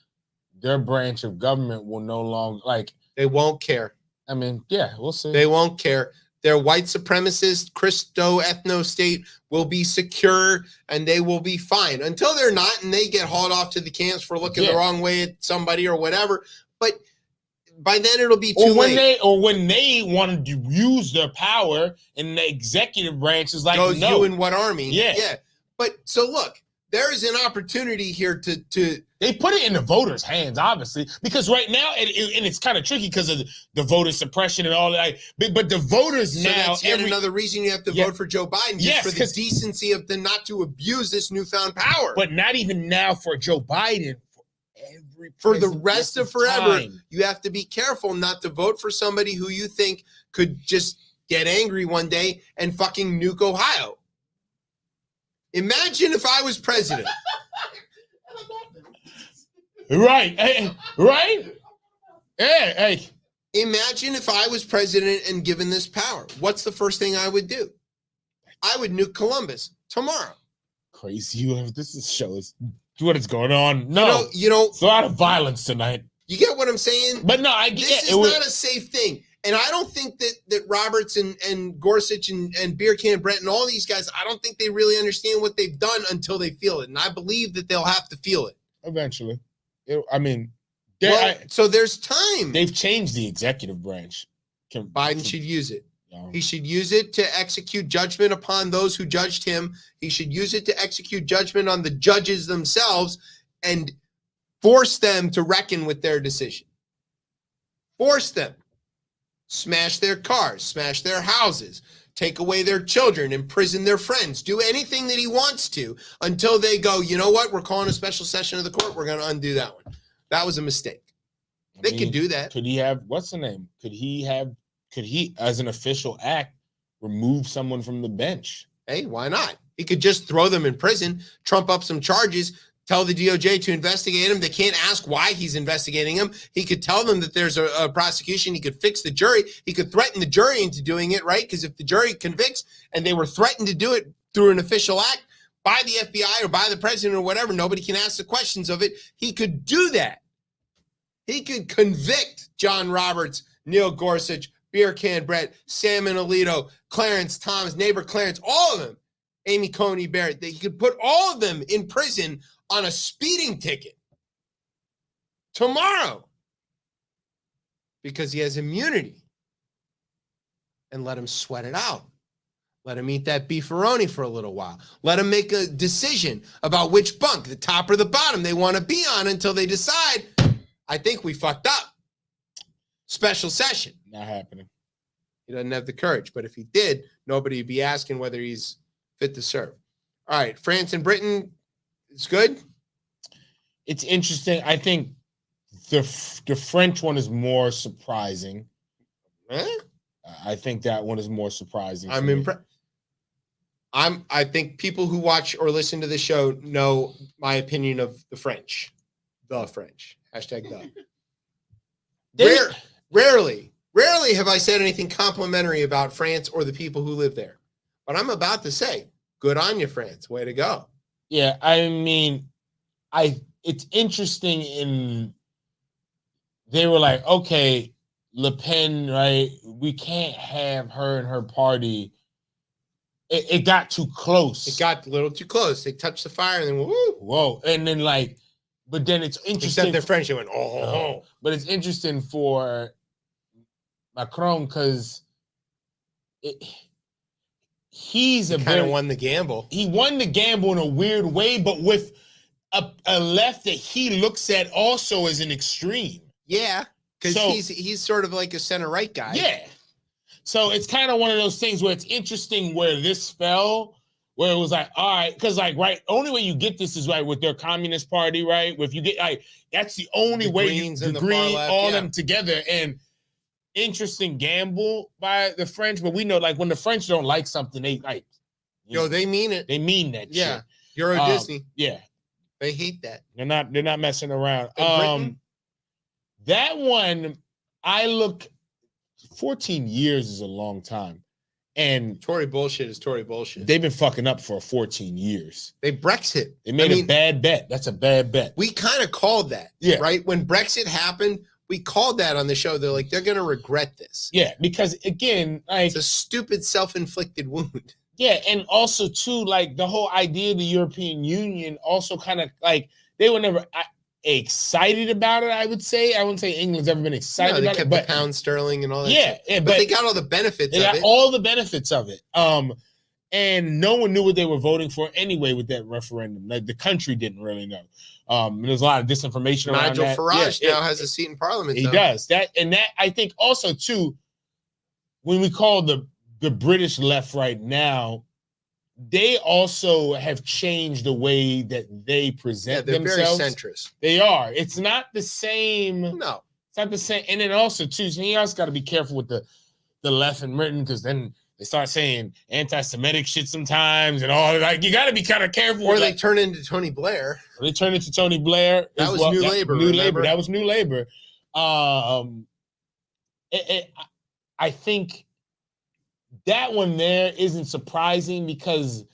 their branch of government will no longer, like, They won't care. I mean, yeah, we'll see. They won't care. Their white supremacist Christo-ethno state will be secure and they will be fine until they're not, and they get hauled off to the camps for looking the wrong way at somebody or whatever. But by then it'll be too late. When they want to use their power, and the executive branch is like, Goes no. you in what army? Yeah. Yeah. But so look, there is an opportunity here to They put it in the voters' hands, obviously, because right now, and it's kind of tricky because of the voter suppression and all that. But the voters so now, that's yet another reason you have to vote for Joe Biden, just for the decency of them not to abuse this newfound power. But not even now for Joe Biden. For the rest of forever, time. you have to be careful not to vote for somebody who you think could just get angry one day and fucking nuke Ohio. Imagine if I was president. Right. Right? Hey. Imagine if I was president and given this power. What's the first thing I would do? I would nuke Columbus tomorrow. Crazy. This show is what is going on. No. You know, it's a lot of violence tonight. You get what I'm saying? But no, I get this is not a safe thing. And I don't think that Roberts and Gorsuch and Beer Can Brett and all these guys, I don't think they really understand what they've done until they feel it. And I believe that they'll have to feel it. Eventually. So there's time. They've changed the executive branch. Biden should use it. He should use it to execute judgment upon those who judged him. He should use it to execute judgment on the judges themselves and force them to reckon with their decision. Force them. Smash their cars, smash their houses, take away their children, imprison their friends, do anything that he wants to until they go, you know what? We're calling a special session of the court. We're going to undo that one. That was a mistake. They can do that. Could he have, what's the name? Could he, as an official act, remove someone from the bench? Hey, why not? He could just throw them in prison, trump up some charges, tell the DOJ to investigate him. They can't ask why he's investigating him. He could tell them that there's a prosecution. He could fix the jury. He could threaten the jury into doing it, right? Because if the jury convicts and they were threatened to do it through an official act by the FBI or by the president or whatever, nobody can ask the questions of it. He could do that. He could convict John Roberts, Neil Gorsuch, Beer Can Brett, Salmon Alito, Clarence Thomas, neighbor Clarence, all of them, Amy Coney Barrett. He could put all of them in prison on a speeding ticket tomorrow because he has immunity, and let him sweat it out. Let him eat that beefaroni for a little while. Let him make a decision about which bunk, the top or the bottom, they want to be on until they decide, I think we fucked up. Special session. Not happening. He doesn't have the courage, but if he did, nobody would be asking whether he's fit to serve. All right, France and Britain, it's good. It's interesting. I think the French one is more surprising. Huh? I think that one is more surprising. I'm impressed. I think people who watch or listen to the show know my opinion of the French. The French. Hashtag the. Rarely have I said anything complimentary about France or the people who live there. But I'm about to say, good on you, France. Way to go. Yeah, I mean, it's interesting in they were like, okay, Le Pen, right? We can't have her and her party. It got too close. It got a little too close. They touched the fire and then woo. Whoa. And then like, but then it's interesting. Except their French, they went, oh. But it's interesting for Macron because he's kind of won the gamble. He won the gamble in a weird way, but with a left that he looks at also as an extreme. Yeah, because he's sort of like a center-right guy. Yeah. So it's kind of one of those things where it's interesting where this fell, where it was like, all right, because like, right, only way you get this is right with their Communist Party, right? If you get like, that's the only way you agree all them together. And interesting gamble by the French, but we know like when the French don't like something, they like, they mean it. They mean that shit. Euro Disney. Yeah. They hate that. They're not messing around. That one, I look 14 years is a long time. And Tory bullshit is Tory bullshit. They've been fucking up for 14 years. They Brexit. They made a bad bet. That's a bad bet. We kind of called that. Yeah. Right? When Brexit happened, we called that on the show. They're like, they're going to regret this. Yeah, because again, like, it's a stupid self-inflicted wound. Yeah, and also too, like the whole idea of the European Union also kind of like they were never excited about it. I would say I wouldn't say England's ever been excited about it, but the pound sterling and all that. Yeah, but they got all the benefits. They got all the benefits of it. And no one knew what they were voting for anyway with that referendum. Like the country didn't really know. There's a lot of disinformation around that. Nigel Farage now has a seat in Parliament. He does that, and that I think also too. When we call the British left right now, they also have changed the way that they present themselves. Very centrist. They are. It's not the same. No, it's not the same. And then also too, so you also got to be careful with the left in Britain because then they start saying anti-Semitic shit sometimes and all. Like you got to be kind of careful. Or they turn into Tony Blair. They turn into Tony Blair. That was New Labour. New Labour. That was New Labour. I think that one there isn't surprising because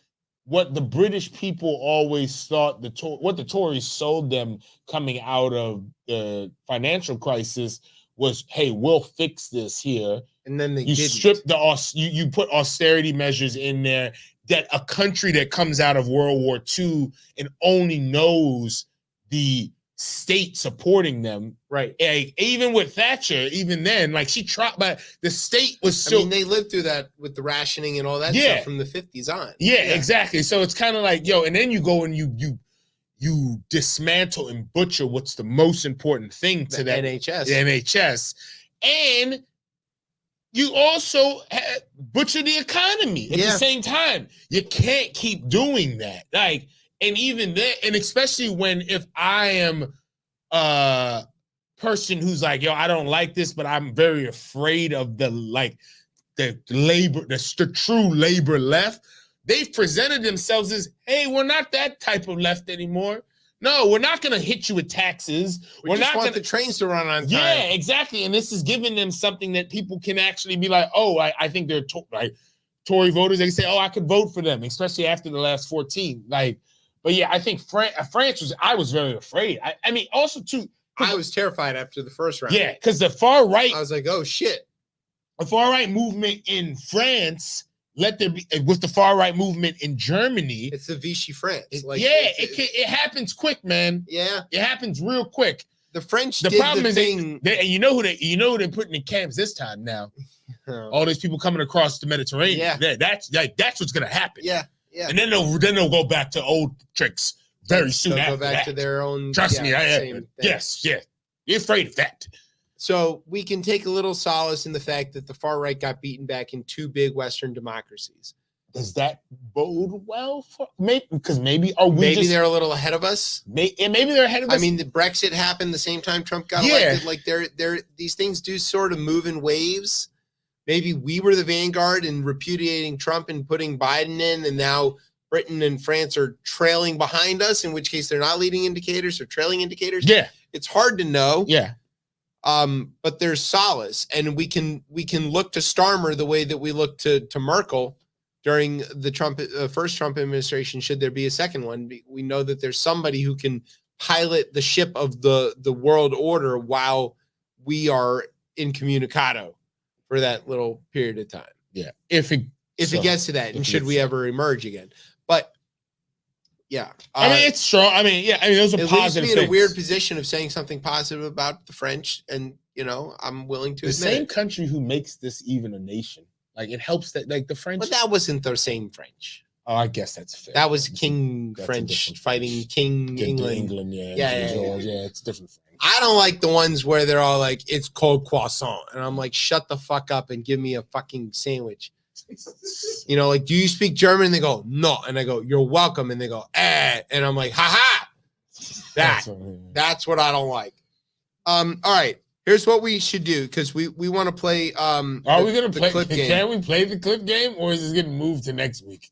what the British people always thought what the Tories sold them coming out of the financial crisis was, hey, we'll fix this here. And then you strip you put austerity measures in there that a country that comes out of World War II and only knows the state supporting them, right? Even with Thatcher, even then, like she tried, but the state was still. I mean, they lived through that with the rationing and all that stuff from the 50s on. Yeah, exactly. So it's kind of like, and then you go and you dismantle and butcher what's the most important thing to that NHS. The NHS, and you also butcher the economy at the same time. You can't keep doing that, like. And even then, and especially when if I am a person who's like, I don't like this, but I'm very afraid of the labor, the true labor left. They've presented themselves as, hey, we're not that type of left anymore. No, we're not going to hit you with taxes. We're not want the trains to run on time. Yeah, exactly. And this is giving them something that people can actually be like, oh, I think they're Tory voters. They say, oh, I could vote for them, especially after the last 14. But yeah, I think France I was very afraid. I mean, also too. I was terrified after the first round. Yeah, because the far right. I was like, oh shit. The far right movement in France, let there be with the far right movement in Germany. It's the Vichy France. It happens quick, man. Yeah, it happens real quick. The French. The problem is you know who they're putting in camps this time now. All these people coming across the Mediterranean. Yeah, that's what's gonna happen. Yeah. Yeah. And then they'll go back to old tricks very soon. They'll go back to their own. Trust me, yes. You're afraid of that. So we can take a little solace in the fact that the far right got beaten back in two big Western democracies. Does that bode well for because maybe they're a little ahead of us. Maybe they're ahead of us. I mean, the Brexit happened the same time Trump got elected. Like they're these things do sort of move in waves. Maybe we were the vanguard in repudiating Trump and putting Biden in, and now Britain and France are trailing behind us, in which case they're not leading indicators or trailing indicators. Yeah. It's hard to know. Yeah. But there's solace, and we can look to Starmer the way that we look to Merkel during the first Trump administration, should there be a second one. We know that there's somebody who can pilot the ship of the world order while we are incommunicado for that little period of time. Yeah. If it gets to that, and should we ever emerge again. But yeah. I mean, it's strong. I mean, those are it positive leaves me in things. a weird position of saying something positive about the French, and I'm willing to the admit same it. country who makes this even a nation. Like, it helps that, like, the French. But that wasn't the same French. Oh, I guess that's fair. That was King French fighting King England. Yeah, it's different. I don't like the ones where they're all like, it's called croissant. And I'm like, shut the fuck up and give me a fucking sandwich. Like, do you speak German? And they go, no. And I go, you're welcome. And they go, eh. And I'm like, ha. That's what I don't like. All right. Here's what we should do, because we want to play. Are we going to play? Can we play the clip game, or is this getting moved to next week?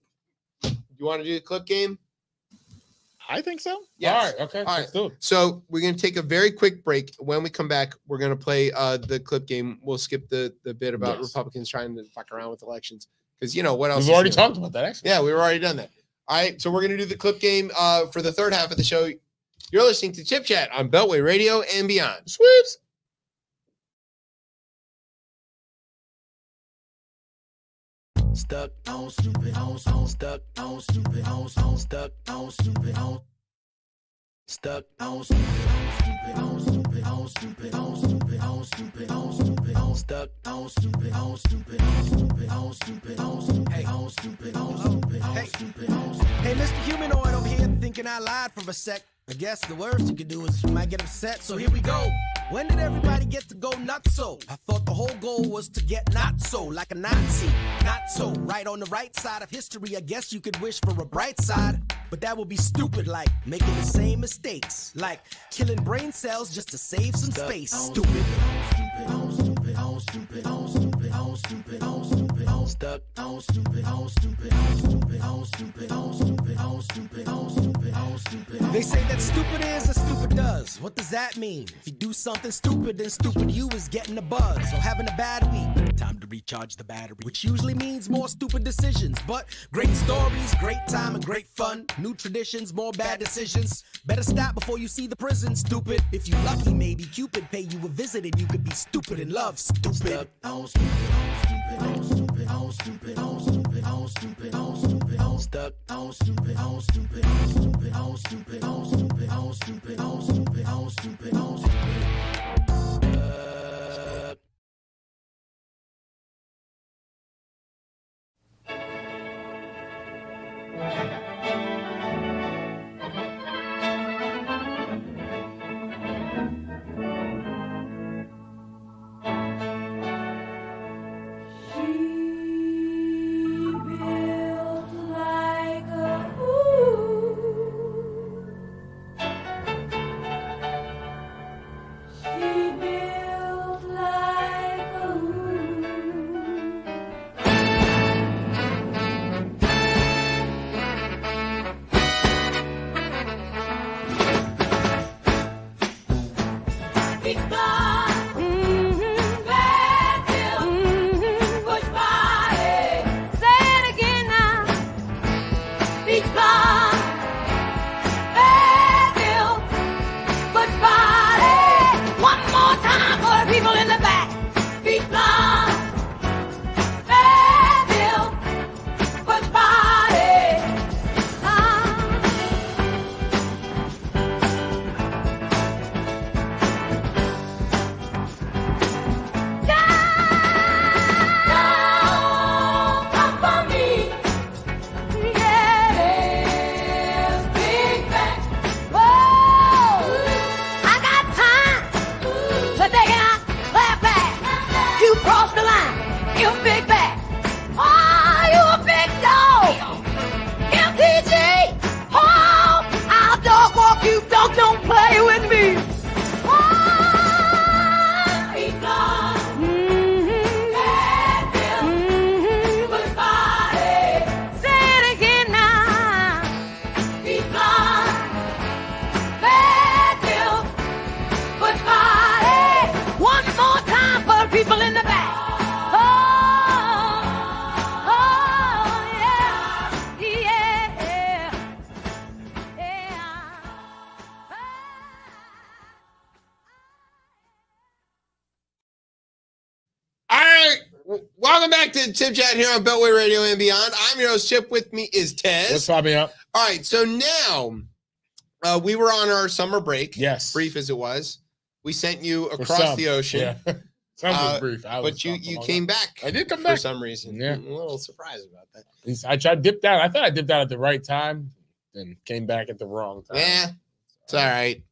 You want to do the clip game? I think so. Yes. All right. Okay. All right. Let's do it. So we're going to take a very quick break. When we come back, we're going to play the clip game. We'll skip the bit about Republicans trying to fuck around with elections, because what else? We've already talked about that, actually. Yeah, we've already done that. All right. So we're going to do the clip game for the third half of the show. You're listening to Chip Chat on Beltway Radio and beyond. Sweeps. Stuck on stupid on stuck on stupid on stuck on stupid on stuck on stupid on stupid on stupid on stupid on stupid on stupid on stuck on stupid on stupid on stupid on stupid on stupid on stupid on stupid on stupid on. Hey, Mr. Humanoid over here thinking I lied for a sec. I guess the worst you could do is you might get upset, so here we go. When did everybody get to go nuts so? I thought the whole goal was to get not so, like a Nazi. Not so, right on the right side of history, I guess you could wish for a bright side. But that would be stupid, like making the same mistakes. Like killing brain cells just to save some space. Stupid. Stupid on stupid on stupid on stupid on stupid on stupid on stuck on stupid on stupid on stupid on stupid on stupid on stupid on stupid on stupid. They say that stupid is as stupid does. What does that mean? If you do something stupid, then stupid you is getting a buzz or having a bad week. Time to recharge the battery, which usually means more stupid decisions. But great stories, great time, and great fun. New traditions, more bad decisions. Better stop before you see the prison, stupid. If you lucky, maybe Cupid pay you a visit and you could be stupid in love, stupid. Stuck on stupid on stupid on stupid on stupid on stupid on stupid on stuck on stupid on stupid on stupid on stupid on stupid on stupid on stupid on stupid on stupid. Welcome back to Chip Chat here on Beltway Radio and Beyond. I'm your host, Chip. With me is Tez. What's popping up? All right, so now we were on our summer break. Yes. Brief as it was. We sent you For across some, the ocean. Yeah. Some was brief. But you came back. I did come for back. some reason. Yeah. I'm a little surprised about that. I tried dipped out. I thought I dipped out at the right time and came back at the wrong time. Yeah, it's all right.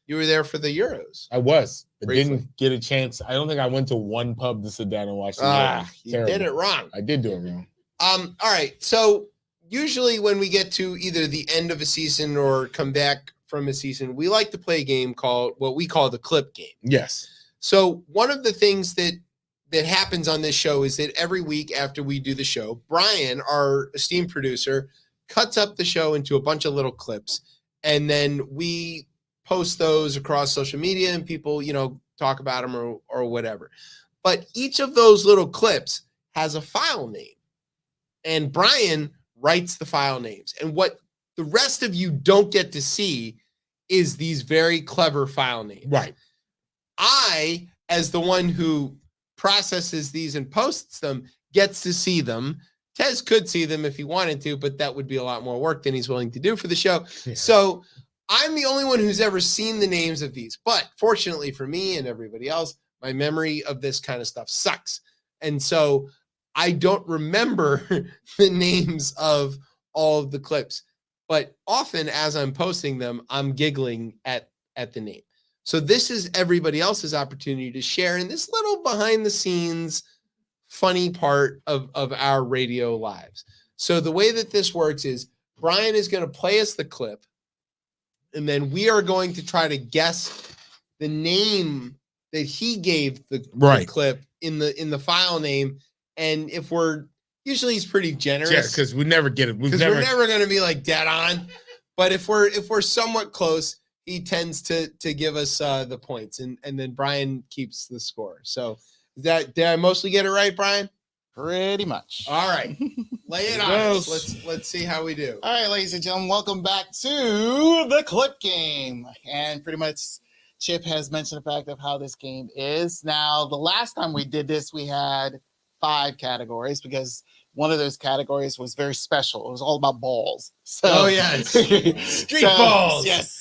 You were there for the Euros. I was. I Briefly. didn't get a chance. I don't think I went to one pub to sit down and watch the game. You Terrible. did it wrong. I did do it wrong. All right. So usually when we get to either the end of a season or come back from a season, we like to play a game called what we call the clip game. Yes. So one of the things that happens on this show is that every week after we do the show, Brian, our esteemed producer, cuts up the show into a bunch of little clips, and then we post those across social media and people, talk about them or whatever. But each of those little clips has a file name, and Brian writes the file names. And what the rest of you don't get to see is these very clever file names. Right. I, as the one who processes these and posts them, gets to see them. Tez could see them if he wanted to, but that would be a lot more work than he's willing to do for the show. Yeah. So I'm the only one who's ever seen the names of these. But fortunately for me and everybody else, my memory of this kind of stuff sucks. And so I don't remember the names of all of the clips. But often as I'm posting them, I'm giggling at the name. So this is everybody else's opportunity to share in this little behind the scenes funny part of our radio lives. So the way that this works is Brian is going to play us the clip, and then we are going to try to guess the name that he gave the clip in the file name. And if usually he's pretty generous. Yeah, because we never get it. Because we're never going to be like dead on. But if we're somewhat close, he tends to give us the points, and then Brian keeps the score. So did I mostly get it right, Brian? Pretty much. All right, lay it on us. Let's see how we do. All right, ladies and gentlemen, welcome back to the clip game. And pretty much Chip has mentioned the fact of how this game is. Now, the last time we did this, we had 5 categories because one of those categories was very special. It was all about balls. So, yes. Street balls. Yes.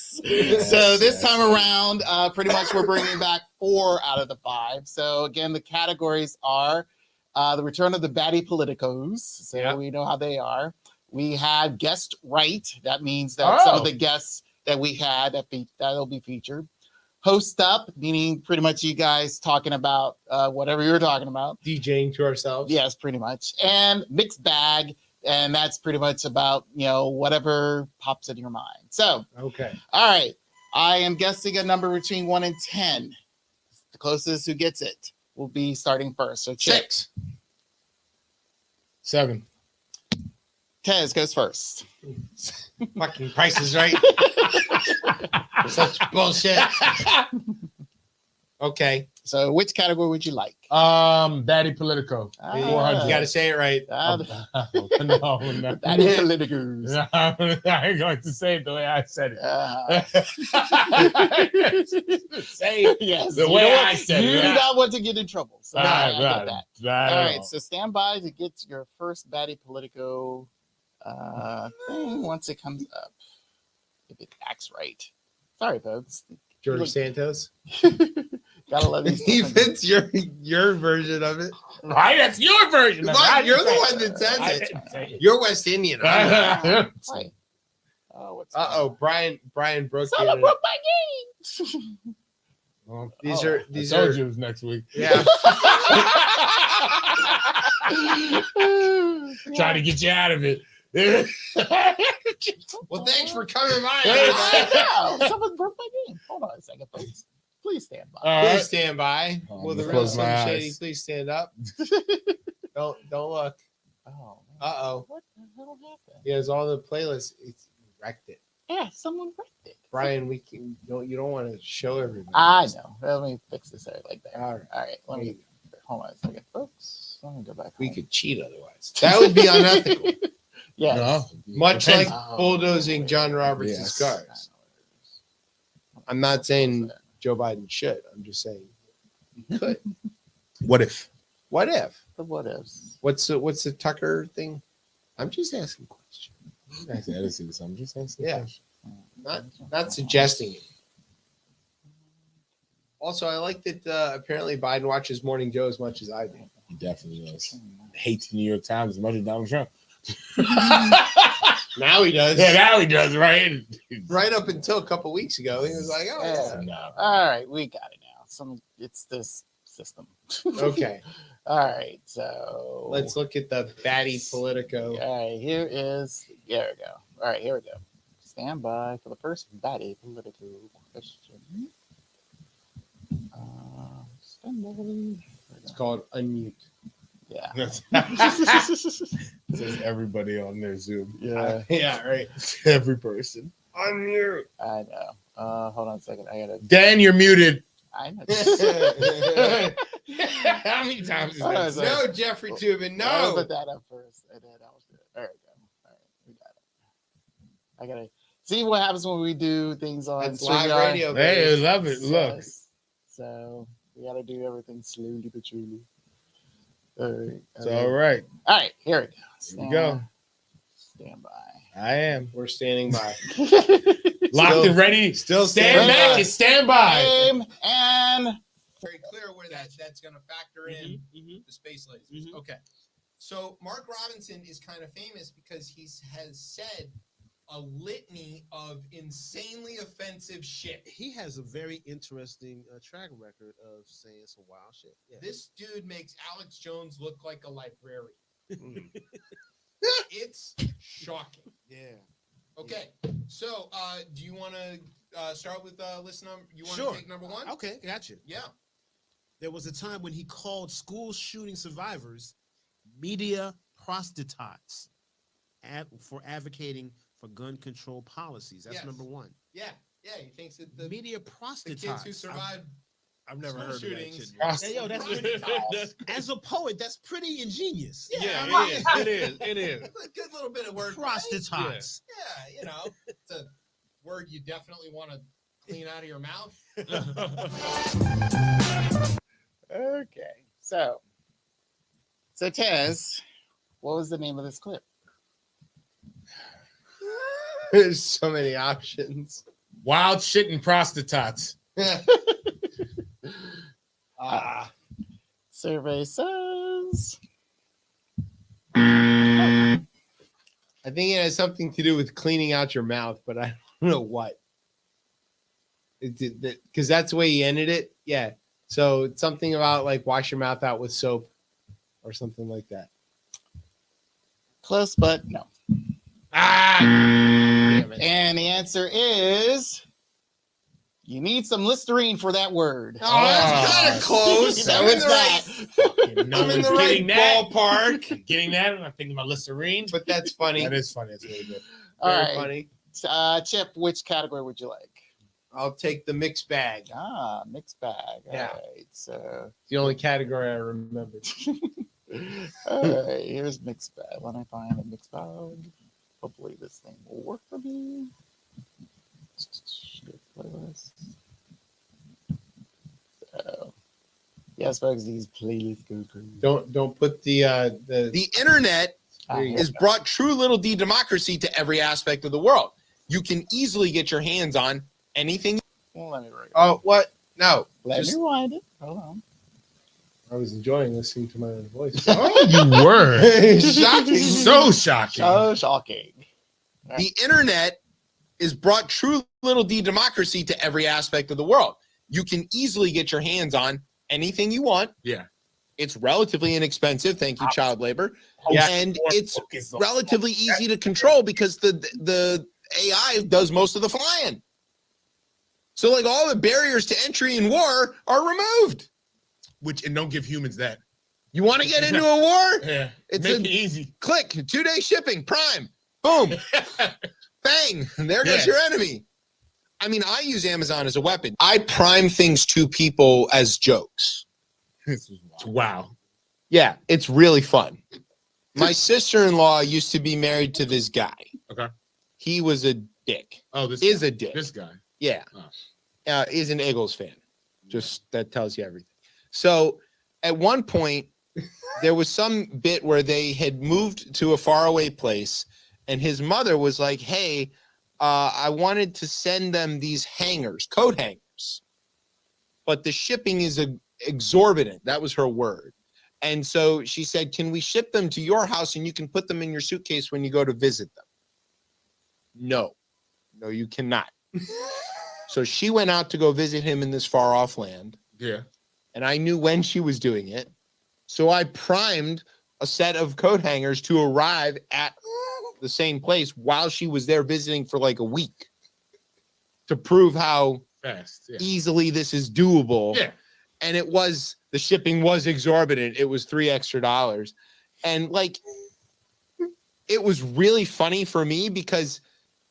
So this time around, pretty much we're bringing back 4 out of the 5. So again, the categories are the return of the Batty Politicos. So we know how they are. We have guest right. That means that some of the guests that we had that'll be featured. Host up, meaning pretty much you guys talking about whatever you were talking about. DJing to ourselves. Yes, pretty much. And mixed bag, and that's pretty much about, whatever pops in your mind. So, okay. All right. I am guessing a number between 1 and 10. The closest who gets it will be starting first. So, Chip. 6. 7. Tez goes first. Fucking Price is Right. Such bullshit. Okay. So which category would you like? Batty Politico. 400. You got to say it right. No. Batty Politicos. I ain't going to say it the way I said it. Say it the way I said it. You it. do not want to get in trouble. So I get that. Right. All right. So stand by to get your first Batty Politico thing once it comes up. If it acts right. Sorry, folks. George Santos. Gotta love these. If it's your version of it. Right, that's your version of it. You're the one that says it. You're West Indian. Right. Brian broke Someone broke my game. These I told are you it was next week. Yeah. Trying to get you out of it. Well, thanks for coming by. Someone broke my game. Hold on a second, please. Please stand by. Please stand by. Will the real Slim Shady please stand up? Don't look. Oh. What the hell happened? He has all the playlists. It's wrecked it. Yeah, someone wrecked it. Brian, you don't want to show everybody. I know. Let me fix this like that. All right. Let me hold on a second, folks. Let me go back. We could cheat otherwise. That would be unethical. Yeah. No. Much like bulldozing John Roberts' cars. I'm not saying Joe Biden should. I'm just saying he could. What if? What if? The what ifs. What's the Tucker thing? I'm just asking questions. I'm just asking. Yeah. Not suggesting it. Also, I like that apparently Biden watches Morning Joe as much as I do. He definitely does. Hates the New York Times as much as Donald Trump. Now he does. Yeah, now he does, right? Right up until a couple weeks ago, he was like, "Oh, yeah." No. All right, we got it now. It's this system. Okay, All right, so let's look at the batty Politico. All right, there we go. All right, here we go. Stand by for the first batty political question. Stand by. It's called unmute. Yeah. Says everybody on their Zoom. Yeah. Yeah, right. Every person. Unmute. I know. Hold on a second. I gotta. Dan, you're muted. I know. How many times is Oh, that? sorry. No, Jeffrey Tubin, I'll no. put that up first, and then I'll do it. There we go. All right, we got it. I gotta see what happens when we do things on That's live StreamYard. radio. Hey, baby. love it. Look. Yes. So we gotta do everything slowly but surely. All right. It's all right. All right, here we go. Here we go. Stand by. I am. We're standing by. Locked and ready. Still Stand standing back by. and stand by. Aim and Very clear where that's going to factor in the space lasers. Okay. So Mark Robinson is kind of famous because he has said a litany of insanely offensive shit. He has a very interesting track record of saying some wild shit. Yeah. This dude makes Alex Jones look like a librarian. It's shocking. Yeah. Okay, so do you want to start with list number? You want Sure. to take number one? Okay, gotcha. Yeah. There was a time when he called school shooting survivors media prostitutes for advocating for gun control policies. That's Yes. number one. Yeah. He thinks that the Media kids prostitutes. who survived I've never school heard shootings. of that shit. Hey, yo, Prostitutes. as a poet, that's pretty ingenious. Yeah, it is. It is. a good little bit of word. Prostitutes. Yeah, you know, it's a word you definitely want to clean out of your mouth. okay. So Tez, what was the name of this clip? There's so many options. Wild shit and prostitutes. Survey says I think it has something to do with cleaning out your mouth, but I don't know what. Because that's the way he ended it. Yeah. So it's something about like wash your mouth out with soap or something like that. close, but no. Damn it. And the answer is you need some Listerine for that word. Oh, that's kind of close. No, I'm in it's the right, not. No I'm in one's the right getting that. ballpark. Getting that, and I'm thinking about Listerine. But that's funny. That is funny. It's really good. All Very right. funny. Chip, which category would you like? I'll take the mixed bag. Mixed bag. All Yeah. right. So, It's the only category I remember. all right. Here's mixed bag. When I find a mixed bag, hopefully this thing will work for me. Playlist. So, yes, folks, these playlists go crazy. Don't put the internet There you is brought true little D democracy to every aspect of the world. You can easily get your hands on anything. Well, let me write it. Oh, what? No. Let just- me rewind it. Hold on. I was enjoying listening to my own voice. Oh, you were. Shocking. So shocking. So shocking. The internet is brought true little D democracy to every aspect of the world. You can easily get your hands on anything you want. Yeah. It's relatively inexpensive. Thank you, child labor. Yeah. And it's relatively easy to control because the AI does most of the flying. So like all the barriers to entry in war are removed. And don't give humans that. You want to get into a war? Yeah. It's Make a- it easy. Click, 2-day shipping, Prime, boom, bang, there goes Yeah. your enemy. I mean, I use Amazon as a weapon. I prime things to people as jokes. This was wow. Yeah, it's really fun. My sister-in-law used to be married to this guy. Okay. He was a dick. Oh, this Is guy. a dick. This guy. Yeah. Oh. Is an Eagles fan. Just that tells you everything. So at one point, there was some bit where they had moved to a faraway place, and his mother was like, "Hey, I wanted to send them these hangers, coat hangers, but the shipping is exorbitant." That was her word. And so she said, "Can we ship them to your house and you can put them in your suitcase when you go to visit them?" No, you cannot. So she went out to go visit him in this far off land. Yeah. And I knew when she was doing it. So I primed a set of coat hangers to arrive at the same place while she was there visiting for like a week to prove how Fast. Yeah. easily this is doable. Yeah. And the shipping was exorbitant. It was $3 extra. And like, it was really funny for me because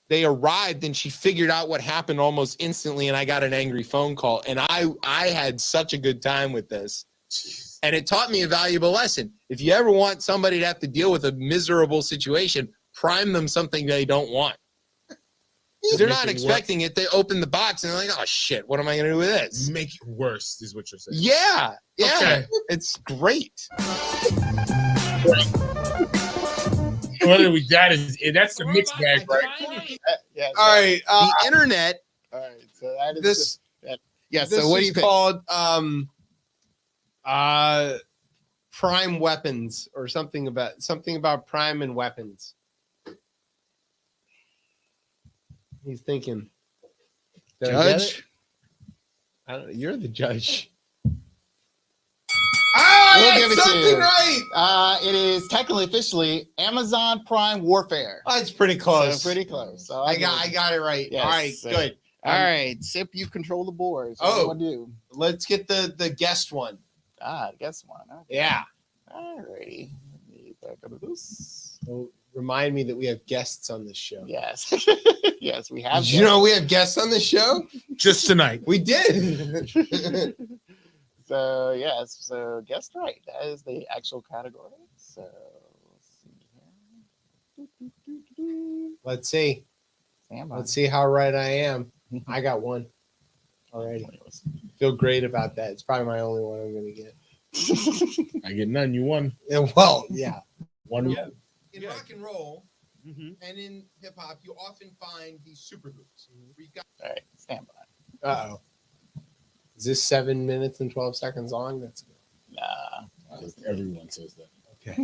they arrived and she figured out what happened almost instantly. And I got an angry phone call, and I had such a good time with this. And it taught me a valuable lesson. If you ever want somebody to have to deal with a miserable situation, prime them something they don't want. They're not expecting it. They open the box and they're like, "Oh shit, what am I going to do with this?" Make it worse is what you're saying. Yeah. Okay. It's great. Whether we got is that's the mixed bag, right? Yeah. All right. The internet. All right. So that is This. yeah. This So what do you is think? called prime weapons, or something about prime and weapons. He's thinking. Did I get Judge? it? I don't know. You're the judge. We'll give it to something you. right. It is technically officially Amazon Prime Warfare. Oh, it's pretty close. So pretty close. So I got it right. Yes, All right, so- good. All right, Sip, you control the board. So what do you want to do? Let's get the guest one. Guess one. Okay. Yeah. All righty. Let me back up to this. So remind me that we have guests on this show. Yes. Yes, we have. Did you know we have guests on this show? Just tonight. We did. So yes, so guessed right. That is the actual category. So let's see here. Let's see. Stand by. Let's see how right I am. I got one already. Feel great about that. It's probably my only one I'm gonna get. I get none. You won. Yeah, well, yeah. One. Yeah. In rock and roll and in hip hop, you often find these super groups. We've got. All right, stand by. Uh-oh. Is this 7 minutes and 12 seconds long? That's good. Nah. Everyone says that. Okay.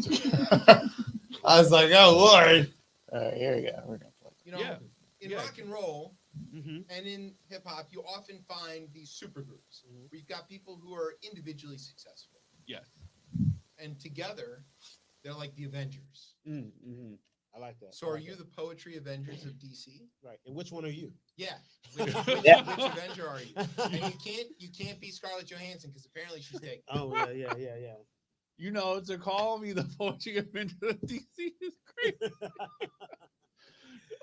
I was like, oh Lord. All right, here we go. We're gonna play. You know, in rock and roll and in hip hop, you often find these super groups. We've got people who are individually successful. Yes. And together, they're like the Avengers. I like that. So I are like you that. the poetry Avengers of DC? Right? And which one are you? Yeah. Which Avenger are you? And you can't be Scarlett Johansson because apparently she's taken. Oh yeah. You know, to call me the poetry Avenger of DC is crazy.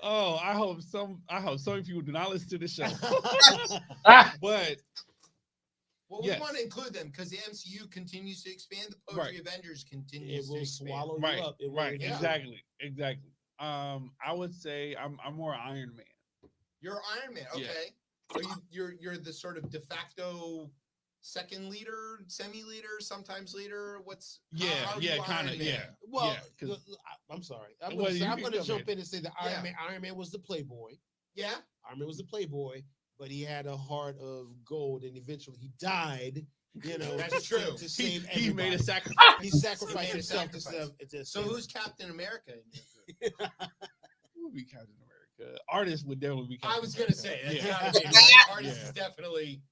Oh, I hope some people do not listen to the show. But Well, we want to include them because the MCU continues to expand. The poetry Avengers continues It will to expand. swallow right, you up. It will, right, yeah. exactly. I would say I'm more Iron Man. You're Iron Man, okay? Yeah. So you're the sort of de facto second leader, semi-leader, sometimes leader. How are you kind of, Iron Man? yeah. Well, Yeah, I'm sorry. I'm Well, gonna, you I'm can gonna come jump in. in and say that Iron Man was the playboy. Yeah. Iron Man was the playboy, but he had a heart of gold, and eventually he died. You know, That's to true. save He made a everybody. sacrifice. He sacrificed He made a himself to sacrifice. save. So who's Captain America? In your group? Who would be Captain America? Artist would definitely be Captain I was gonna America. say that's Yeah. gotta be the artist Yeah. is definitely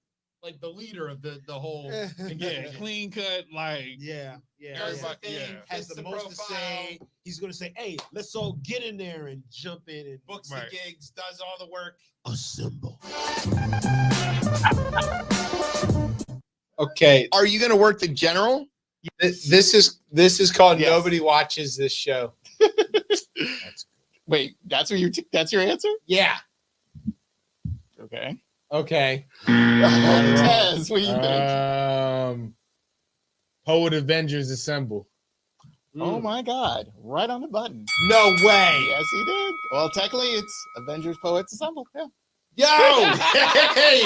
like the leader of the whole. Yeah, contingent. clean cut, like Yeah. Does the Everybody- thing, yeah. Has fits the most to profile, say. He's gonna say, "Hey, let's all get in there and jump in and books Right. the gigs, does all the work. assemble." Okay. Are you gonna work the general? This is called Yes. Nobody Watches This Show. Wait, that's your answer? Yeah. Okay. Okay. Tez, what do you think? Poet Avengers Assemble. Oh my God! Right on the button. No way. Yes, he did. Well, technically, it's Avengers Poets Assemble. Yeah. Yo! Hey!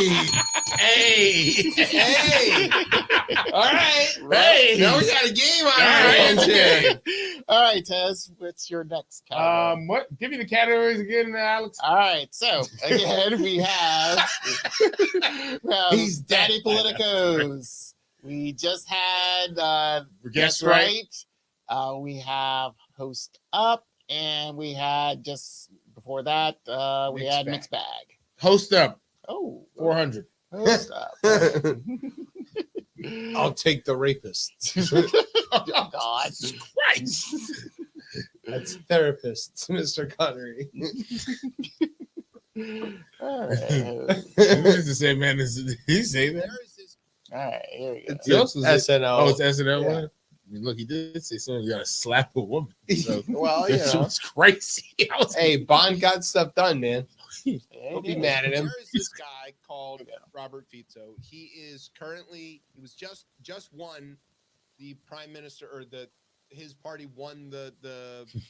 Hey! All right. Hey! Now we got a game on our hands here. All right, Tez, what's your next category? What? Give me the categories again, Alex. All right, so again we have He's dead. Daddy Politicos. We just had Guess Right. We have Host Up, and we had just before that we Mixed had Bag. Mixed Bag. Host Up, Oh, 400. Host Up. I'll take the rapist. Oh, God. Christ. That's therapist, Mr. Connery. All right. This is the same man as he say that. All right, here we go. It's Yours was SNL. Oh, it's SNL Yeah. one. I mean, look, he did say something. You got to slap a woman. So Well, you that shit know. was crazy. I was Hey, Bond got stuff done, man. Yeah, Don't he be did. mad at him. There is this guy called Robert Fico. He is currently he was just won the prime minister or his party won the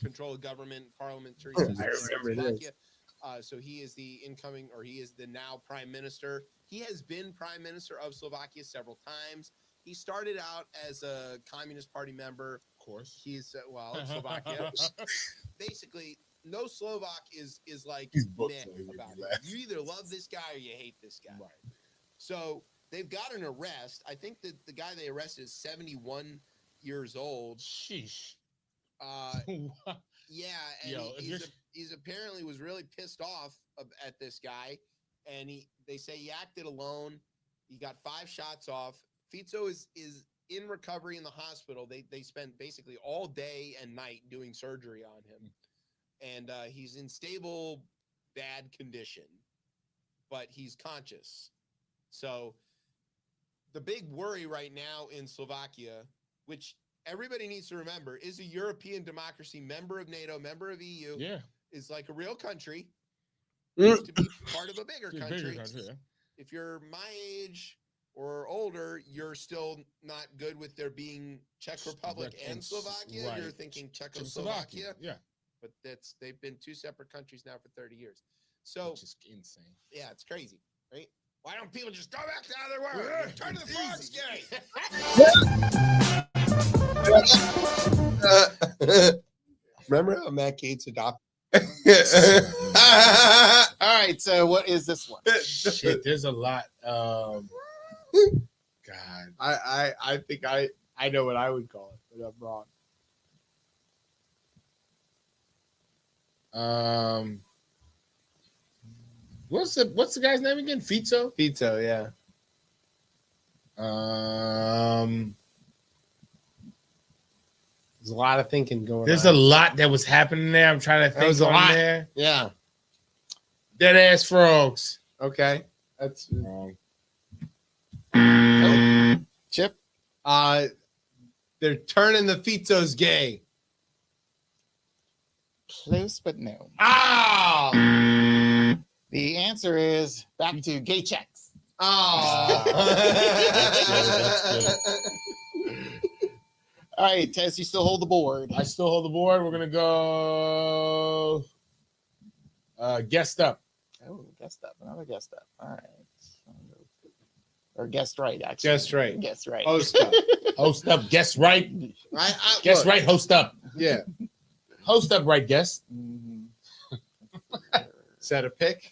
control of government parliamentary system. I remember in this. Slovakia. So he is the incoming or he is the now prime minister. He has been prime minister of Slovakia several times. He started out as a Communist Party member. Of course. He's in Slovakia. Basically, no Slovak is like He's booked, meh so he made me about it. laugh. You either love this guy or you hate this guy. Right. So they've got an arrest. I think that the guy they arrested is 71 years old. Sheesh. Yeah, and Yo, if you're- he's apparently was really pissed off at this guy, and they say he acted alone. He got 5 shots off. Fico is in recovery in the hospital. They spent basically all day and night doing surgery on him, and he's in stable bad condition, but he's conscious. So the big worry right now in Slovakia, which everybody needs to remember, is a European democracy, member of NATO, member of EU, Yeah. is like a real country, Mm. used to be part of a bigger It's a country. bigger country, yeah. If you're my age or older, you're still not good with there being Czech Republic and Slovakia. right. You're thinking Czechoslovakia, Yeah. but they've been 2 separate countries now for 30 years. So Which is insane. yeah, it's crazy, right? Why don't people just go back to how they were? Turn to the frogs, Gary. Remember how Matt Gates adopted? All right, so what is this one? Shit, there's a lot. God. I think I know what I would call it, but I'm wrong. What's the guy's name again? Fico? Fico, yeah. There's a lot of thinking going There's on. a lot that was happening there. I'm trying to think was a on lot. there. Yeah. Dead ass frogs. Okay. That's Wrong. Chip? they're turning the Fico's gay. Close, but no. Ah! The answer is back to gay checks. Oh. All right, Tess, you still hold the board. I still hold the board. We're gonna go guessed up. Oh, guessed up. Another guessed up. All right. Or guessed right, actually. Guessed right. Guessed right. Oh, stop. Host up, guess right. Guess look, right, host up. Yeah. Host up right, guess. Mhm. Is that a pick?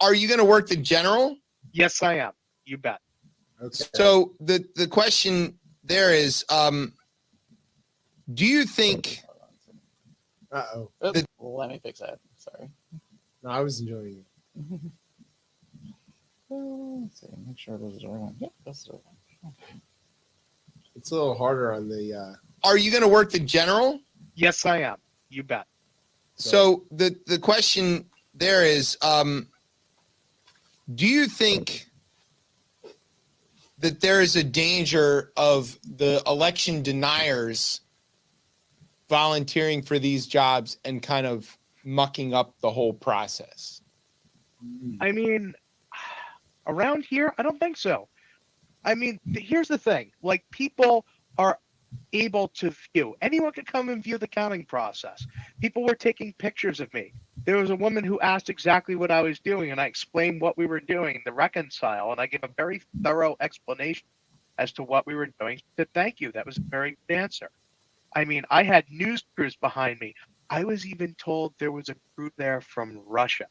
Are you going to work the general? Yes, I am. You bet. Okay. So the question there is, do you think Uh-oh. Oops, let me fix that. Sorry. No, I was enjoying it. Let's see. Make sure this is the right one. Yep, that's the right one. It's a little harder on the are you going to work the general? Yes, I am. You bet. So the question there is, do you think that there is a danger of the election deniers volunteering for these jobs and kind of mucking up the whole process? I mean, around here, I don't think so. I mean, here's the thing. Like, people are able to view. Anyone could come and view the counting process. People were taking pictures of me there was a woman who asked exactly what I was doing, and I explained what we were doing to reconcile, and I gave a very thorough explanation as to what we were doing. She said, thank you. That was a very good answer. I mean, I had news crews behind me. I was even told there was a crew there from Russia.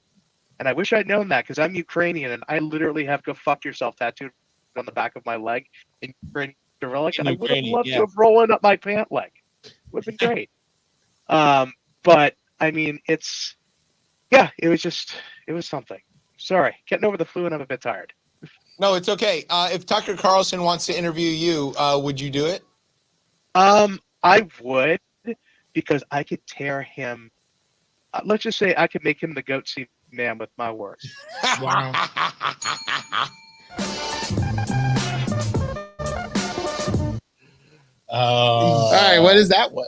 And I wish I'd known that because I'm Ukrainian and I literally have "Go fuck yourself" tattooed on the back of my leg in Ukrainian Cyrillic. And I would have loved to have rolling up my pant leg. Would have been great. But I mean, it was something. Sorry, getting over the flu and I'm a bit tired. No, it's okay. If Tucker Carlson wants to interview you, would you do it? I would, because I could tear him. Let's just say I could make him the goatsy man with my words. Wow. All right, what is that one?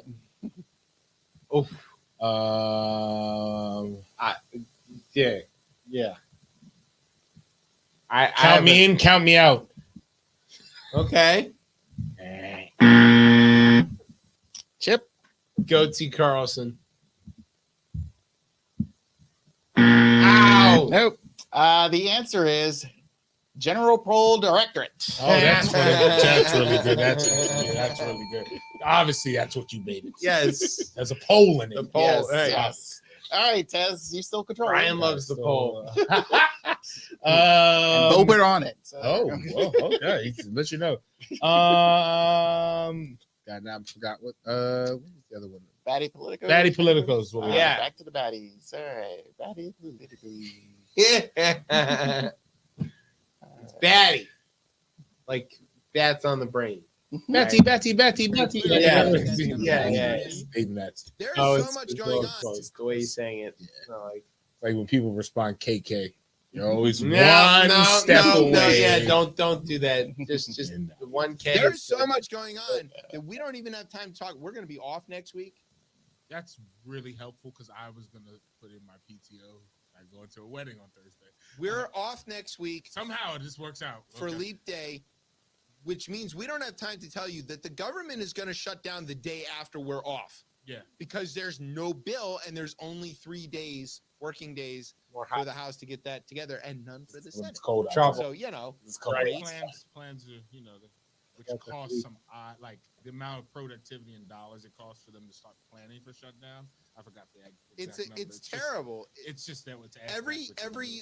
Yeah. Count me in, count me out. Okay. Chip? Goatsy Carlson. Ow! Nope. The answer is General Parole Directorate. Oh, that's really good. That's really good. Obviously, that's what you made it. Yes. There's a poll in it. The poll. Yes, Hey. yes. All right, Tez, you still control. Brian loves the poll. And Bobert on it. So. Okay. Let you know. God, now I forgot what was the other one? Batty Politico. Batty Politicos. What we Yeah. Back to the baddies. All right. Batty Politicos. Yeah. It's batty. Like bats on the brain. Batty. Yeah. Even that's There's Oh, so much going on. The way he's saying it. No, like when people respond KK. You're always No, one step away. No, yeah, don't do that. Just the 1K. There's so much going on that we don't even have time to talk. We're going to be off next week. That's really helpful because I was gonna put in my PTO. I go into a wedding on Thursday. We're off next week Somehow this works out for Leap Day, which means we don't have time to tell you that the government is going to shut down the day after we're off. Yeah. Because there's no bill and there's only 3 days, working days, for the House to get that together and none for the Senate. It's cold. Trouble. So, It's cold. Right. Plans are, which costs some like the amount of productivity in dollars it costs for them to start planning for shutdown. I forgot the exact number. It's terrible. It's just that it's every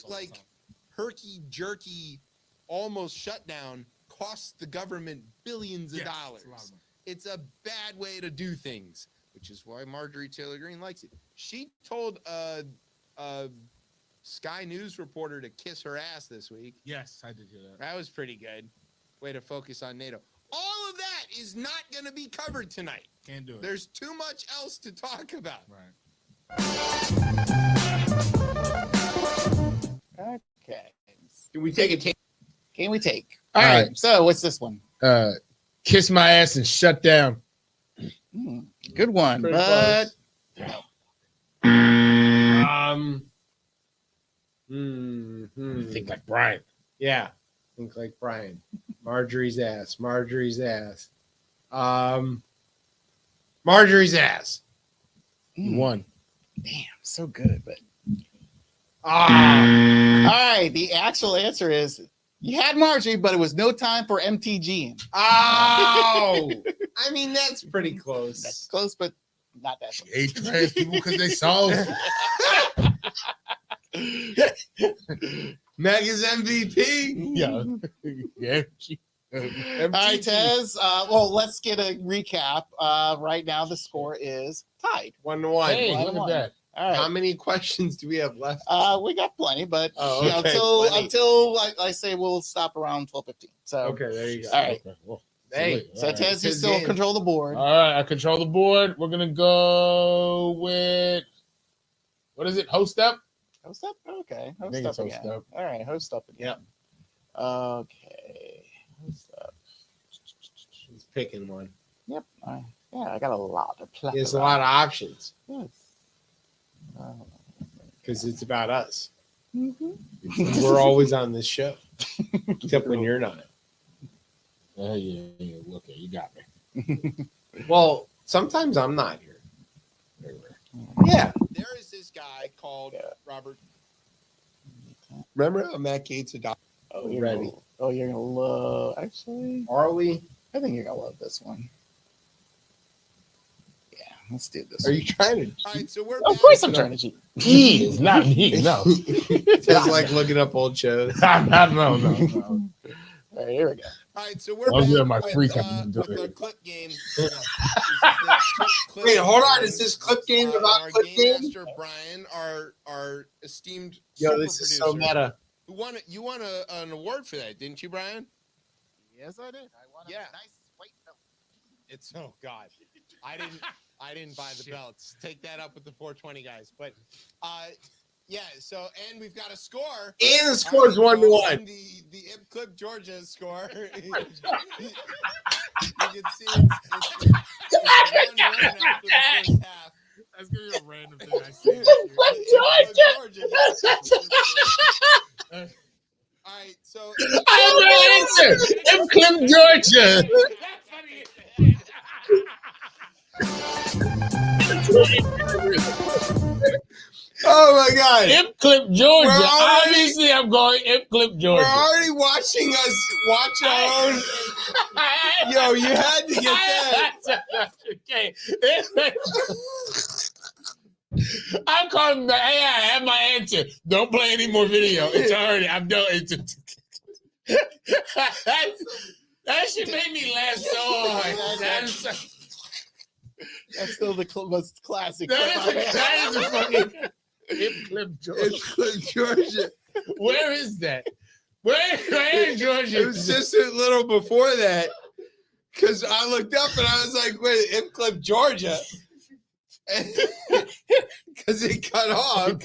like herky jerky almost shutdown costs the government billions of dollars. It's a bad way to do things, which is why Marjorie Taylor Greene likes it. She told a Sky News reporter to kiss her ass this week. Yes, I did hear that. That was pretty good. Way to focus on NATO. All of that is not going to be covered tonight. Can't do it. There's too much else to talk about. Right. Okay. Can we take a take? Can we take? All All right. right. So what's this one? Kiss my ass and shut down. Good one. Pretty But Think like Brian. Yeah. Think like Brian. Marjorie's ass. Marjorie's ass. You won. damn, so good. But Ah. all right, the actual answer is you had Marjorie, but it was no time for MTG. Oh. I mean, that's pretty close. That's close, but not that She close. ate trans people because they solved. Mega's MVP. Yeah. Yeah. All right, Tez. Well, let's get a recap. Right now, the score is tied. 1-1. Hey, One look to at one. that. All right. How many questions do we have left? We got plenty, but Oh, you know, okay, until like I say, we'll stop around 12:15. So Okay, there you go. all right. Okay, well, Hey, So all right. Tez, you His still game. control the board. All right, I control the board. We're gonna go with what is it? Host up. Host up. Okay. I Host think up it's host again. up. All right. Host up again. Okay. Host up. He's picking one. Yep. Yeah, I got a lot of play. There's a lot of options Yes. because it's about us. Mm-hmm. We're always on this show, except when you're not. Yeah. Okay, you got me. Well, sometimes I'm not here. Yeah, there is this guy called Robert. Remember how Matt Gaetz adopted? Oh, you're Ready. gonna love. Actually, Harley? I think you're gonna love this one. Yeah, let's do this. Are you trying to? All right, so we're. Of course, I'm trying to cheat. He is not me. No. Just like looking up old shows. No. All right, here we go. All right, so we're I'll do it back in my free with, time. with our clip game. Wait, hold on. Is this clip game about our clip game game? master Brian, our esteemed Yo, super this is so producer, meta. who won you won an award for that, didn't you, Brian? Yes, I did. I want a nice white belt. It's oh god, I didn't buy the belts. Take that up with the 420 guys. But yeah. So and we've got a score. And the score's 1-1. The Imp Clip Georgia score. You can see it's 1-1 after the first half. That's gonna be a random thing I say. Georgia. All right, so I have an answer. Imp Clip Georgia. Oh my god. Imp Clip Georgia. We're already- Obviously, I'm going Imp Clip We're Georgia. already watching us watch our own. Yo, you had to get that. Okay. I'm calling the AI. I have my answer. Don't play any more video. It's already. I'm done. That shit made me laugh so hard. That's still the most classic. That is a fucking Imp Clip Georgia. It's Clip Georgia. Where is that? Where in Georgia? It was just a little before that. Because I looked up and I was like, wait, Imp Clip Georgia. Because it cut off.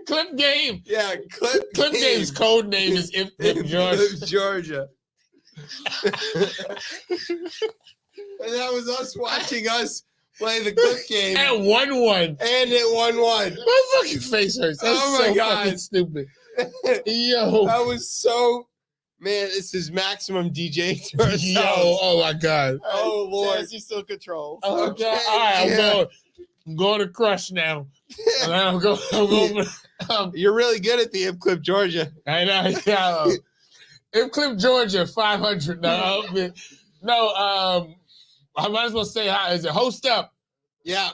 Clip Game. Yeah, Clip Game's code name is Imp Clip Georgia. Clip Georgia. And that was us watching us play the clip game. At 1-1. And it 1-1. My fucking face hurts. That's Oh my so God. fucking stupid. Yo. That was so, man, this is maximum DJ to ourselves. Yo, oh my God. Oh, Lord. Jazzy still controls. Oh, Okay, God. All right, yeah. I'm going to Crush now. And then I'm going You're really good at the Imp Clip Georgia. I know. Yeah. Imp Clip Georgia, 500. No, I might as well say hi. Is it Host Up? Yeah.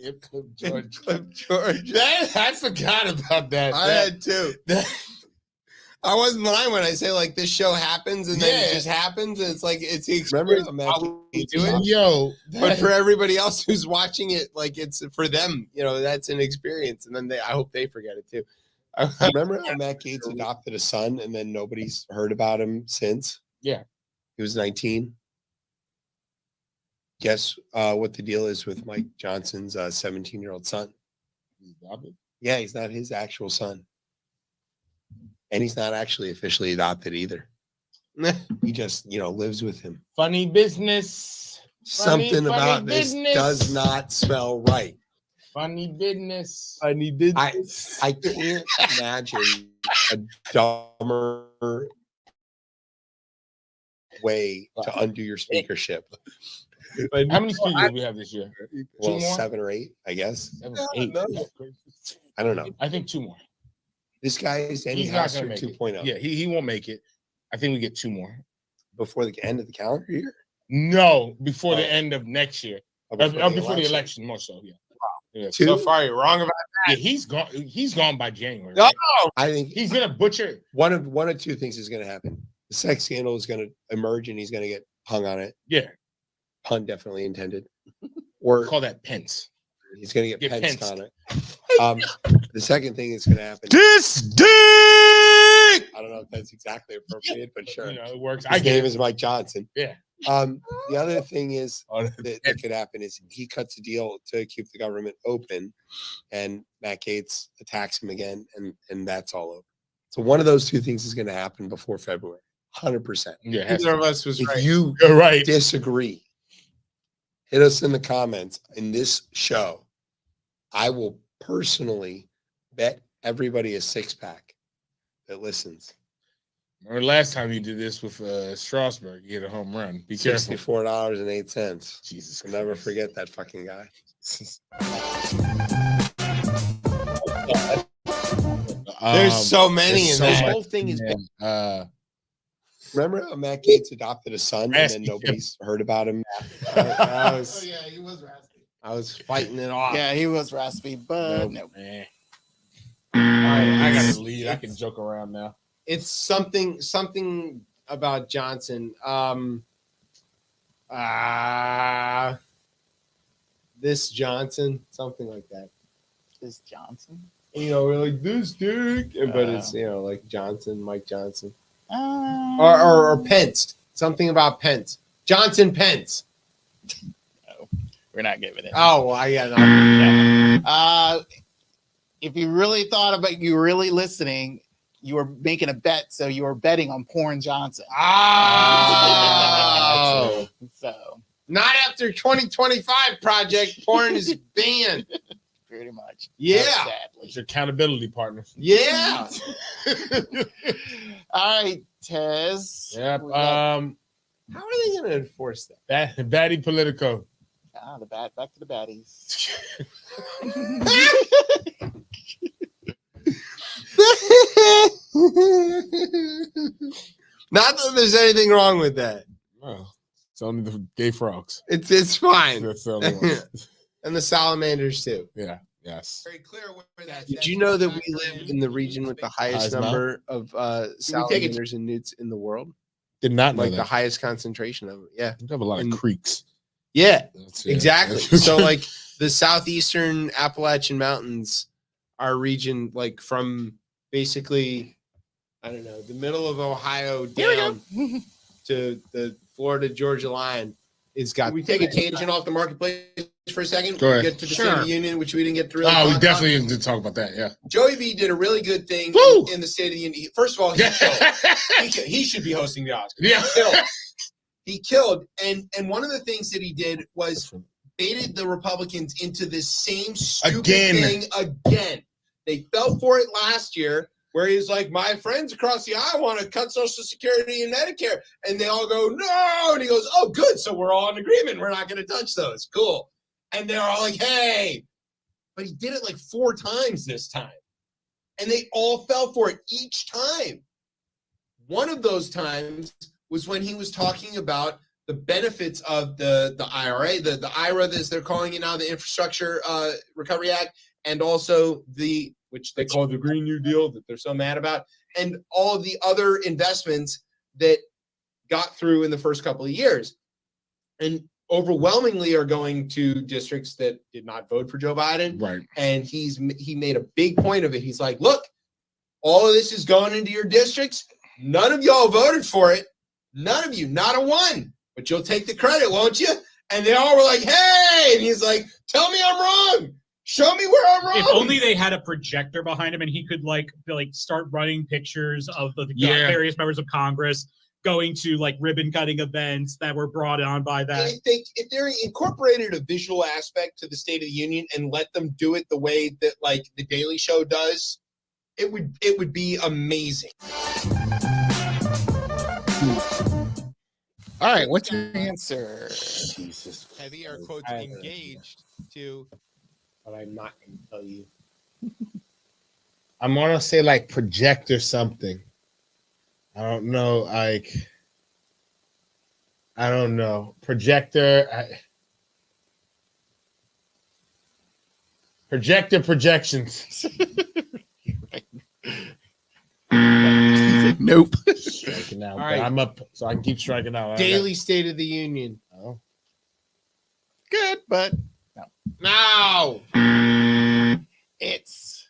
Imp Clip Imp Georgia. Clip Georgia. I forgot about that. I had to. I wasn't lying when I say like this show happens and then it just happens. And it's like it's the experience. Yo, But for everybody else who's watching it, like it's for them, that's an experience. And then I hope they forget it too. I remember how Matt Gaetz adopted a son and then nobody's heard about him since. Yeah. He was 19. Guess what the deal is with Mike Johnson's 17-year-old son? Yeah, he's not his actual son. And he's not actually officially adopted either. He just, lives with him. Funny business. Something about this does not smell right. Funny business. Funny business. I can't imagine a dumber way to undo your speakership. How many speakers do we have this year? Well, 2 more? 7 or 8, I guess. 7 or 8. I don't know. I think 2 more. This guy is Eddie He's not Hauser gonna make 2.0. it. Yeah, he won't make it. I think we get 2 more. Before the end of the calendar year? No, before the Oh. end of next year. Or Before the election, more so. Yeah. Yeah. 2? So So far, you're wrong about yeah, he's gone. He's gone by January. No, right? I think He's gonna butcher. one of 2 things is going to happen. The sex scandal is going to emerge and he's going to get hung on it. Yeah, Pun definitely intended. Or call that Pence. he's going to get Get penced on it. The second thing that's going to happen. This dick. I don't know if that's exactly appropriate, but sure. It works. His name is Mike Johnson. Yeah. The other thing is Oh, that could happen is he cuts a deal to keep the government open, and Matt Gaetz attacks him again, and that's all over. So one of those 2 things is going to happen before February, 100%. Yeah, Neither of us was if right. you're right. Disagree, hit us in the comments in this show. I will personally bet everybody a 6-pack that listens. Or last time you did this with Strasburg, you hit a home run. Be careful. $64.08. Jesus, I'll never forget that fucking guy. There's so many, there's and this much, whole thing is. man. Remember how Matt Gates adopted a son, and Raspy then nobody's heard about him. Oh yeah, he was raspy. I was fighting it off. Yeah, he was raspy, but no. Man. All right, I gotta leave. I can joke around now. It's something about Johnson. This Johnson, something like that. This Johnson. You know, we're like this dick, but it's like Johnson, Mike Johnson, Uh, or Pence. Something about Pence. Johnson Pence. No, we're not giving it. Oh, well, yeah. If you really thought about you really listening, you were making a bet, so you were betting on Porn Johnson. Oh, So not after 2025 project. Porn is banned. pretty much. Yeah. Sadly. It's your accountability partner. Yeah. All right, Tez. Yep. We got- How are they going to enforce that? Baddie Politico. back to the baddies. Not that there's anything wrong with that. Oh, it's only the gay frogs. It's fine. That's the only one. And the salamanders too. Yeah. Yes. Very clear where that. Did you know that we live in the region with the highest Highest number of salamanders and newts in the world? Did not know Like the that. highest concentration of it. Yeah. We have a lot of And- creeks. Yeah, That's- exactly. So like the southeastern Appalachian Mountains, our region, like from basically, I don't know, the middle of Ohio down to the Florida Georgia line is got. We take a tangent off the marketplace for a second. Go ahead. Get to the State of the Union, which we didn't get to really. Oh, talk we about. definitely need to talk about that. Yeah. Joey B did a really good thing Woo! in the State of the Union. First of all, he should be hosting the Oscars. Yeah. He killed, and one of the things that he did was baited the Republicans into this same stupid thing again. They fell for it last year, where he's like, "My friends across the aisle want to cut Social Security and Medicare," and they all go, "No!" And he goes, "Oh, good, so we're all in agreement. We're not going to touch those. Cool." And they're all like, "Hey," but he did it like 4 times this time, and they all fell for it each time. One of those times was when he was talking about the benefits of the IRA, the IRA, as they're calling it now, the Infrastructure Recovery Act, and also which they call the Green New Deal that they're so mad about, and all of the other investments that got through in the first couple of years, and overwhelmingly are going to districts that did not vote for Joe Biden. Right. And he made a big point of it. He's like, "Look, all of this is going into your districts. None of y'all voted for it. None of you, not a one. But you'll take the credit, won't you?" And they all were like, "Hey!" And he's like, "Tell me I'm wrong. Show me where I'm wrong." If only they had a projector behind him and he could like start running pictures of the various members of Congress going to like ribbon cutting events that were brought on by that. If they incorporated a visual aspect to the State of the Union and let them do it the way that like the Daily Show does, it would be amazing. All right, what's your answer? Jesus. Heavy air quotes engaged to, but I'm not going to tell you. I'm gonna say like project or something. I don't know, like I don't know. Projector. Projector projections. Nope. Striking out. All But right. I'm up, so I can keep striking out. Daily State of the Union. Oh. Good, but No. it's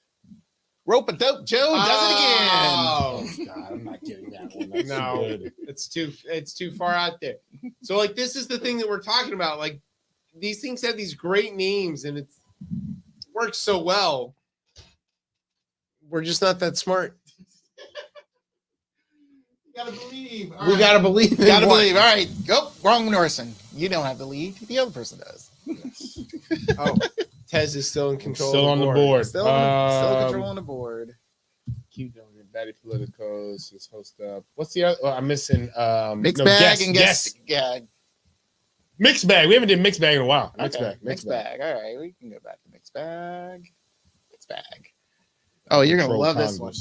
Rope a Dope Joe does Oh, God, I'm not getting that one. That's No. good. it's too far out there. So like this is the thing that we're talking about. Like these things have these great names and it works so well. We're just not that smart. You gotta believe. We gotta believe. You gotta believe. All right, go. Wrong person. You don't have to lead. The other person does. Oh, Tez is still in control. Still of on the board. Still controlling the board. Keep going. Daddy Politicos is host up. What's the other? Oh, I'm missing. Mixed bag and guest. Yeah. Mixed bag. We haven't done mixed bag in a while. Mixed Okay. bag. Mixed bag. All right, we can go back to mixed bag. Mixed bag. Oh, you're gonna love this one.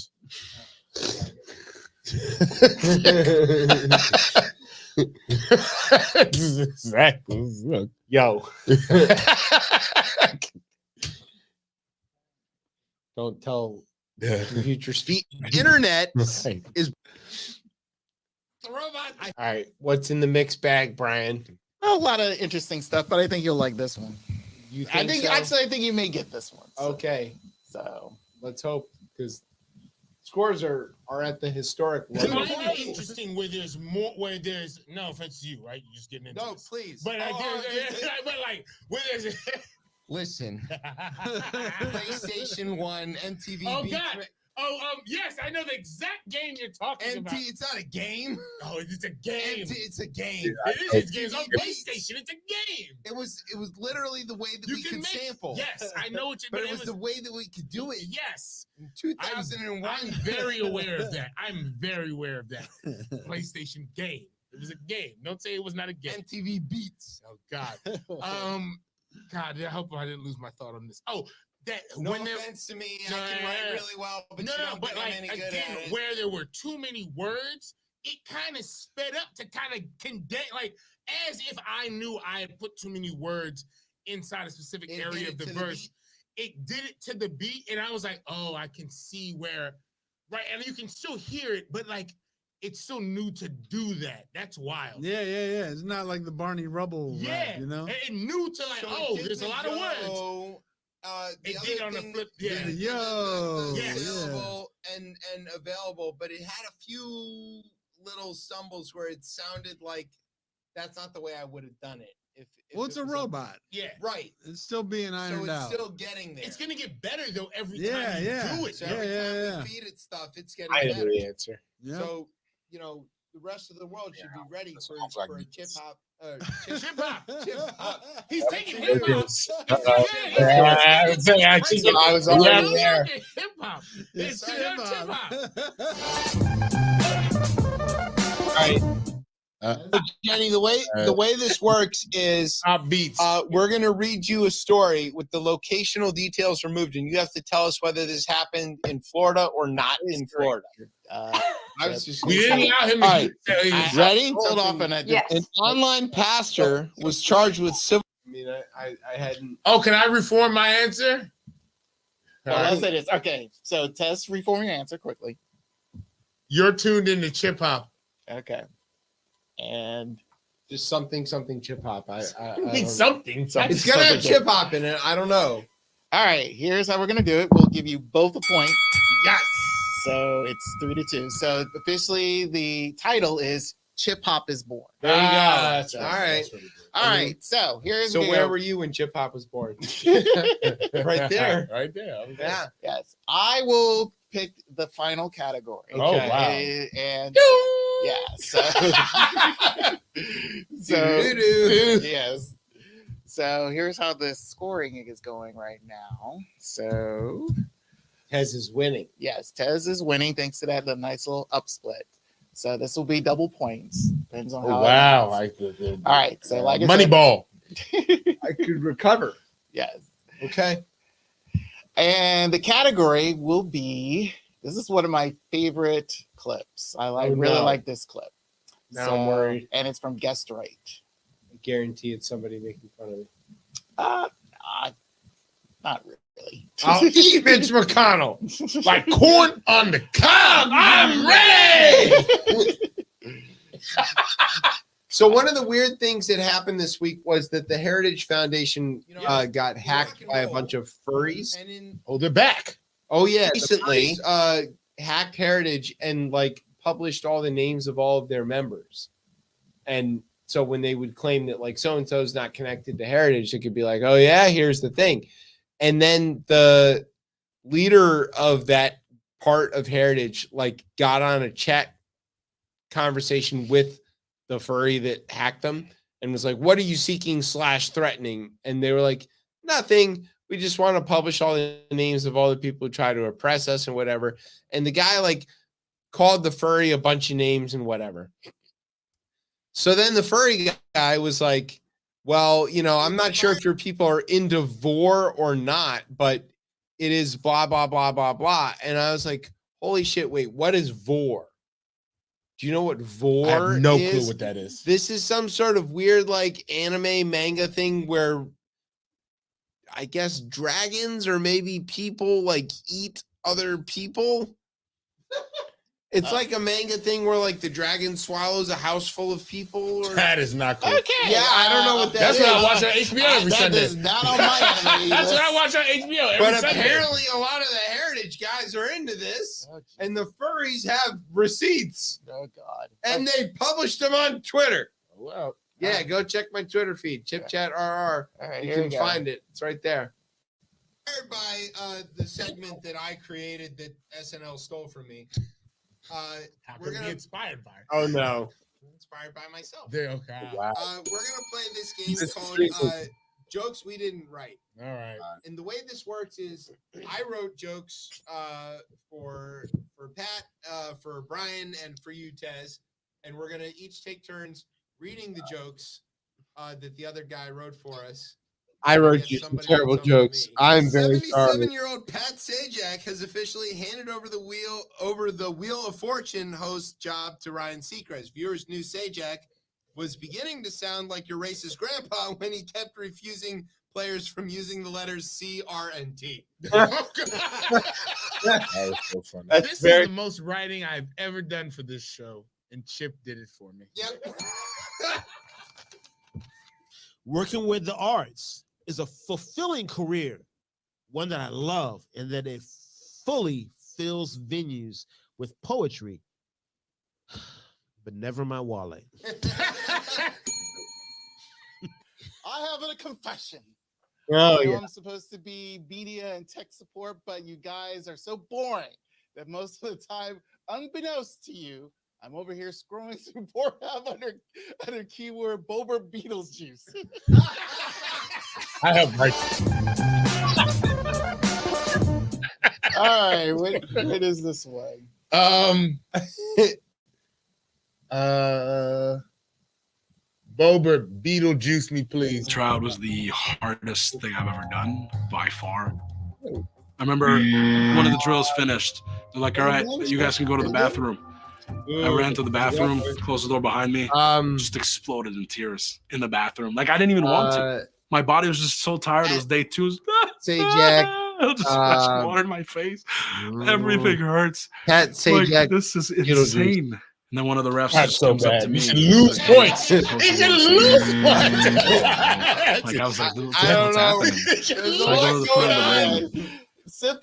Exactly. Look, yo. Don't tell the future speed. Internet Right. is. All right, what's in the mixed bag, Brian? A lot of interesting stuff, but I think you'll like this one. You I think so? actually I think you may get this one. So, Okay, So let's hope because scores are at the historic It's level. interesting where there's more, where there's no offense to you, right? You're just getting into No, this. please. But but like where there's Listen, PlayStation 1, MTV. Oh Beats, God! Yes, I know the exact game you're talking about. It's not a game. Oh, it's a game. It's a game. It is. It's games on MTV PlayStation. It's a game. It was literally the way that You we can could make, sample. Yes, I know what you. But it was the way that we could do it. Yes, In 2001. I'm very aware of that. I'm very aware of that. PlayStation game. It was a game. Don't say it was not a game. MTV Beats. Oh God. God, I hope I didn't lose my thought on this. Oh, that No when offense to me, No, I can write really well, but but like any good again, at it. where there were too many words, it kind of sped up to kind of condense, like as if I knew I had put too many words inside a specific It area did of it the to the verse. It did it to the beat, and I was like, oh, I can see where, right, and you can still hear it, but like it's so new to do that. That's wild. Yeah. It's not like the Barney Rubble Yeah, rap, you know? and new to like, So oh, it did there's a the lot of words. yo, the It other did on the thing flip, that- yeah. the Yo, yes. yeah. Available and available, but it had a few little stumbles where it sounded like that's not the way I would have done it. If Well, it's it a was robot. Yeah. right. It's still being So ironed it's out. still getting there. It's gonna get better though every Yeah, time you yeah. do it. So though. every time yeah. we feed it stuff, it's getting I know better. the answer. Yeah. So the rest of the world should be ready for a chip hop. Chip hop. Chip hop. He's taking Chip hip hop. I was already there. Hip hop. It's It's hip hip hop. All right. Jenny, the way this works is Top beats. we're gonna read you a story with the locational details removed, and you have to tell us whether this happened in Florida or not in Florida. I was just We didn't allow him to All right. say Ready? hold off on that. Yes. An online pastor was charged with civil. I mean, I hadn't. Oh, can I reform my answer? Well, let's say this. Okay, so Tess, reform your answer quickly. You're tuned into chip hop. Okay. And Just something chip hop. I Something. It's gonna have chip hop in it. I don't know. all right, here's how we're gonna do it. We'll give you both a point. Yes. So it's 3-2. So officially the title is Chip Hop is Born. There you go. That's All right. That's really good. All right, so here's So the where deal. were you when chip hop was born? Right there. Right there. Okay. Yeah. Yes, I will pick the final category. Oh, Okay. wow. And yeah, so Doo-doo. yes. So here's how the scoring is going right now. So Tez is winning. yes, Tez is winning thanks to that nice little up split. So this will be double points. Depends on Oh, how. wow. It ends. All All right. So like I Money said, ball. I could recover. yes. Okay. And the category will be. This is one of my favorite clips. I Oh, really no. like this clip. Now I'm worried. And it's from Guest Right. I guarantee it's somebody making fun of me. Not really. I'll eat Mitch McConnell like corn on the cob. I'm ready. So one of the weird things that happened this week was that the Heritage Foundation got hacked by a bunch of furries. Oh, they're back. Oh yeah, recently hacked Heritage and like published all the names of all of their members. And so when they would claim that like so and so is not connected to Heritage, it could be like, oh yeah, here's the thing. And then the leader of that part of Heritage like got on a chat conversation with the furry that hacked them and was like, what are you seeking / threatening? And they were like, nothing. We just want to publish all the names of all the people who try to oppress us and whatever. And the guy like called the furry a bunch of names and whatever. So then the furry guy was like, well, I'm not sure if your people are into vor or not, but it is blah, blah, blah, blah, blah. And I was like, holy shit, wait, what is vor? Do you know what vor I have no is? clue what that is. This is some sort of weird like anime manga thing where I guess dragons or maybe people like eat other people. It's like a manga thing where like the dragon swallows a house full of people. Or... That is not cool. Okay. Yeah, I don't know what that is. That's what I watch on HBO every Sunday. That is not on my anime. That's what I watch on HBO every But Sunday. apparently a lot of the heritage guys are into this, and the furries have receipts. Oh God! And they published them on Twitter. Well, yeah, go check my Twitter feed, ChipChat RR. All right, you can find it. It's right there. Inspired by the segment that I created that SNL stole from me. How could be inspired by? Oh no, inspired by myself. There, okay. We're gonna play this game called Jokes We Didn't Write. All right. And the way this works is I wrote jokes for Pat, for Brian, and for you, Tez, and we're gonna each take turns reading the jokes that the other guy wrote for us. I wrote you some terrible jokes. I'm very sorry. 77-year-old Pat Sajak has officially handed over the Wheel of Fortune host job to Ryan Seacrest. Viewers knew Sajak was beginning to sound like your racist grandpa when he kept refusing players from using the letters C, R, and T. That was so funny. This is the most writing I've ever done for this show, and Chip did it for me. Yep. Working with the arts is a fulfilling career, one that I love, and that it fully fills venues with poetry, but never my wallet. I have a confession. Oh, I know yeah. I'm supposed to be media and tech support, but you guys are so boring that most of the time, unbeknownst to you, I'm over here scrolling through Pornhub under keyword Bober Beatles juice. I have right. All right, what is this one? Bober, Beetlejuice me, please. Trout was the hardest thing I've ever done by far. I remember one of the drills finished. They're like, all right, you guys can go to the bathroom. I ran to the bathroom, closed the door behind me, just exploded in tears in the bathroom. Like I didn't even want to. My body was just so tired. It was day 2. Sajak. Just splash water in my face. Everything hurts. Pat Sajak. Like, this is insane. And then one of the refs That's just so comes up bad. to me. You should lose points. You should lose points. Like I was like, what's happening? So I go to the front of the ring,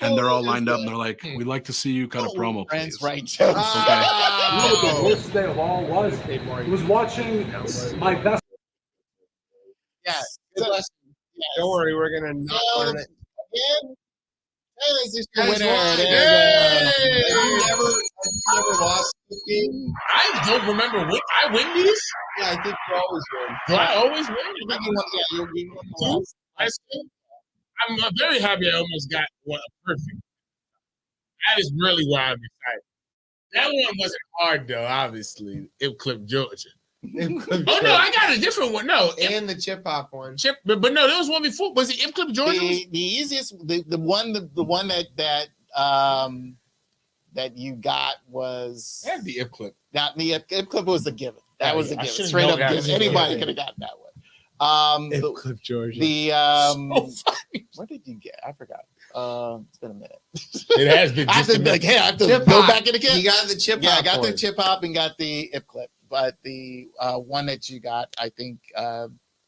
and they're all lined up, and they're like, "We'd like to see you cut a promo, please." Friends, right? The worst day of all was watching my best. Yeah. Good lesson. Don't worry, we're gonna not learn it. Again, Taylor's just the Guys, winner. won. Have you never lost this game? I don't remember. I win these? Yeah, I think you always win. Do I always win? I think you won the last. I'm very happy I almost got one perfect. That is really why I'm excited. That one wasn't hard though, obviously. It clipped Georgia. Oh no, I got a different one. No, And the chip hop one. but no, there was one before. Was it Ip Clip Georgia? The easiest, the one that you got was I had the Ip Clip. not the Ip Clip was a given. That was a I given. should've Straight known up that given. was a Anybody given. could have gotten that one. Ip Clip Georgia. What did you get? I forgot. It's been a minute. It has been. I have Just to a minute. like, hey, I have to Chip go hop. back in again. You got the chip Yeah, hop I got the one. chip hop and got the Ip Clip, but the one that you got, I think,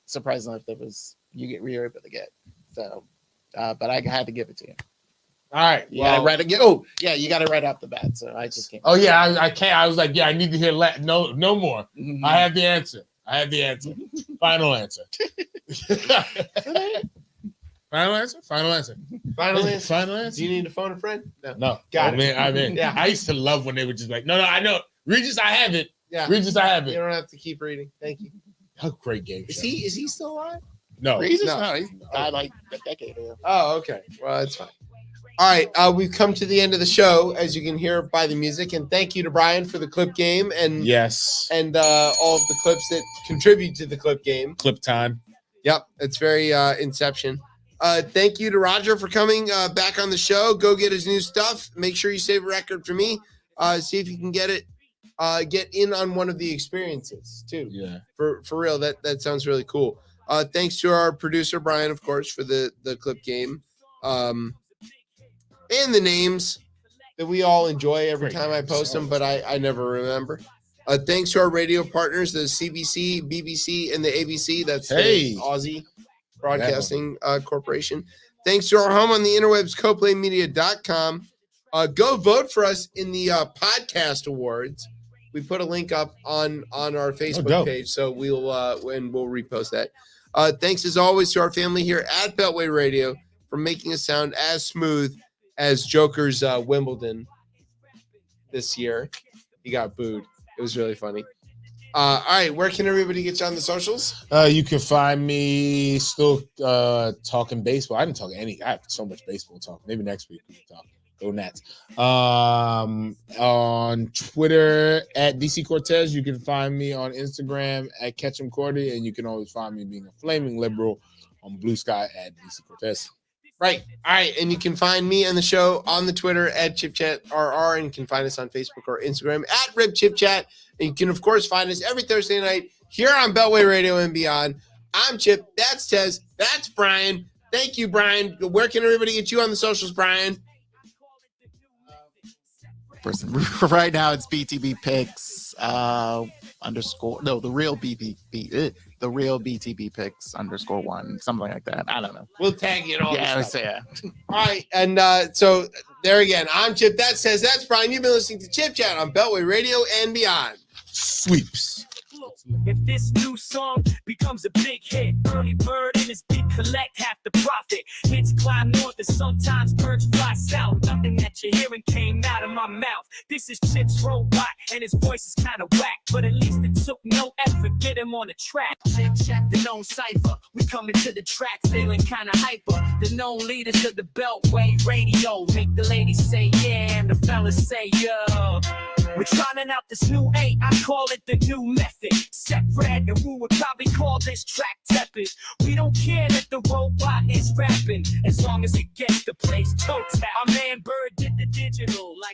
surprisingly, if it was you were able to get. So, but I had to give it to you. All right. You got it right again. Oh, yeah, you got it right off the bat. So I just came. Oh yeah, I can't. I was like, yeah, I need to hear no more. Mhm. I have the answer. Final answer. Final answer. Final answer. Do you need to phone a friend? No. Got it. I mean, Yeah. I used to love when they would just like, no, I know. Regis, I have it. Yeah. Regis, I have You it. don't have to keep reading. Thank you. A great game. Is show. he still alive? No. Regis? No. No, he died like a decade ago. Oh, okay. Well, it's fine. All right, we've come to the end of the show, as you can hear by the music, and thank you to Brian for the clip game and and all of the clips that contribute to the clip game. Clip time. Yep, it's very Inception. Thank you to Roger for coming back on the show. Go get his new stuff. Make sure you save a record for me. See if you can get in on one of the experiences too. Yeah, for real. That sounds really cool. Thanks to our producer Brian, of course, for the clip game. And the names that we all enjoy every time I post them, but I never remember. Thanks to our radio partners, the CBC, BBC, and the ABC. That's the Aussie Broadcasting Corporation. Thanks to our home on the interwebs, coplaymedia.com. Go vote for us in the podcast awards. We put a link up on our Facebook page, so we'll repost that. Thanks as always to our family here at Beltway Radio for making us sound as smooth as Joker's Wimbledon this year. He got booed. It was really funny. All right, where can everybody get you on the socials? You can find me still talking baseball. I didn't talk I have so much baseball talk. Maybe next week we can talk. Go Nats. On Twitter at DC Cortez. You can find me on Instagram at Ketchum Cordy, and you can always find me being a flaming liberal on Blue Sky at DC Cortez. Right. All right. And you can find me and the show on the Twitter at ChipChatRR, and you can find us on Facebook or Instagram at RibChipChat. And you can, of course, find us every Thursday night here on Beltway Radio and beyond. I'm Chip. That's Tez. That's Brian. Thank you, Brian. Where can everybody get you on the socials, Brian? Right now, it's BTB Picks the real BTB Picks _1, something like that. I don't know. We'll tag you in all yeah, this stuff. Yeah. All right. And so there again, I'm Chip. That says that's Brian. You've been listening to Chip Chat on Beltway Radio and beyond. Sweeps. If this new song becomes a big hit, early bird and his beat collect half the profit. Hits climb north and sometimes birds fly south. Nothing that you're hearing came out of my mouth. This is Chip's robot and his voice is kind of whack, but at least it took no effort. Get him on the track. Check the known cipher. We coming to the track feeling kind of hyper. The known leaders of the Beltway Radio make the ladies say yeah and the fellas say yo. We're trying out this new A, I call it the new method. Set red, and we would probably call this track tepid. We don't care that the robot is rapping, as long as it gets the place toe tap. Our man Bird did the digital, like